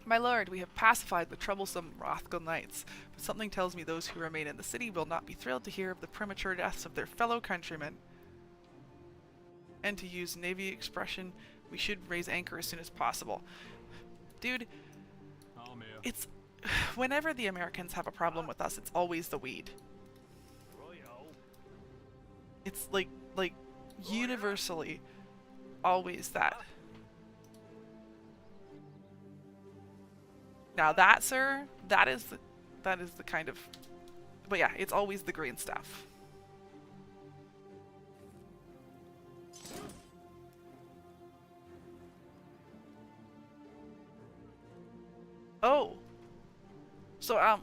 My lord, we have pacified the troublesome Rothgal knights, but something tells me those who remain in the city will not be thrilled to hear of the premature deaths of their fellow countrymen. And to use Navy expression, we should raise anchor as soon as possible. Dude, I'm here. it's... Whenever the Americans have a problem with us, it's always the weed. Righto. It's like universally always that. Now that, sir, that is the kind of, but yeah, it's always the green stuff. Oh. So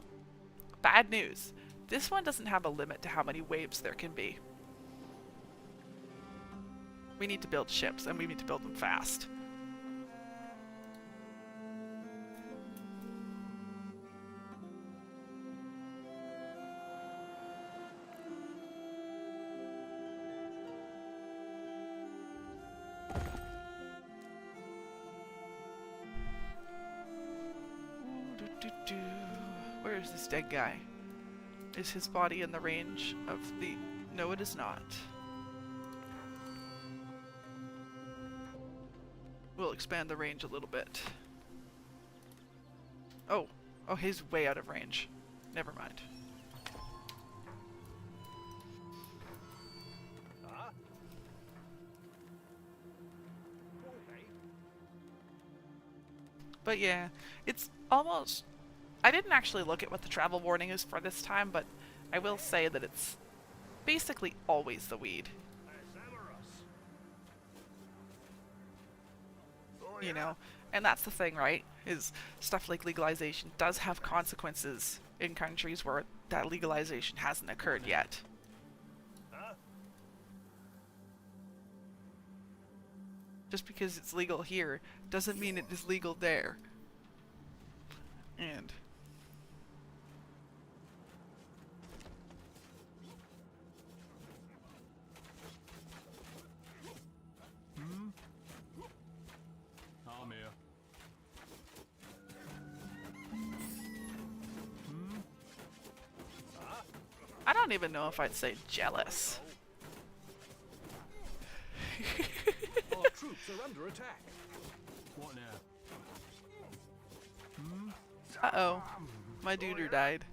Bad news. This one doesn't have a limit to how many waves there can be. We need to build ships, and we need to build them fast. Where is this dead guy? Is his body in the range of the... No, it is not. We'll expand the range a little bit. Oh. Oh, he's way out of range. Never mind. But yeah, it's almost... I didn't actually look at what the travel warning is for this time, but I will say that it's basically always the weed. You know? And that's the thing, right? Is stuff like legalization does have consequences in countries where that legalization hasn't occurred yet. Just because it's legal here doesn't mean it is legal there. And I'm here. I don't even know if I'd say jealous. Our troops are under attack. What now? Uh-oh. My duder died.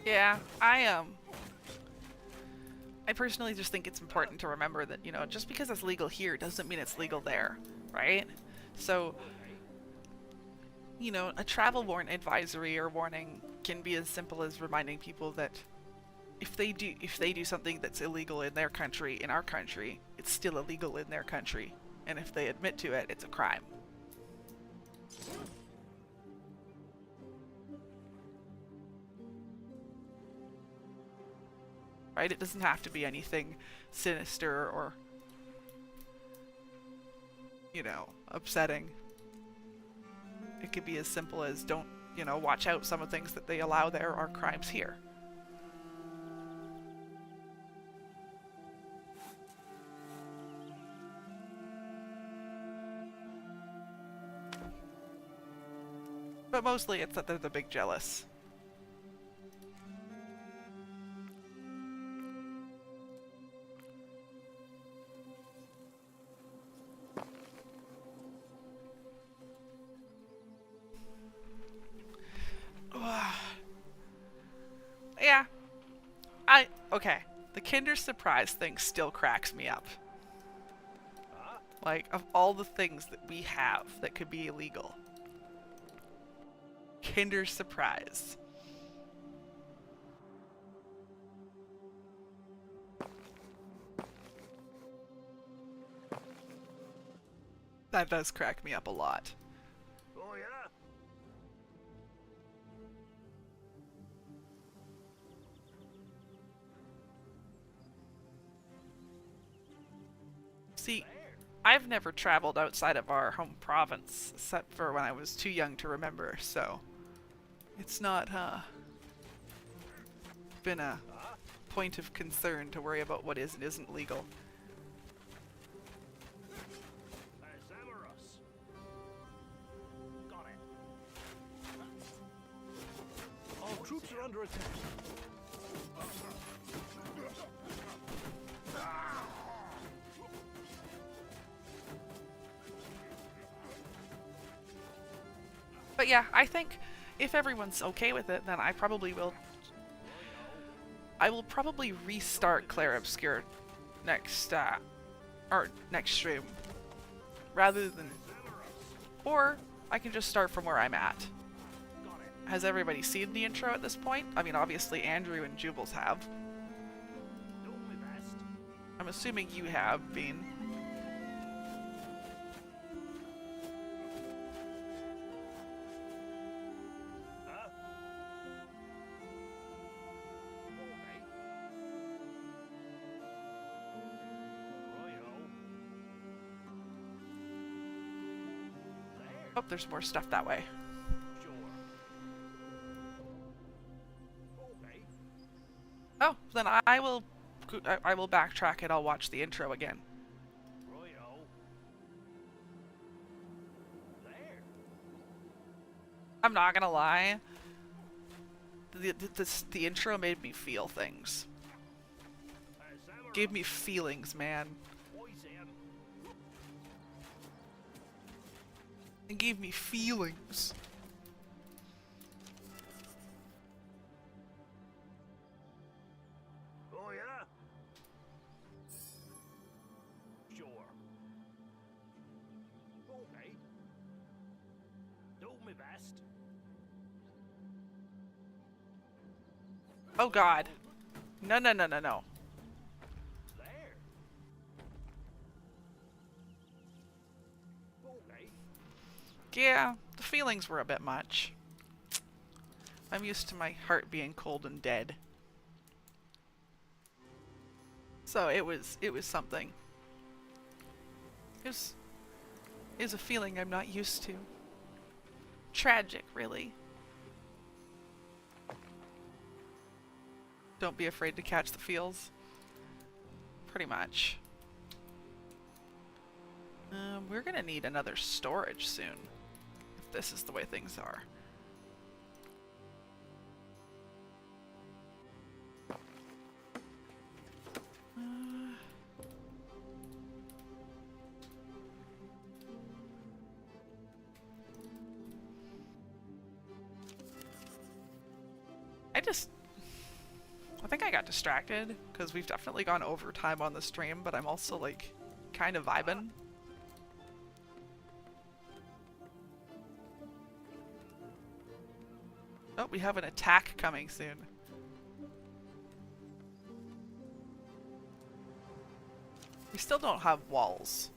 Yeah, I personally just think it's important to remember that, you know, just because it's legal here doesn't mean it's legal there, right? So, you know, a travel advisory or warning can be as simple as reminding people that if they do something that's illegal in their country, in our country, it's still illegal in their country, and if they admit to it, it's a crime. Right? It doesn't have to be anything sinister or, you know, upsetting. It could be as simple as don't, you know, watch out, some of the things that they allow there are crimes here. But mostly it's that they're the big jealous. Yeah. Okay. The Kinder Surprise thing still cracks me up. Like, of all the things that we have that could be illegal, Kinder Surprise. That does crack me up a lot. Oh, yeah? See, I've never traveled outside of our home province, except for when I was too young to remember, so it's not, been a point of concern to worry about what is and isn't legal. Zamorous. Got it. Our troops are under attack. But yeah, I think if everyone's okay with it, then I will probably restart Clair Obscur next, next stream. Rather than... Or, I can just start from where I'm at. Has everybody seen the intro at this point? I mean, obviously Andrew and Jubles have. Don't let I'm assuming you have been. Huh? Okay. Righto. There. Oh, there's more stuff that way. Sure. Okay. Oh, then I will backtrack and I'll watch the intro again. Righto. There. I'm not gonna lie. The intro made me feel things. Samurai. Gave me feelings, man. Poison. It gave me feelings. Oh yeah. Sure. Okay. Do my best. Oh god. No, no, no, no, no. There. Okay. Yeah, the feelings were a bit much. I'm used to my heart being cold and dead. So it was something. It was a feeling I'm not used to. Tragic, really. Don't be afraid to catch the feels. Pretty much. We're gonna need another storage soon. If this is the way things are. I think I got distracted because we've definitely gone over time on the stream, but I'm also like kind of vibing. Oh, we have an attack coming soon. We still don't have walls.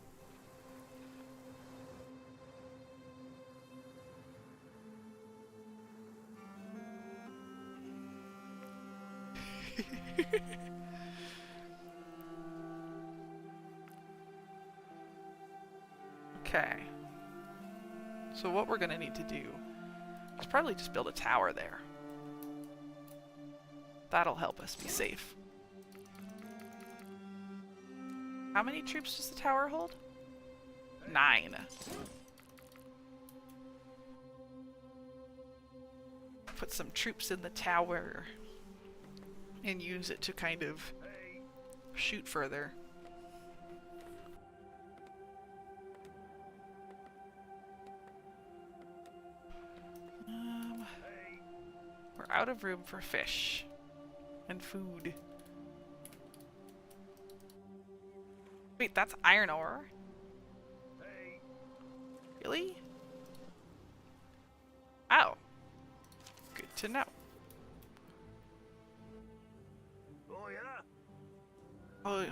Okay. So what we're gonna need to do is probably just build a tower there. That'll help us be safe. How many troops does the tower hold? 9. Put some troops in the tower and use it to kind of shoot further. We're out of room for fish and food. Wait, that's iron ore? Really? Oh. Good to know. Oh yeah. Oh.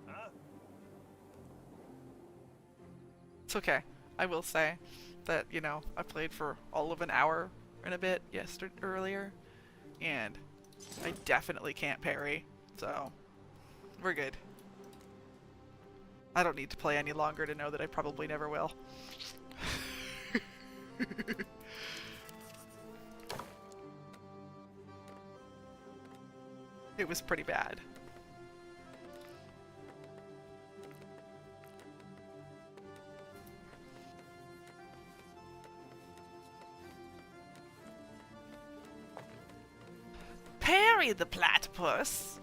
Huh? It's okay. I will say that, you know, I played for all of an hour and a bit earlier, and I definitely can't parry, so we're good. I don't need to play any longer to know that I probably never will. It was pretty bad. Parry the platypus!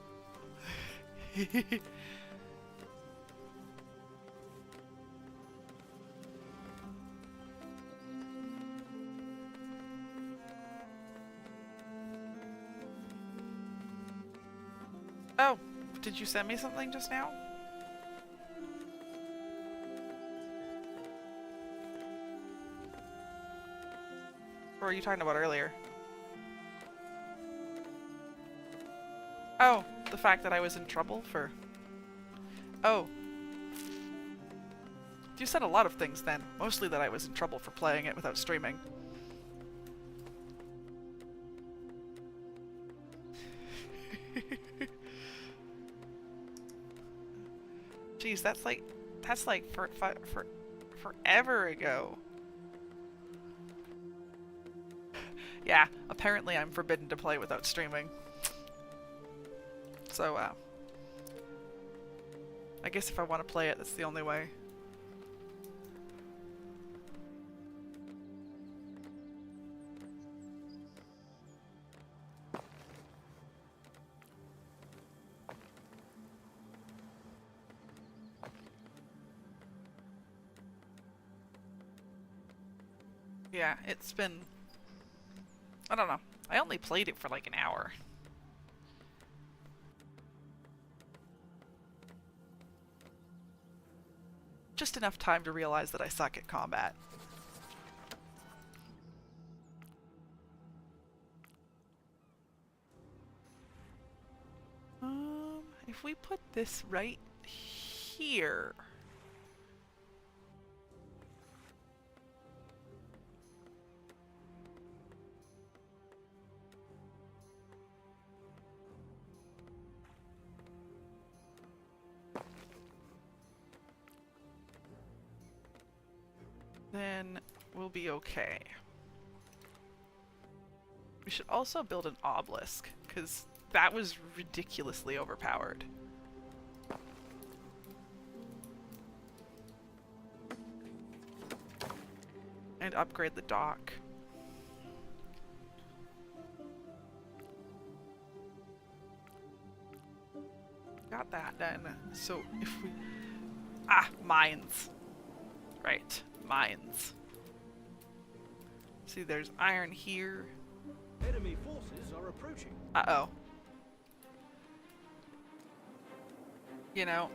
Oh, did you send me something just now? Or are you talking about earlier? Oh, the fact that I was in trouble for... Oh. You said a lot of things then. Mostly that I was in trouble for playing it without streaming. Jeez, that's like forever ago. Yeah, apparently I'm forbidden to play without streaming. So, I guess if I want to play it, that's the only way. Yeah, it's been... I don't know. I only played it for like an hour. Just enough time to realize that I suck at combat. If we put this right here... then we'll be okay. We should also build an obelisk, because that was ridiculously overpowered. And upgrade the dock. Got that done. So if we... Ah, mines. Right. Mines. See, there's iron here. Enemy forces are approaching. Uh-oh. You know,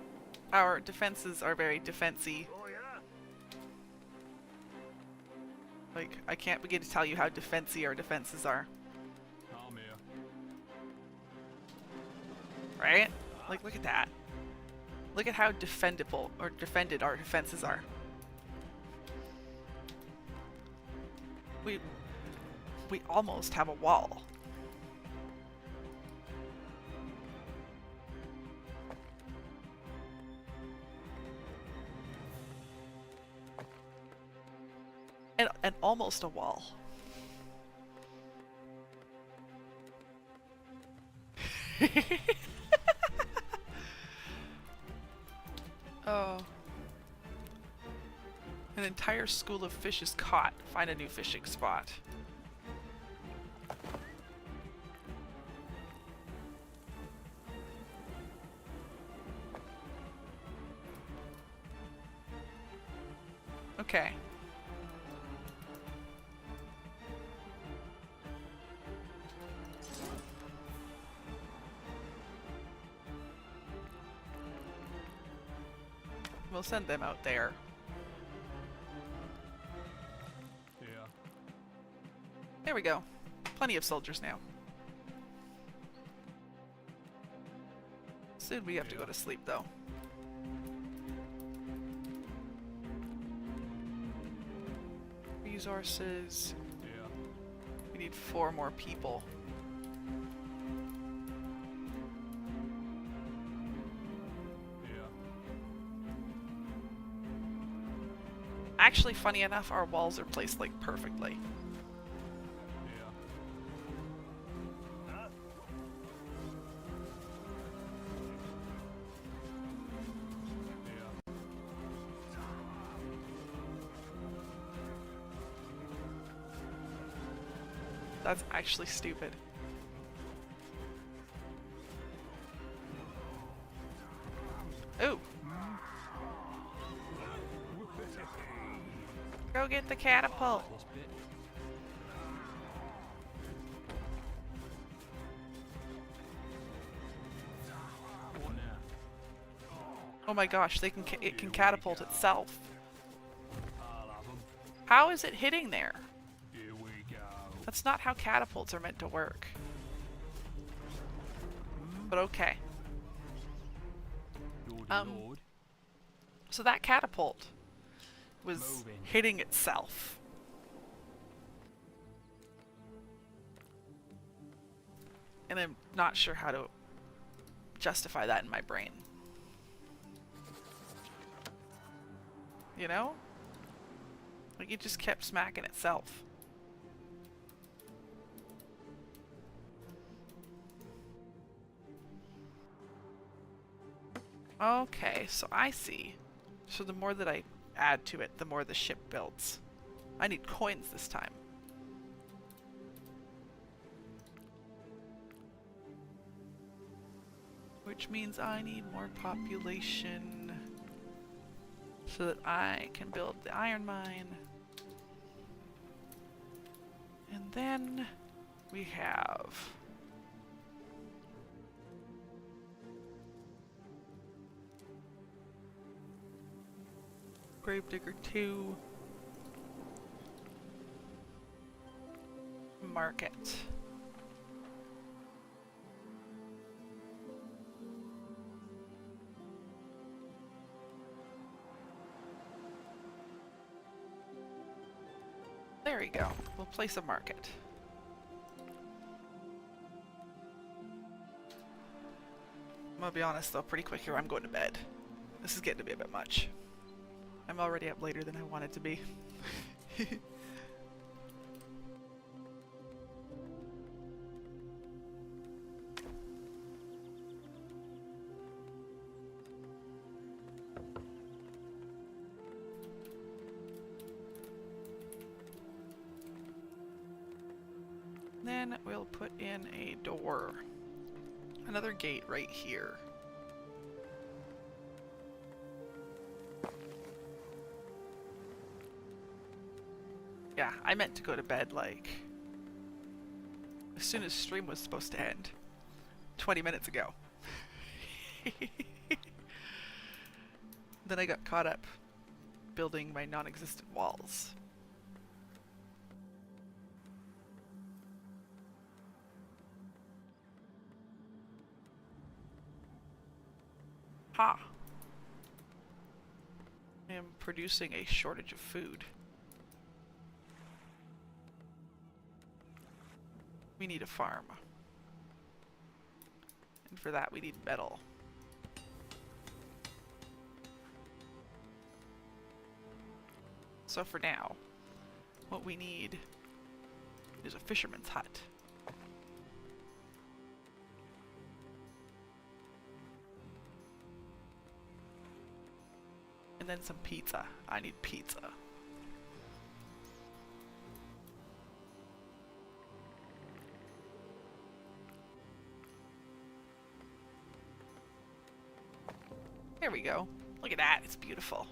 our defenses are very defensy. Oh yeah. Like, I can't begin to tell you how defensy our defenses are. I'm here. Right? Like, look at that. Look at how defendable, or defended our defenses are. We almost have a wall. And almost a wall. Oh. An entire school of fish is caught. Find a new fishing spot. Okay. We'll send them out there. Yeah. There we go. Plenty of soldiers now. Soon we have to go to sleep, though. Resources. Yeah. We need 4 more people. Yeah. Actually, funny enough, our walls are placed like perfectly. Yeah. Yeah. That's actually stupid. Ooh. Go get the catapult. This bit. What now? Oh my gosh, it can catapult itself. I'll have 'em. How is it hitting there? Here we go. That's not how catapults are meant to work. But okay. Lordy Lord. So that catapult was Moving. hitting itself. And I'm not sure how to justify that in my brain. You know? Like, it just kept smacking itself. Okay, so I see. So the more that I add to it, the more the ship builds. I need coins this time. Which means I need more population so that I can build the iron mine. And then we have Gravedigger 2. Market. There we go. We'll place a market. I'm gonna be honest though, pretty quick here, I'm going to bed. This is getting to be a bit much. I'm already up later than I wanted to be. Then we'll put in a door. Another gate right here. Yeah, I meant to go to bed like as soon as stream was supposed to end. 20 minutes ago. Then I got caught up building my non-existent walls. Ha! I am producing a shortage of food. We need a farm. And for that we need metal. So for now, what we need is a fisherman's hut. And then some pizza. I need pizza. There we go. Look at that, it's beautiful.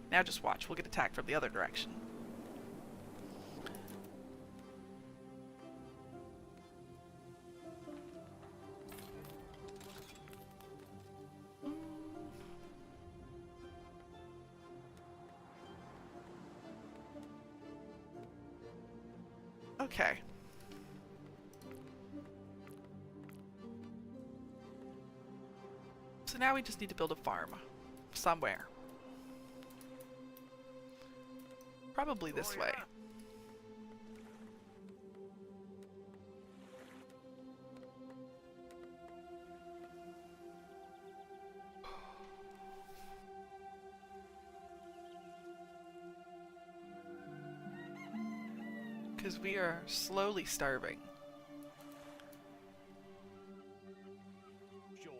Now just watch, we'll get attacked from the other direction. Okay. So now we just need to build a farm. Somewhere. Probably this way. Because we are slowly starving. Sure.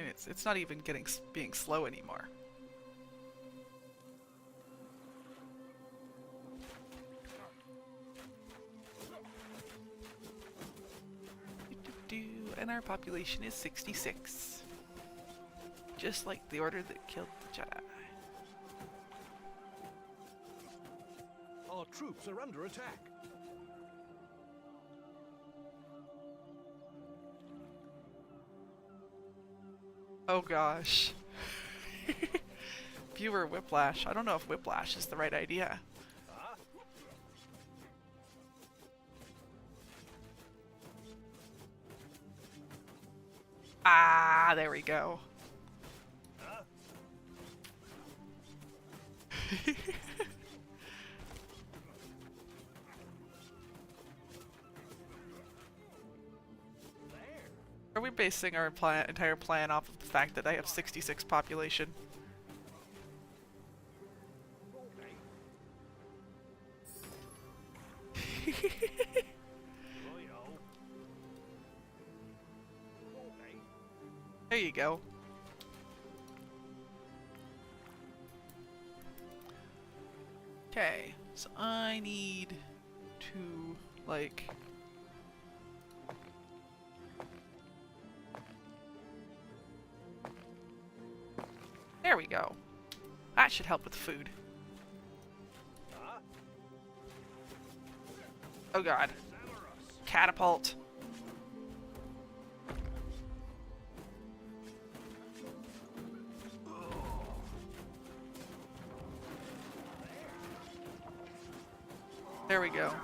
And it's not even being slow anymore. And our population is 66. Just like the order that killed the Jedi. Our troops are under attack. Oh gosh. Viewer whiplash. I don't know if whiplash is the right idea. Ah, there we go. Are we basing our entire plan off of the fact that I have 66 population? There you go. Okay, so I need to, like... There we go. That should help with food. Oh god. Catapult. There we go.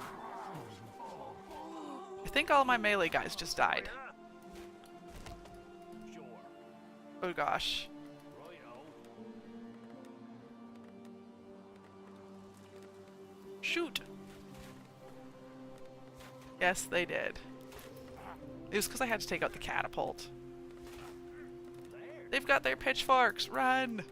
I think all my melee guys just died. Oh gosh. Shoot! Yes, they did. It was because I had to take out the catapult. They've got their pitchforks! Run!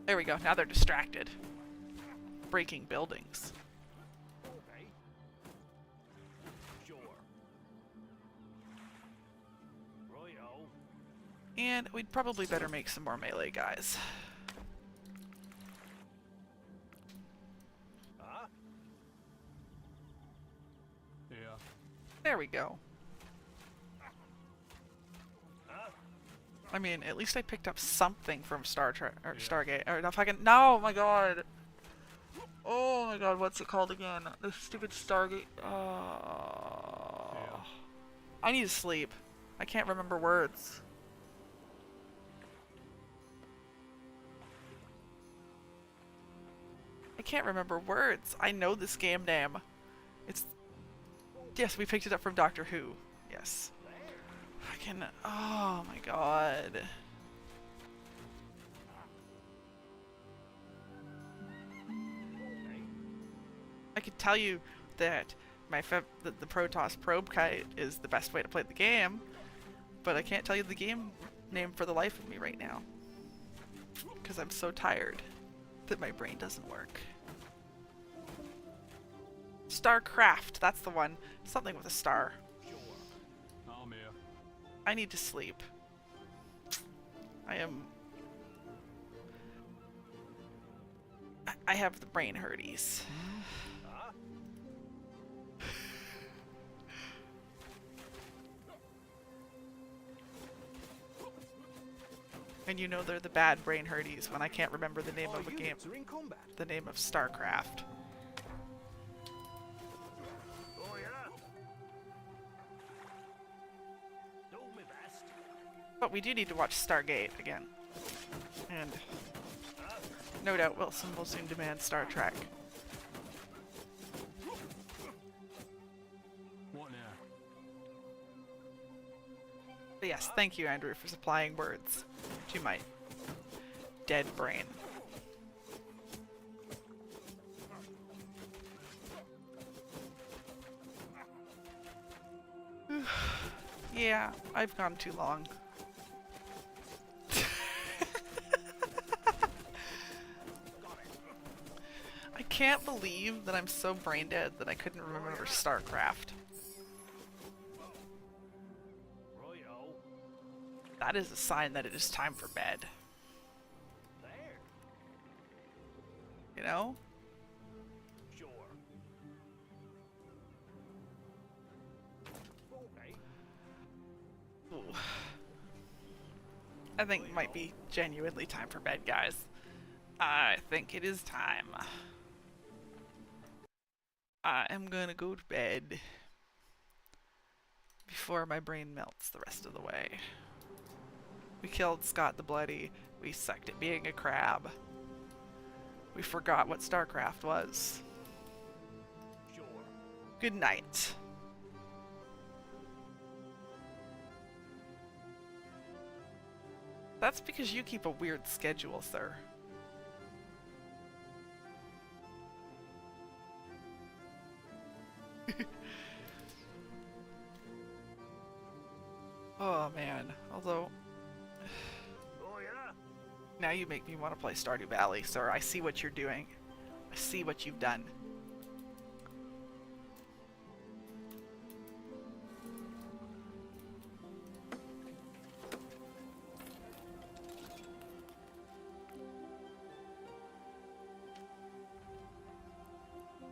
There we go, now they're distracted. Breaking buildings. And we'd probably better make some more melee guys. Yeah. There we go. I mean, at least I picked up something from Star Trek or Stargate. Or if I can, no, my god. Oh my god, what's it called again? The stupid Stargate. I need to sleep. I can't remember words. I can't remember words. I know this game name. It's... Yes, we picked it up from Doctor Who. Yes. Fucking... Oh my god. I could tell you that the Protoss probe kite is the best way to play the game, but I can't tell you the game name for the life of me right now. Because I'm so tired that my brain doesn't work. StarCraft, that's the one. Something with a star. I'm here. I need to sleep. I have the brain hurties. And you know they're the bad brain hurties when I can't remember the name of a game. Units are in combat. The name of StarCraft. Oh yeah. Do me best. But we do need to watch Stargate again. And no doubt Wilson will soon demand Star Trek. What now? But yes, thank you, Andrew, for supplying words to my dead brain. Yeah, I've gone too long. I can't believe that I'm so brain dead that I couldn't remember StarCraft. That is a sign that it is time for bed. You know? Sure. Okay. Ooh. I think it might be genuinely time for bed, guys. I think it is time. I am gonna go to bed before my brain melts the rest of the way. We killed Scott the Bloody. We sucked at being a crab. We forgot what StarCraft was. Sure. Good night. That's because you keep a weird schedule, sir. Oh man, although Oh, yeah? now you make me want to play Stardew Valley, sir. I see what you're doing. I see what you've done.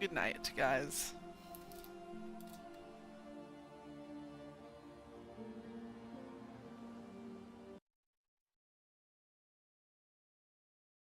Good night, guys.